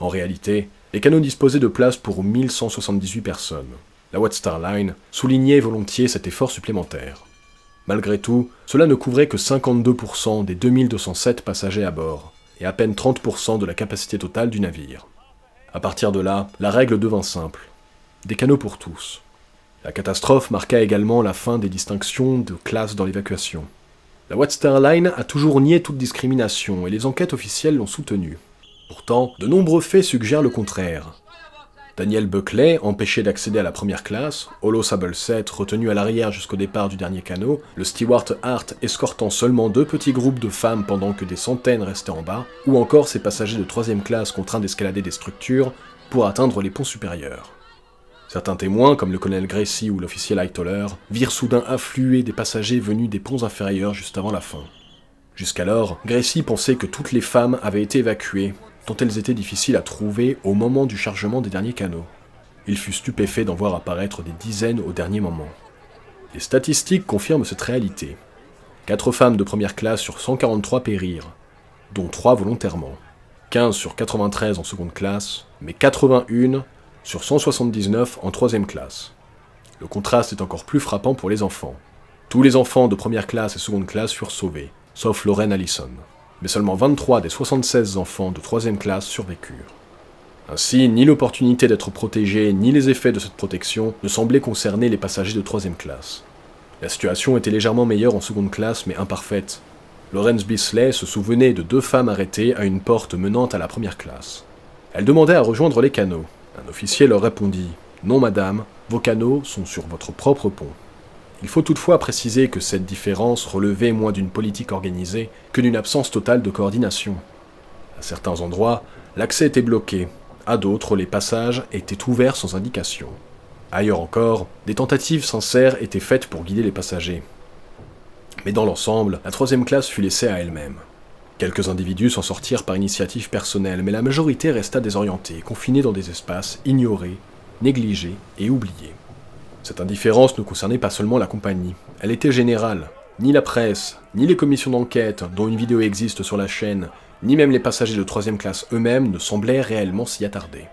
En réalité, les canaux disposaient de place pour 1178 personnes. La White Star Line soulignait volontiers cet effort supplémentaire. Malgré tout, cela ne couvrait que 52% des 2207 passagers à bord, et à peine 30% de la capacité totale du navire. À partir de là, la règle devint simple. Des canaux pour tous. La catastrophe marqua également la fin des distinctions de classe dans l'évacuation. La White Star Line a toujours nié toute discrimination et les enquêtes officielles l'ont soutenue. Pourtant, de nombreux faits suggèrent le contraire. Daniel Buckley, empêché d'accéder à la première classe, Holo Sableset retenu à l'arrière jusqu'au départ du dernier canot, le Stewart Hart escortant seulement 2 petits groupes de femmes pendant que des centaines restaient en bas, ou encore ces passagers de 3e classe contraints d'escalader des structures pour atteindre les ponts supérieurs. Certains témoins, comme le colonel Gracie ou l'officier Lightoller, virent soudain affluer des passagers venus des ponts inférieurs juste avant la fin. Jusqu'alors, Gracie pensait que toutes les femmes avaient été évacuées, tant elles étaient difficiles à trouver au moment du chargement des derniers canaux. Il fut stupéfait d'en voir apparaître des dizaines au dernier moment. Les statistiques confirment cette réalité. 4 femmes de première classe sur 143 périrent, dont 3 volontairement. 15 sur 93 en seconde classe, mais 81 sur 179 en 3e classe. Le contraste est encore plus frappant pour les enfants. Tous les enfants de première classe et seconde classe furent sauvés, sauf Lorraine Allison. Mais seulement 23 des 76 enfants de 3e classe survécurent. Ainsi, ni l'opportunité d'être protégés, ni les effets de cette protection ne semblaient concerner les passagers de 3e classe. La situation était légèrement meilleure en seconde classe, mais imparfaite. Lawrence Bisley se souvenait de 2 femmes arrêtées à une porte menant à la première classe. Elles demandaient à rejoindre les canaux. Un officier leur répondit « Non madame, vos canaux sont sur votre propre pont ». Il faut toutefois préciser que cette différence relevait moins d'une politique organisée que d'une absence totale de coordination. À certains endroits, l'accès était bloqué, à d'autres, les passages étaient ouverts sans indication. Ailleurs encore, des tentatives sincères étaient faites pour guider les passagers. Mais dans l'ensemble, la 3e classe fut laissée à elle-même. Quelques individus s'en sortirent par initiative personnelle, mais la majorité resta désorientée, confinée dans des espaces ignorés, négligés et oubliés. Cette indifférence ne concernait pas seulement la compagnie, elle était générale. Ni la presse, ni les commissions d'enquête, dont une vidéo existe sur la chaîne, ni même les passagers de 3e classe eux-mêmes ne semblaient réellement s'y attarder.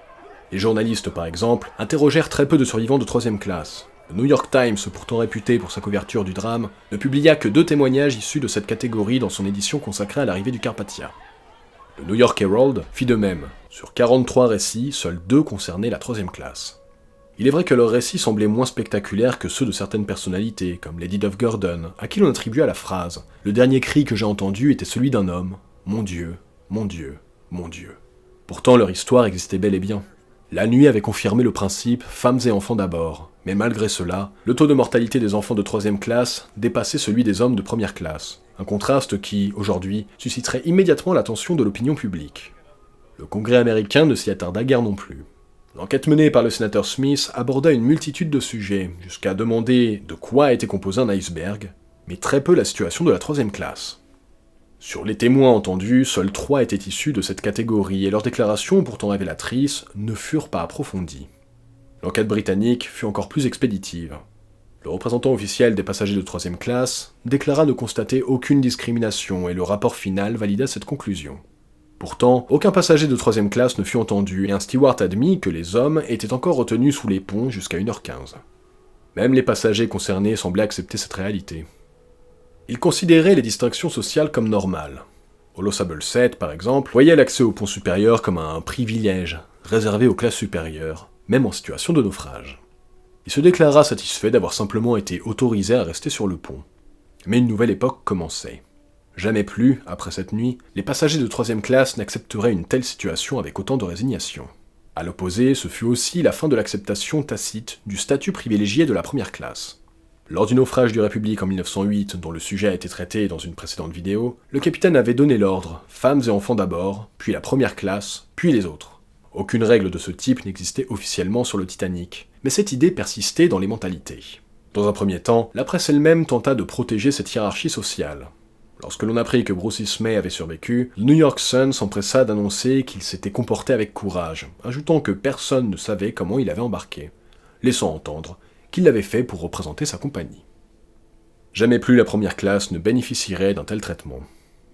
Les journalistes, par exemple, interrogèrent très peu de survivants de 3e classe. Le New York Times, pourtant réputé pour sa couverture du drame, ne publia que 2 témoignages issus de cette catégorie dans son édition consacrée à l'arrivée du Carpathia. Le New York Herald fit de même. Sur 43 récits, seuls 2 concernaient la 3e classe. Il est vrai que leurs récits semblaient moins spectaculaires que ceux de certaines personnalités, comme Lady Dove Gordon, à qui l'on attribua la phrase « Le dernier cri que j'ai entendu était celui d'un homme. Mon Dieu, mon Dieu, mon Dieu ». Pourtant, leur histoire existait bel et bien. La nuit avait confirmé le principe femmes et enfants d'abord, mais malgré cela, le taux de mortalité des enfants de 3e classe dépassait celui des hommes de 1re classe, un contraste qui, aujourd'hui, susciterait immédiatement l'attention de l'opinion publique. Le Congrès américain ne s'y attarda guère non plus. L'enquête menée par le sénateur Smith aborda une multitude de sujets, jusqu'à demander de quoi était composé un iceberg, mais très peu la situation de la 3e classe. Sur les témoins entendus, seuls 3 étaient issus de cette catégorie et leurs déclarations, pourtant révélatrices, ne furent pas approfondies. L'enquête britannique fut encore plus expéditive. Le représentant officiel des passagers de 3e classe déclara ne constater aucune discrimination et le rapport final valida cette conclusion. Pourtant, aucun passager de 3e classe ne fut entendu et un steward admit que les hommes étaient encore retenus sous les ponts jusqu'à 1h15. Même les passagers concernés semblaient accepter cette réalité. Ils considéraient les distinctions sociales comme normales. Holo Sable 7, par exemple, voyait l'accès au pont supérieur comme un privilège, réservé aux classes supérieures, même en situation de naufrage. Il se déclara satisfait d'avoir simplement été autorisé à rester sur le pont. Mais une nouvelle époque commençait. Jamais plus, après cette nuit, les passagers de 3e classe n'accepteraient une telle situation avec autant de résignation. À l'opposé, ce fut aussi la fin de l'acceptation tacite du statut privilégié de la 1re classe. Lors du naufrage du République en 1908, dont le sujet a été traité dans une précédente vidéo, le capitaine avait donné l'ordre, femmes et enfants d'abord, puis la 1re classe, puis les autres. Aucune règle de ce type n'existait officiellement sur le Titanic, mais cette idée persistait dans les mentalités. Dans un premier temps, la presse elle-même tenta de protéger cette hiérarchie sociale. Lorsque l'on apprit que Bruce Ismay avait survécu, le New York Sun s'empressa d'annoncer qu'il s'était comporté avec courage, ajoutant que personne ne savait comment il avait embarqué, laissant entendre qu'il l'avait fait pour représenter sa compagnie. Jamais plus la 1re classe ne bénéficierait d'un tel traitement.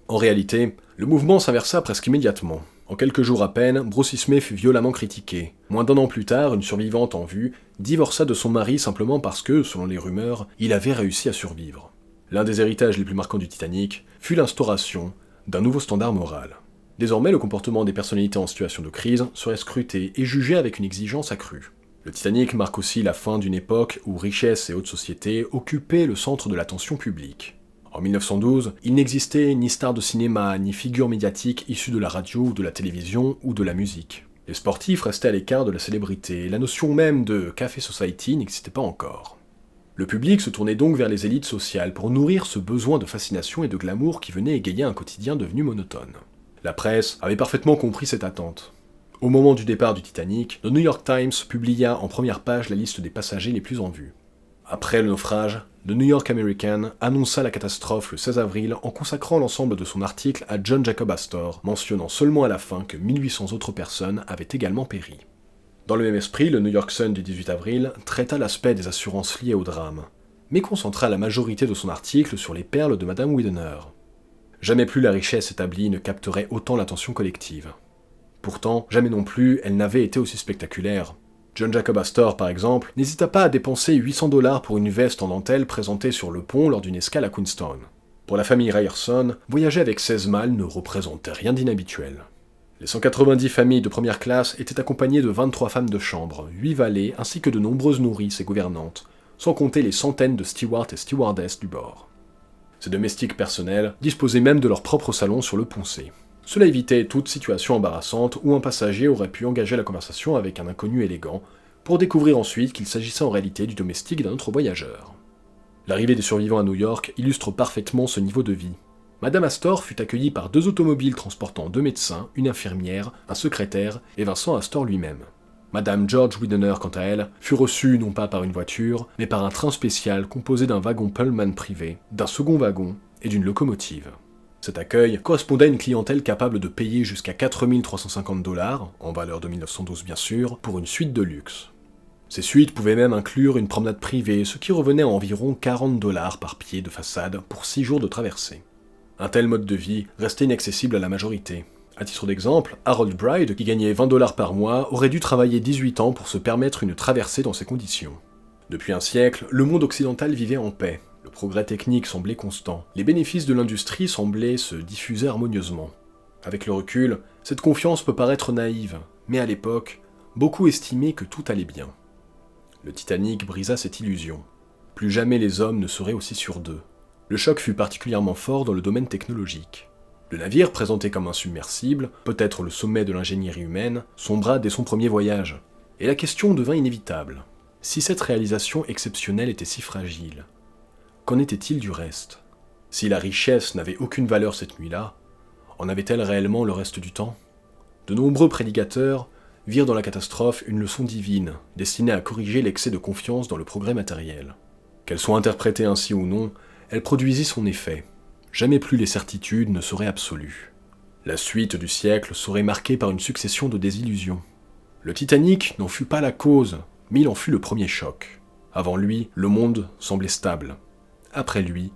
En réalité, le mouvement s'inversa presque immédiatement. En quelques jours à peine, Bruce Ismay fut violemment critiqué. Moins d'1 an plus tard, une survivante en vue divorça de son mari simplement parce que, selon les rumeurs, il avait réussi à survivre. L'un des héritages les plus marquants du Titanic fut l'instauration d'un nouveau standard moral. Désormais, le comportement des personnalités en situation de crise serait scruté et jugé avec une exigence accrue. Le Titanic marque aussi la fin d'une époque où richesse et haute société occupaient le centre de l'attention publique. En 1912, il n'existait ni star de cinéma, ni figure médiatique issue de la radio ou de la télévision ou de la musique. Les sportifs restaient à l'écart de la célébrité, et la notion même de café society n'existait pas encore. Le public se tournait donc vers les élites sociales pour nourrir ce besoin de fascination et de glamour qui venait égayer un quotidien devenu monotone. La presse avait parfaitement compris cette attente. Au moment du départ du Titanic, le New York Times publia en première page la liste des passagers les plus en vue. Après le naufrage, le New York American annonça la catastrophe le 16 avril en consacrant l'ensemble de son article à John Jacob Astor, mentionnant seulement à la fin que 1800 autres personnes avaient également péri. Dans le même esprit, le New York Sun du 18 avril traita l'aspect des assurances liées au drame, mais concentra la majorité de son article sur les perles de Madame Widener. Jamais plus la richesse établie ne capterait autant l'attention collective. Pourtant, jamais non plus elle n'avait été aussi spectaculaire. John Jacob Astor, par exemple, n'hésita pas à dépenser $800 pour une veste en dentelle présentée sur le pont lors d'une escale à Queenstown. Pour la famille Ryerson, voyager avec 16 mâles ne représentait rien d'inhabituel. Les 190 familles de 1re classe étaient accompagnées de 23 femmes de chambre, 8 valets ainsi que de nombreuses nourrices et gouvernantes, sans compter les centaines de stewards et stewardesses du bord. Ces domestiques personnels disposaient même de leur propre salon sur le pont C. Cela évitait toute situation embarrassante où un passager aurait pu engager la conversation avec un inconnu élégant, pour découvrir ensuite qu'il s'agissait en réalité du domestique d'un autre voyageur. L'arrivée des survivants à New York illustre parfaitement ce niveau de vie. Madame Astor fut accueillie par 2 automobiles transportant 2 médecins, une infirmière, un secrétaire et Vincent Astor lui-même. Madame George Widener, quant à elle, fut reçue non pas par une voiture, mais par un train spécial composé d'un wagon Pullman privé, d'un second wagon et d'une locomotive. Cet accueil correspondait à une clientèle capable de payer jusqu'à $4 350, en valeur de 1912 bien sûr, pour une suite de luxe. Ces suites pouvaient même inclure une promenade privée, ce qui revenait à environ $40 par pied de façade pour 6 jours de traversée. Un tel mode de vie restait inaccessible à la majorité. À titre d'exemple, Harold Bride, qui gagnait $20 par mois, aurait dû travailler 18 ans pour se permettre une traversée dans ces conditions. Depuis un siècle, le monde occidental vivait en paix. Le progrès technique semblait constant, les bénéfices de l'industrie semblaient se diffuser harmonieusement. Avec le recul, cette confiance peut paraître naïve, mais à l'époque, beaucoup estimaient que tout allait bien. Le Titanic brisa cette illusion. Plus jamais les hommes ne seraient aussi sûrs d'eux. Le choc fut particulièrement fort dans le domaine technologique. Le navire, présenté comme un submersible, peut-être le sommet de l'ingénierie humaine, sombra dès son premier voyage. Et la question devint inévitable. Si cette réalisation exceptionnelle était si fragile, qu'en était-il du reste? Si la richesse n'avait aucune valeur cette nuit-là, en avait-elle réellement le reste du temps? De nombreux prédicateurs virent dans la catastrophe une leçon divine, destinée à corriger l'excès de confiance dans le progrès matériel. Qu'elle soit interprétée ainsi ou non, elle produisit son effet. Jamais plus les certitudes ne seraient absolues. La suite du siècle serait marquée par une succession de désillusions. Le Titanic n'en fut pas la cause, mais il en fut le premier choc. Avant lui, le monde semblait stable. Après lui,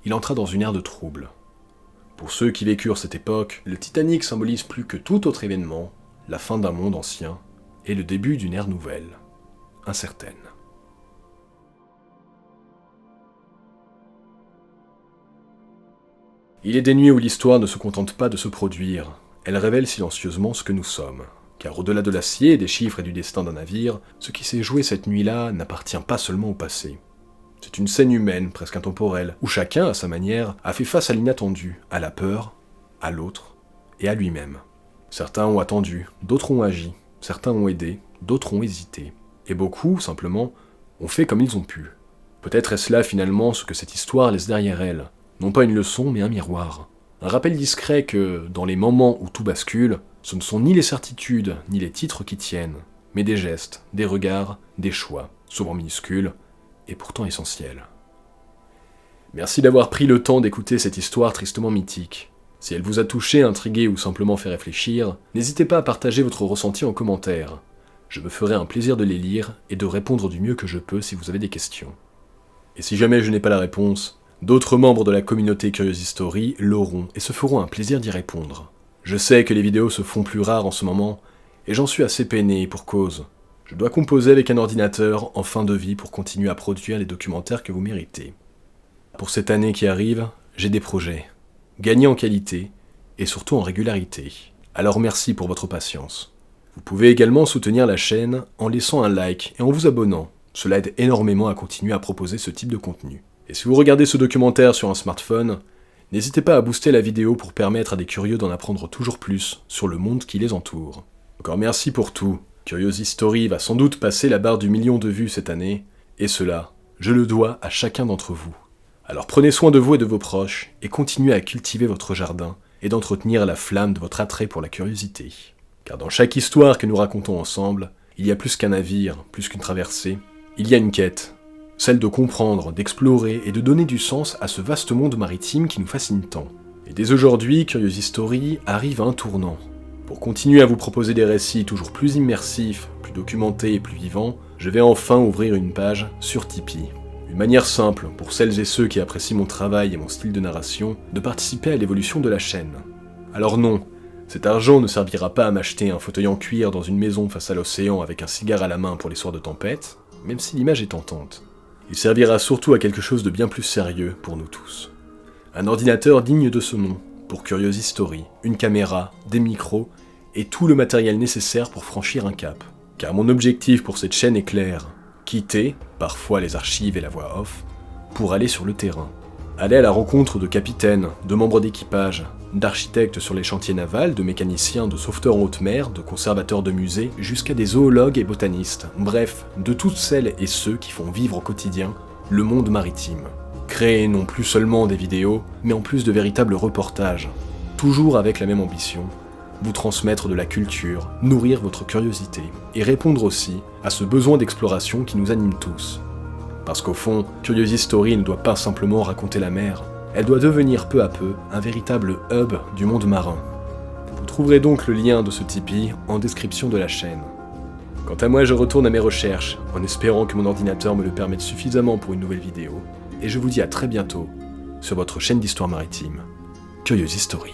il entra dans une ère de trouble. Pour ceux qui vécurent cette époque, le Titanic symbolise plus que tout autre événement la fin d'un monde ancien et le début d'une ère nouvelle, incertaine. Il est des nuits où l'histoire ne se contente pas de se produire, elle révèle silencieusement ce que nous sommes. Car au-delà de l'acier, des chiffres et du destin d'un navire, ce qui s'est joué cette nuit-là n'appartient pas seulement au passé. C'est une scène humaine, presque intemporelle, où chacun, à sa manière, a fait face à l'inattendu, à la peur, à l'autre et à lui-même. Certains ont attendu, d'autres ont agi, certains ont aidé, d'autres ont hésité. Et beaucoup, simplement, ont fait comme ils ont pu. Peut-être est-ce là finalement ce que cette histoire laisse derrière elle. Non pas une leçon, mais un miroir. Un rappel discret que, dans les moments où tout bascule, ce ne sont ni les certitudes, ni les titres qui tiennent, mais des gestes, des regards, des choix, souvent minuscules, et pourtant essentiels. Merci d'avoir pris le temps d'écouter cette histoire tristement mythique. Si elle vous a touché, intrigué ou simplement fait réfléchir, n'hésitez pas à partager votre ressenti en commentaire. Je me ferai un plaisir de les lire et de répondre du mieux que je peux si vous avez des questions. Et si jamais je n'ai pas la réponse, d'autres membres de la communauté Curious History l'auront et se feront un plaisir d'y répondre. Je sais que les vidéos se font plus rares en ce moment, et j'en suis assez peiné pour cause. Je dois composer avec un ordinateur en fin de vie pour continuer à produire les documentaires que vous méritez. Pour cette année qui arrive, j'ai des projets. Gagner en qualité, et surtout en régularité. Alors merci pour votre patience. Vous pouvez également soutenir la chaîne en laissant un like et en vous abonnant. Cela aide énormément à continuer à proposer ce type de contenu. Et si vous regardez ce documentaire sur un smartphone, n'hésitez pas à booster la vidéo pour permettre à des curieux d'en apprendre toujours plus sur le monde qui les entoure. Encore merci pour tout. Curious History va sans doute passer la barre du million de vues cette année, et cela, je le dois à chacun d'entre vous. Alors prenez soin de vous et de vos proches, et continuez à cultiver votre jardin, et d'entretenir la flamme de votre attrait pour la curiosité. Car dans chaque histoire que nous racontons ensemble, il y a plus qu'un navire, plus qu'une traversée, il y a une quête. Celle de comprendre, d'explorer et de donner du sens à ce vaste monde maritime qui nous fascine tant. Et dès aujourd'hui, Curious History arrive à un tournant. Pour continuer à vous proposer des récits toujours plus immersifs, plus documentés et plus vivants, je vais enfin ouvrir une page sur Tipeee. Une manière simple, pour celles et ceux qui apprécient mon travail et mon style de narration, de participer à l'évolution de la chaîne. Alors non, cet argent ne servira pas à m'acheter un fauteuil en cuir dans une maison face à l'océan avec un cigare à la main pour les soirs de tempête, même si l'image est tentante. Il servira surtout à quelque chose de bien plus sérieux pour nous tous. Un ordinateur digne de ce nom, pour Curious History, une caméra, des micros, et tout le matériel nécessaire pour franchir un cap. Car mon objectif pour cette chaîne est clair, quitter, parfois les archives et la voix off, pour aller sur le terrain. Aller à la rencontre de capitaines, de membres d'équipage, d'architectes sur les chantiers navals, de mécaniciens, de sauveteurs en haute mer, de conservateurs de musées, jusqu'à des zoologues et botanistes, bref, de toutes celles et ceux qui font vivre au quotidien le monde maritime. Créer non plus seulement des vidéos, mais en plus de véritables reportages, toujours avec la même ambition, vous transmettre de la culture, nourrir votre curiosité, et répondre aussi à ce besoin d'exploration qui nous anime tous. Parce qu'au fond, Curious History ne doit pas simplement raconter la mer, elle doit devenir peu à peu un véritable hub du monde marin. Vous trouverez donc le lien de ce Tipeee en description de la chaîne. Quant à moi, je retourne à mes recherches, en espérant que mon ordinateur me le permette suffisamment pour une nouvelle vidéo, et je vous dis à très bientôt sur votre chaîne d'histoire maritime, Curious History.